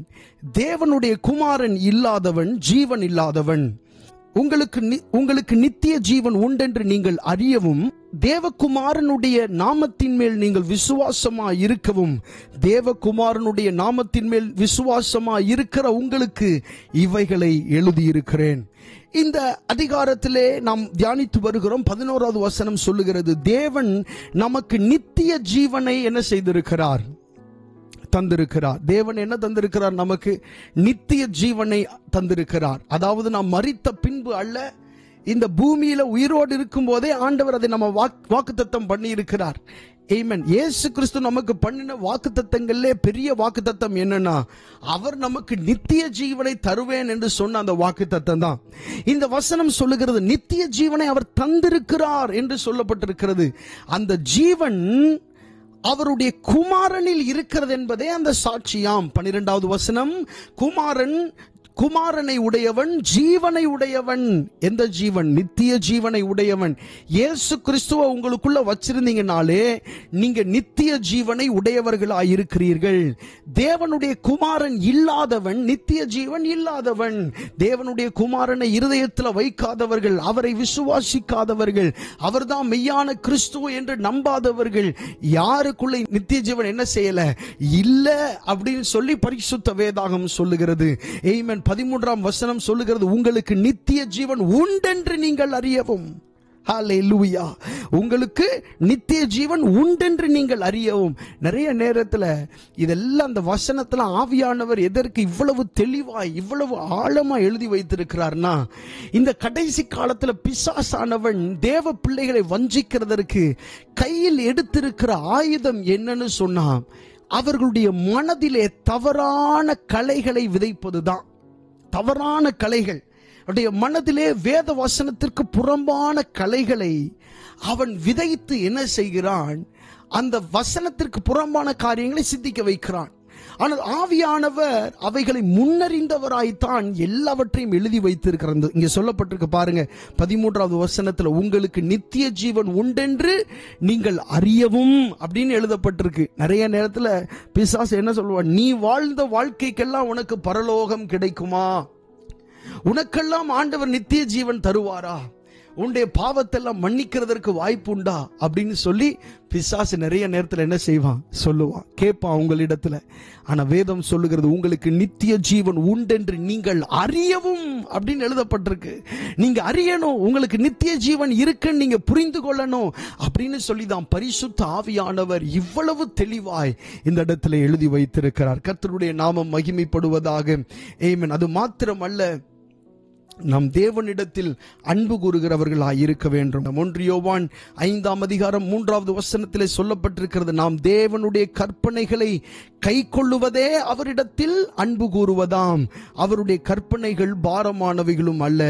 தேவனுடைய குமாரன் இல்லாதவன் ஜீவன் இல்லாதவன். உங்களுக்கு நித்திய ஜீவன் உண்டென்று நீங்கள் அறியவும், தேவகுமாரனுடைய நாமத்தின் மேல் நீங்கள் விசுவாசமாய் இருக்கவும், தேவகுமாரனுடைய நாமத்தின் மேல் விசுவாசமாய் இருக்கிற உங்களுக்கு இவைகளை எழுதியிருக்கிறேன். இந்த அதிகாரத்திலே நாம் தியானித்து வருகிறோம். 11வது வசனம் சொல்லுகிறது, தேவன் நமக்கு நித்திய ஜீவனை என்ன செய்திருக்கிறார்? தந்திருக்கிறார். தேவன் என்ன தந்திருக்கிறார்? நமக்கு நித்திய ஜீவனை தந்திருக்கிறார். அதாவது நாம் மரித்த பின்பு அல்ல, இந்த பூமியில உயிரோடு இருக்கும் போதே ஆண்டவர் அதை நம்ம வாக்குத்தத்தம் பண்ணி இருக்கிறார். ஆமென். இயேசு கிறிஸ்து நமக்கு பண்ணின வாக்குத்தத்தங்களிலே பெரிய வாக்குத்தத்தம் என்னன்னா, அவர் நமக்கு நித்திய ஜீவனை தருவேன் என்று சொன்ன அந்த வாக்குத்தத்தம் தான். இந்த வசனம் சொல்லுகிறது நித்திய ஜீவனை அவர் தந்திருக்கிறார் என்று சொல்லப்பட்டிருக்கிறது. அந்த ஜீவன் அவருடைய குமாரனில் இருக்கிறது என்பதே அந்த சாட்சியாம். 12வது வசனம், குமாரனை உடையவன் ஜீவனை உடையவன். எந்த ஜீவன்? நித்திய ஜீவனை உடையவன். இயேசு கிறிஸ்துவை உங்களுக்குள்ள வச்சிருந்தீங்கனாலே நீங்க நித்திய ஜீவனை உடையவர்களாய் இருக்கிறீர்கள். தேவனுடைய குமாரன் இல்லாதவன் நித்திய ஜீவன் இல்லாதவன். தேவனுடைய குமாரனை இருதயத்தில் வைக்காதவர்கள், அவரை விசுவாசிக்காதவர்கள், அவர்தான் மெய்யான கிறிஸ்து என்று நம்பாதவர்கள், யாருக்குள்ள நித்திய ஜீவன் என்ன செய்யல இல்ல அப்படின்னு சொல்லி பரிசுத்த வேதாகம் சொல்லுகிறது. ஆமென். 13ஆம் வசனம் சொல்லுகிறது, உங்களுக்கு நித்திய ஜீவன் உண்டென்று நீங்கள் அறியவும். ஹல்லேலூயா. உங்களுக்கு நித்திய ஜீவன் உண்டென்று நீங்கள் அறியவும். நிறைய நேரத்தில் இதெல்லாம் அந்த வசனத்தில் ஆவியானவர் எதற்கு இவ்வளவு தெளிவாய் இவ்வளவு ஆழமா எழுதி வைத்திருக்கிறார்னா, இந்த கடைசி காலத்தில் பிசாசானவன் தேவ பிள்ளைகளை வஞ்சிக்கிறதற்கு கையில் எடுத்திருக்கிற ஆயுதம் என்னன்னு சொன்னா, அவர்களுடைய மனதிலே தவறான கலைகளை விதைப்பதுதான். தவறான கலைகள் அவருடைய மனதிலே வேத வசனத்திற்கு புறம்பான கலைகளை அவன் விதைத்து என்ன செய்கிறான்? அந்த வசனத்திற்கு புறம்பான காரியங்களை சிந்திக்க வைக்கிறான். ஆனால் ஆவியானவர் அவைகளை முன்னறிந்தவராய்த்தான் எல்லாவற்றையும் எழுதி வைத்திருக்கிறது. இங்க சொல்லப்பட்டிருக்கு பாருங்க, 13வது வசனத்துல, உங்களுக்கு நித்திய ஜீவன் உண்டென்று நீங்கள் அறியவும் அப்படின்னு எழுதப்பட்டிருக்கு. நிறைய நேரத்துல பிசாசு என்ன சொல்லுவான்? நீ வாழ்ந்த வாழ்க்கைக்கெல்லாம் உனக்கு பரலோகம் கிடைக்குமா? உனக்கெல்லாம் ஆண்டவர் நித்திய ஜீவன் தருவாரா? உன்னுடைய பாவத்தெல்லாம் மன்னிக்கிறதற்கு வாய்ப்பு உண்டா அப்படின்னு சொல்லி பிசாசு நிறைய நேரத்தில் என்ன செய்வான்? சொல்லுவான், கேட்பான் உங்களிடத்துல. ஆனா வேதம் சொல்லுகிறது, உங்களுக்கு நித்திய ஜீவன் உண்டென்று நீங்கள் அறியவும் அப்படின்னு எழுதப்பட்டிருக்கு. நீங்க அறியணும், உங்களுக்கு நித்திய ஜீவன் இருக்குன்னு நீங்க புரிந்து கொள்ளணும் அப்படின்னு சொல்லி தான் பரிசுத்த ஆவியானவர் இவ்வளவு தெளிவாய் இந்த இடத்துல எழுதி வைத்திருக்கிறார். கர்த்தருடைய நாமம் மகிமைப்படுவதாக. ஆமென். அது மாத்திரமல்ல, நாம் தேவனிடத்தில் அன்பு கூறுகிறவர்களாய் இருக்க வேண்டும். 1 யோவான் 5ஆம் அதிகாரம் 3வது வசனத்திலே சொல்லப்பட்டிருக்கிறது, நாம் தேவனுடைய கற்பனைகளை கை கொள்ளுவதே அவரிடத்தில் அன்பு கூறுவதாம். அவருடைய கற்பனைகள் பாரமானவைகளும் அல்ல.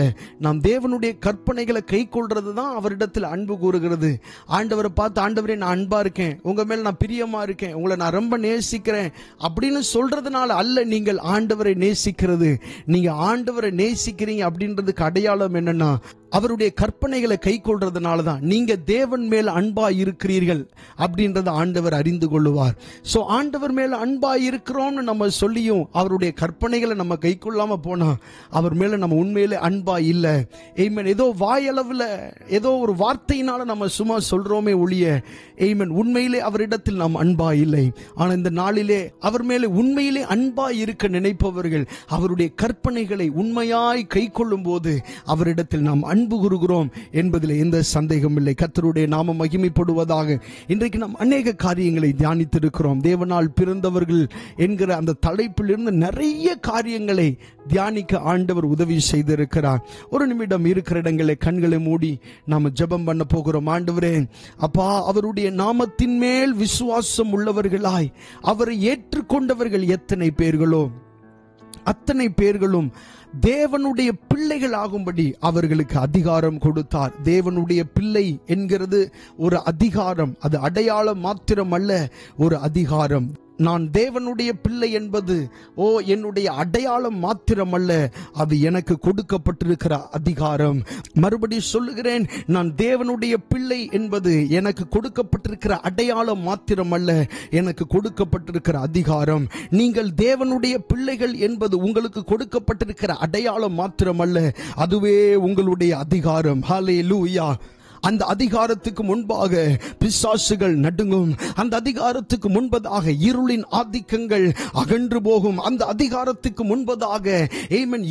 நாம் தேவனுடைய கற்பனைகளை கை கொள்றது தான் அவரிடத்தில் அன்பு கூறுகிறது. ஆண்டவரை பார்த்து, ஆண்டவரே நான் அன்பா இருக்கேன், உங்க மேல் நான் பிரியமா இருக்கேன், உங்களை நான் ரொம்ப நேசிக்கிறேன் அப்படின்னு சொல்றதுனால அல்ல நீங்கள் ஆண்டவரை நேசிக்கிறது. நீங்க ஆண்டவரை நேசிக்கிறீங்க அப்படின்றதுக்கு அடையாளம் என்னன்னா, அவருடைய கற்பனைகளை கை கொள்றதுனால தான் நீங்க தேவன் மேல் அன்பா இருக்கிறீர்கள் அப்படின்றத ஆண்டவர் அறிந்து கொள்ளுவார். சோ ஆண்டவர் மேல அன்பா இருக்கிறோம்னு நம்ம சொல்லியும் அவருடைய கற்பனைகளை நம்ம கை கொள்ளாம போனா அவர் மேல நம்ம உண்மையிலே அன்பா இல்ல. ஆமென். ஏதோ வாயளவுல ஏதோ ஒரு வார்த்தையினால நம்ம சும்மா சொல்றோமே ஒழிய, ஆமென், உண்மையிலே அவரிடத்தில் நாம் அன்பா இல்லை. ஆனா இந்த நாளிலே அவர் மேலே உண்மையிலே அன்பா இருக்க நினைப்பவர்கள் அவருடைய கற்பனைகளை உண்மையாய் கை கொள்ளும் போது அவரிடத்தில் நாம் அன்பு கூறுகிறோம் என்பதில் எந்த சந்தேகம் இல்லை. கர்த்தருடைய நாமம் மகிமைப்படுவதாக. இன்றைக்கு நாம் அநேக காரியங்களை தியானித்திருக்கிறோம். தேவனால் பிறந்தவர்கள் என்கிற அந்த தலைப்பில் இருந்து நிறைய காரியங்களை தியானிக்க ஆண்டவர் உதவி செய்திருக்கிறார். ஒரு நிமிடம் இருக்கிற இடங்களை கண்களை மூடி நாம் ஜெபம் பண்ண போகிறோம். ஆண்டவரே, அப்பா, அவருடைய நாமத்தின் மேல் விசுவாசம் உள்ளவர்களாய் அவரை ஏற்றுக்கொண்டவர்கள் எத்தனை பேர்களோ அத்தனை பேர்களும் தேவனுடைய பிள்ளைகள் ஆகும்படி அவர்களுக்கு அதிகாரம் கொடுத்தார். தேவனுடைய பிள்ளை என்கிறது ஒரு அதிகாரம், அது அடையாளம் மாத்திரம் அல்ல, ஒரு அதிகாரம். நான் தேவனுடைய பிள்ளை என்பது என்னுடைய அடையாளம் மாத்திரமல்ல, அது எனக்கு கொடுக்கப்பட்டிருக்கிற அதிகாரம். மறுபடி சொல்லுகிறேன், நான் தேவனுடைய பிள்ளை என்பது எனக்கு கொடுக்கப்பட்டிருக்கிற அடையாளம் மாத்திரமல்ல, எனக்கு கொடுக்கப்பட்டிருக்கிற அதிகாரம். நீங்கள் தேவனுடைய பிள்ளைகள் என்பது உங்களுக்கு கொடுக்கப்பட்டிருக்கிற அடையாளம் மாத்திரமல்ல, அதுவே உங்களுடைய அதிகாரம். ஹல்லேலூயா. அந்த அதிகாரத்துக்கு முன்பாக பிசாசுகள் நடுங்கும். அந்த அதிகாரத்துக்கு முன்பதாக இருளின் ஆதிக்கங்கள் அகன்று போகும். அந்த அதிகாரத்துக்கு முன்பதாக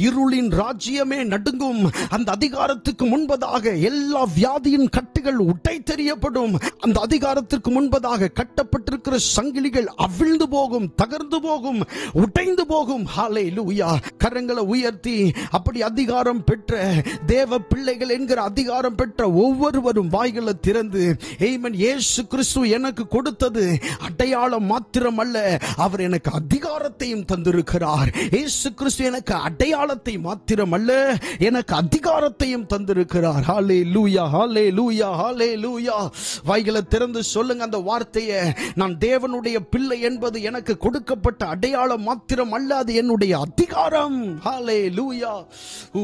இருளின் ராஜ்யமே நடுங்கும். அந்த அதிகாரத்துக்கு முன்பதாக எல்லா வியாதியின் கட்டுகள் உடை தெரியப்படும். அந்த அதிகாரத்திற்கு முன்பதாக கட்டப்பட்டிருக்கிற சங்கிலிகள் அவிழ்ந்து போகும், தகர்ந்து போகும், உடைந்து போகும். ஹல்லேலூயா. கரங்களை உயர்த்தி அப்படி அதிகாரம் பெற்ற தேவ பிள்ளைகள் என்கிற அதிகாரம் பெற்ற ஒவ்வொருவரும் வாய்களை திறந்து இயேசு கிறிஸ்து எனக்கு கொடுத்தது அடையாளம் மாத்திரம் அல்ல, அவர் எனக்கு அதிகாரத்தையும் தந்திருக்கிறார். இயேசு கிறிஸ்து எனக்கு அடையாளத்தை மாத்திரம் அல்ல, எனக்கு அதிகாரத்தையும் தந்திருக்கிறார். ஹல்லேலூயா, ஹல்லேலூயா, ஹல்லேலூயா. வாய்களை திறந்து சொல்லுங்க அந்த வார்த்தையை. நான் தேவனுடைய பிள்ளை என்பது எனக்கு கொடுக்கப்பட்ட அடையாளம் மாத்திரம் அல்ல, அது என்னுடைய அதிகாரம். ஹல்லேலூயா.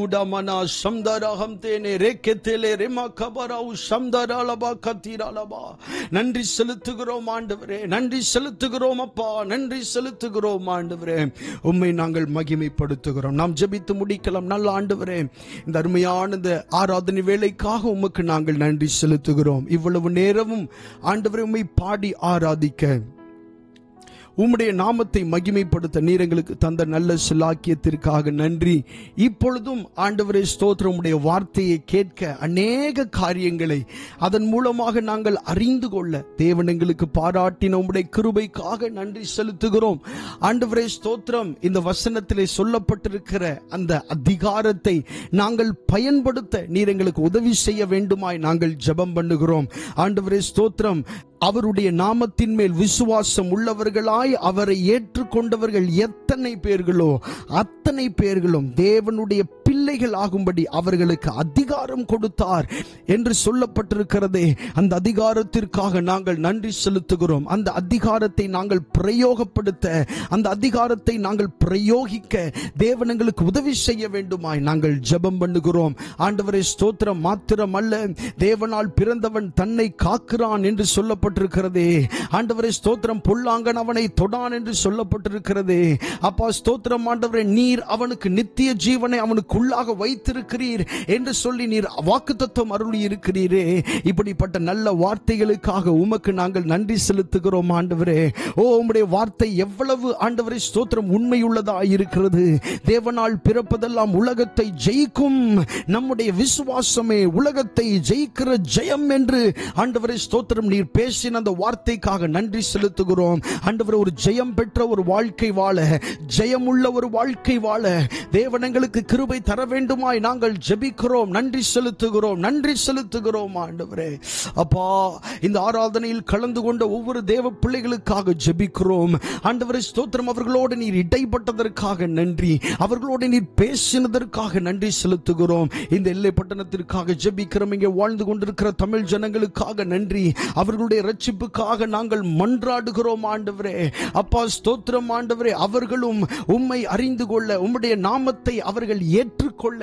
உடமனா சம்தரஹம் தேனே ரேக்கெதேலே ரெமா கபராவு சம்தரலபா கத்திரலபா. நன்றி செலுத்துகிறோம் ஆண்டவரே, நன்றி செலுத்துகிறோம் அப்பா, நன்றி செலுத்துகிறோம் ஆண்டவரே. உம்மை நாங்கள் மகிமைப்படுத்துகிறோம். நாம் ஜெபித்து முடிக்கலாம். நல்ல ஆண்டவரே, இந்த அருமையான இந்த ஆராதனை வேளைக்காக உமக்கு நாங்கள் நன்றி செலுத்துகிறோம். இவ்வளவு நேரமும் ஆண்டவரே உம்மை பாடி ஆராதிக்க, உம்முடைய நாமத்தை மகிமைப்படுத்த நீர் எங்களுக்கு தந்த நல்ல சிலாக்கியத்திற்காக நன்றி. இப்பொழுதும் ஆண்டவரே ஸ்தோத்திரம், உம்முடைய வார்த்தையை கேட்க அநேக காரியங்களை அதன் மூலமாக நாங்கள் அறிந்து கொள்ள தேவன் எங்களுக்கு பாராட்டின உம்முடைய கிருபைக்காக நன்றி செலுத்துகிறோம். ஆண்டவரே ஸ்தோத்திரம், இந்த வசனத்திலே சொல்லப்பட்டிருக்கிற அந்த அதிகாரத்தை நாங்கள் பயன்படுத்த நீர் எங்களுக்கு உதவி செய்ய வேண்டுமாய் நாங்கள் ஜெபம் பண்ணுகிறோம். ஆண்டவரே ஸ்தோத்திரம், அவருடைய நாமத்தின் மேல் விசுவாசம் உள்ளவர்களாய் அவரை ஏற்றுக்கொண்டவர்கள் எத்தனை பேர்களோ அத்தனை பேர்களும் தேவனுடைய பிள்ளைகள் ஆகும்படி அவர்களுக்கு அதிகாரம் கொடுத்தார் என்று சொல்லப்பட்டிருக்கிறதே. அந்த அதிகாரத்திற்காக நாங்கள் நன்றி செலுத்துகிறோம். அந்த அதிகாரத்தை நாங்கள் பிரயோகப்படுத்த, அந்த அதிகாரத்தை நாங்கள் பிரயோகிக்க தேவன் எங்களுக்கு உதவி செய்ய வேண்டுமாய் நாங்கள் ஜெபம் பண்ணுகிறோம். ஆண்டவரே ஸ்தோத்திரம், மாத்திரம் அல்ல, தேவனால் பிறந்தவன் தன்னை காக்கிறான் என்று சொல்லப்பட்டிருக்கிறதே. ஆண்டவரே ஸ்தோத்திரம், பொல்லாங்கன் அவனை தொடான் என்று சொல்லப்பட்டிருக்கிறதே. அப்பா ஸ்தோத்திரம் ஆண்டவரே, நீர் அவனுக்கு நித்திய ஜீவனை அவனுக்கு உள்ளாக வைத்திருக்கிறீர் என்று சொல்லி நீர் வாக்குத்தத்தம் அருளி இருக்கிறீரே. இப்படிப்பட்ட நல்ல வார்த்தைகளுக்காக உமக்கு நாங்கள் நன்றி செலுத்துகிறோம் ஆண்டவரே. ஓ, உம்முடைய வார்த்தை எவ்வளவு ஆண்டவரே ஸ்தோத்திரம் உண்மையுள்ளதாக இருக்கிறது. தேவனால் பிறப்பதெல்லாம் உலகத்தை ஜெயிக்கும், நம்முடைய விசுவாசமே உலகத்தை ஜெயிக்கிற ஜெயம் என்று ஆண்டவரே ஸ்தோத்திரம் நீர் பேசின அந்த வார்த்தைக்காக நன்றி செலுத்துகிறோம் ஆண்டவரே. ஒரு ஜெயம் பெற்ற ஒரு வாழ்க்கை வாழ, ஜெயமுள்ள ஒரு வாழ்க்கை வாழ தேவன் எங்களுக்கு கிருபை தர வேண்டுமாய் நாங்கள் ஜெபிக்கிறோம். நன்றி செலுத்துகிறோம், நன்றி செலுத்துகிறோம் ஆண்டவரே. அப்பா, இந்த ஆராதனையில் கலந்து கொண்ட ஒவ்வொரு தேவ பிள்ளைகளுக்காக ஜெபிக்கிறோம் ஆண்டவரே ஸ்தோத்திரம். அவர்களோடு நீர் இடைப்பட்டதற்காக நன்றி, அவர்களோடு நீர் பேசினதற்காக நன்றி செலுத்துகிறோம். இந்த எல்லை பட்டணத்திற்காக ஜெபிக்கிறோம். இங்கே வாழ்ந்து கொண்டிருக்கிற தமிழ் ஜனங்களுக்காக நன்றி, அவர்களுடைய ரட்சிப்புக்காக நாங்கள் மன்றாடுகிறோம் ஆண்டவரே. அப்பா ஸ்தோத்திரம் ஆண்டவரே, அவர்களும் உம்மை அறிந்து கொள்ள, உம்முடைய நாமத்தை அவர்கள் ஏற்றுக்கொள்ள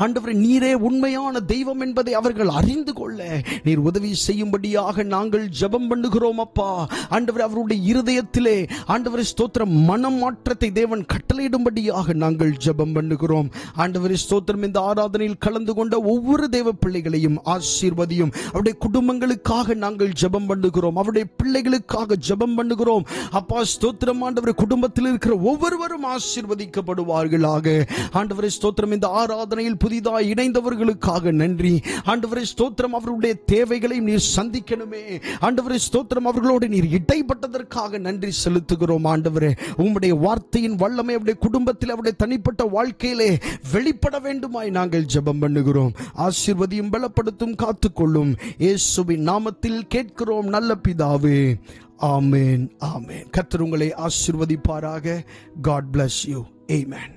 ஆண்டவரே, நீரே உண்மையான தெய்வம் என்பதை அவர்கள் அறிந்து கொள்ள நீர் உதவி செய்யும்படியாக நாங்கள் ஜெபம் பண்ணுகிறோம் அப்பா. ஆண்டவரே, அவருடைய இருதயத்திலே ஆண்டவரே ஸ்தோத்திரம் மனம் மாற்றத்தை தேவன் கட்டளையிடும்படியாக நாங்கள் ஜெபம் பண்ணுகிறோம் ஆண்டவரே ஸ்தோத்திரம். இந்த ஆராதனையில் கலந்து கொண்ட ஒவ்வொரு தேவ பிள்ளைகளையும் ஆசீர்வதியும். அவருடைய குடும்பங்களுக்காக நாங்கள் ஜெபம் பண்ணுகிறோம், அவருடைய பிள்ளைகளுக்காக ஜெபம் பண்ணுகிறோம் அப்பா ஸ்தோத்திரம். ஆண்டவரே, குடும்பத்தில் இருக்கிற ஒவ்வொருவரும் ஆசீர்வதிக்கப்படுவார்களாக ஆண்டவரே ஸ்தோத்திரம். இந்த ஆராதனையில் புதிதாக இணைந்தவர்களுக்காக நன்றி ஆண்டவரே ஸ்தோத்திரம். அவர்களுடைய தேவைகளை நீர் சந்திக்கணுமே ஆண்டவரே ஸ்தோத்திரம். அவர்களோடு நீர் இடைப்பட்டதற்காக நன்றி செலுத்துகிறோம் ஆண்டவரே. உம்முடைய வார்த்தையின் வல்லமை அவருடைய குடும்பத்தில், அவருடைய தனிப்பட்ட வாழ்க்கையிலே வெளிப்பட வேண்டுமாய் நாங்கள் ஜெபம் பண்ணுகிறோம். ஆசீர்வதியும், பலப்படுத்தும், காத்துக்கொள்ளும். இயேசுவின் நாமத்தில் கேட்கிறோம் நல்ல பிதாவே, ஆமென், ஆமென். கர்த்தர் உங்களை ஆசீர்வதிப்பாராக. God bless you. Amen.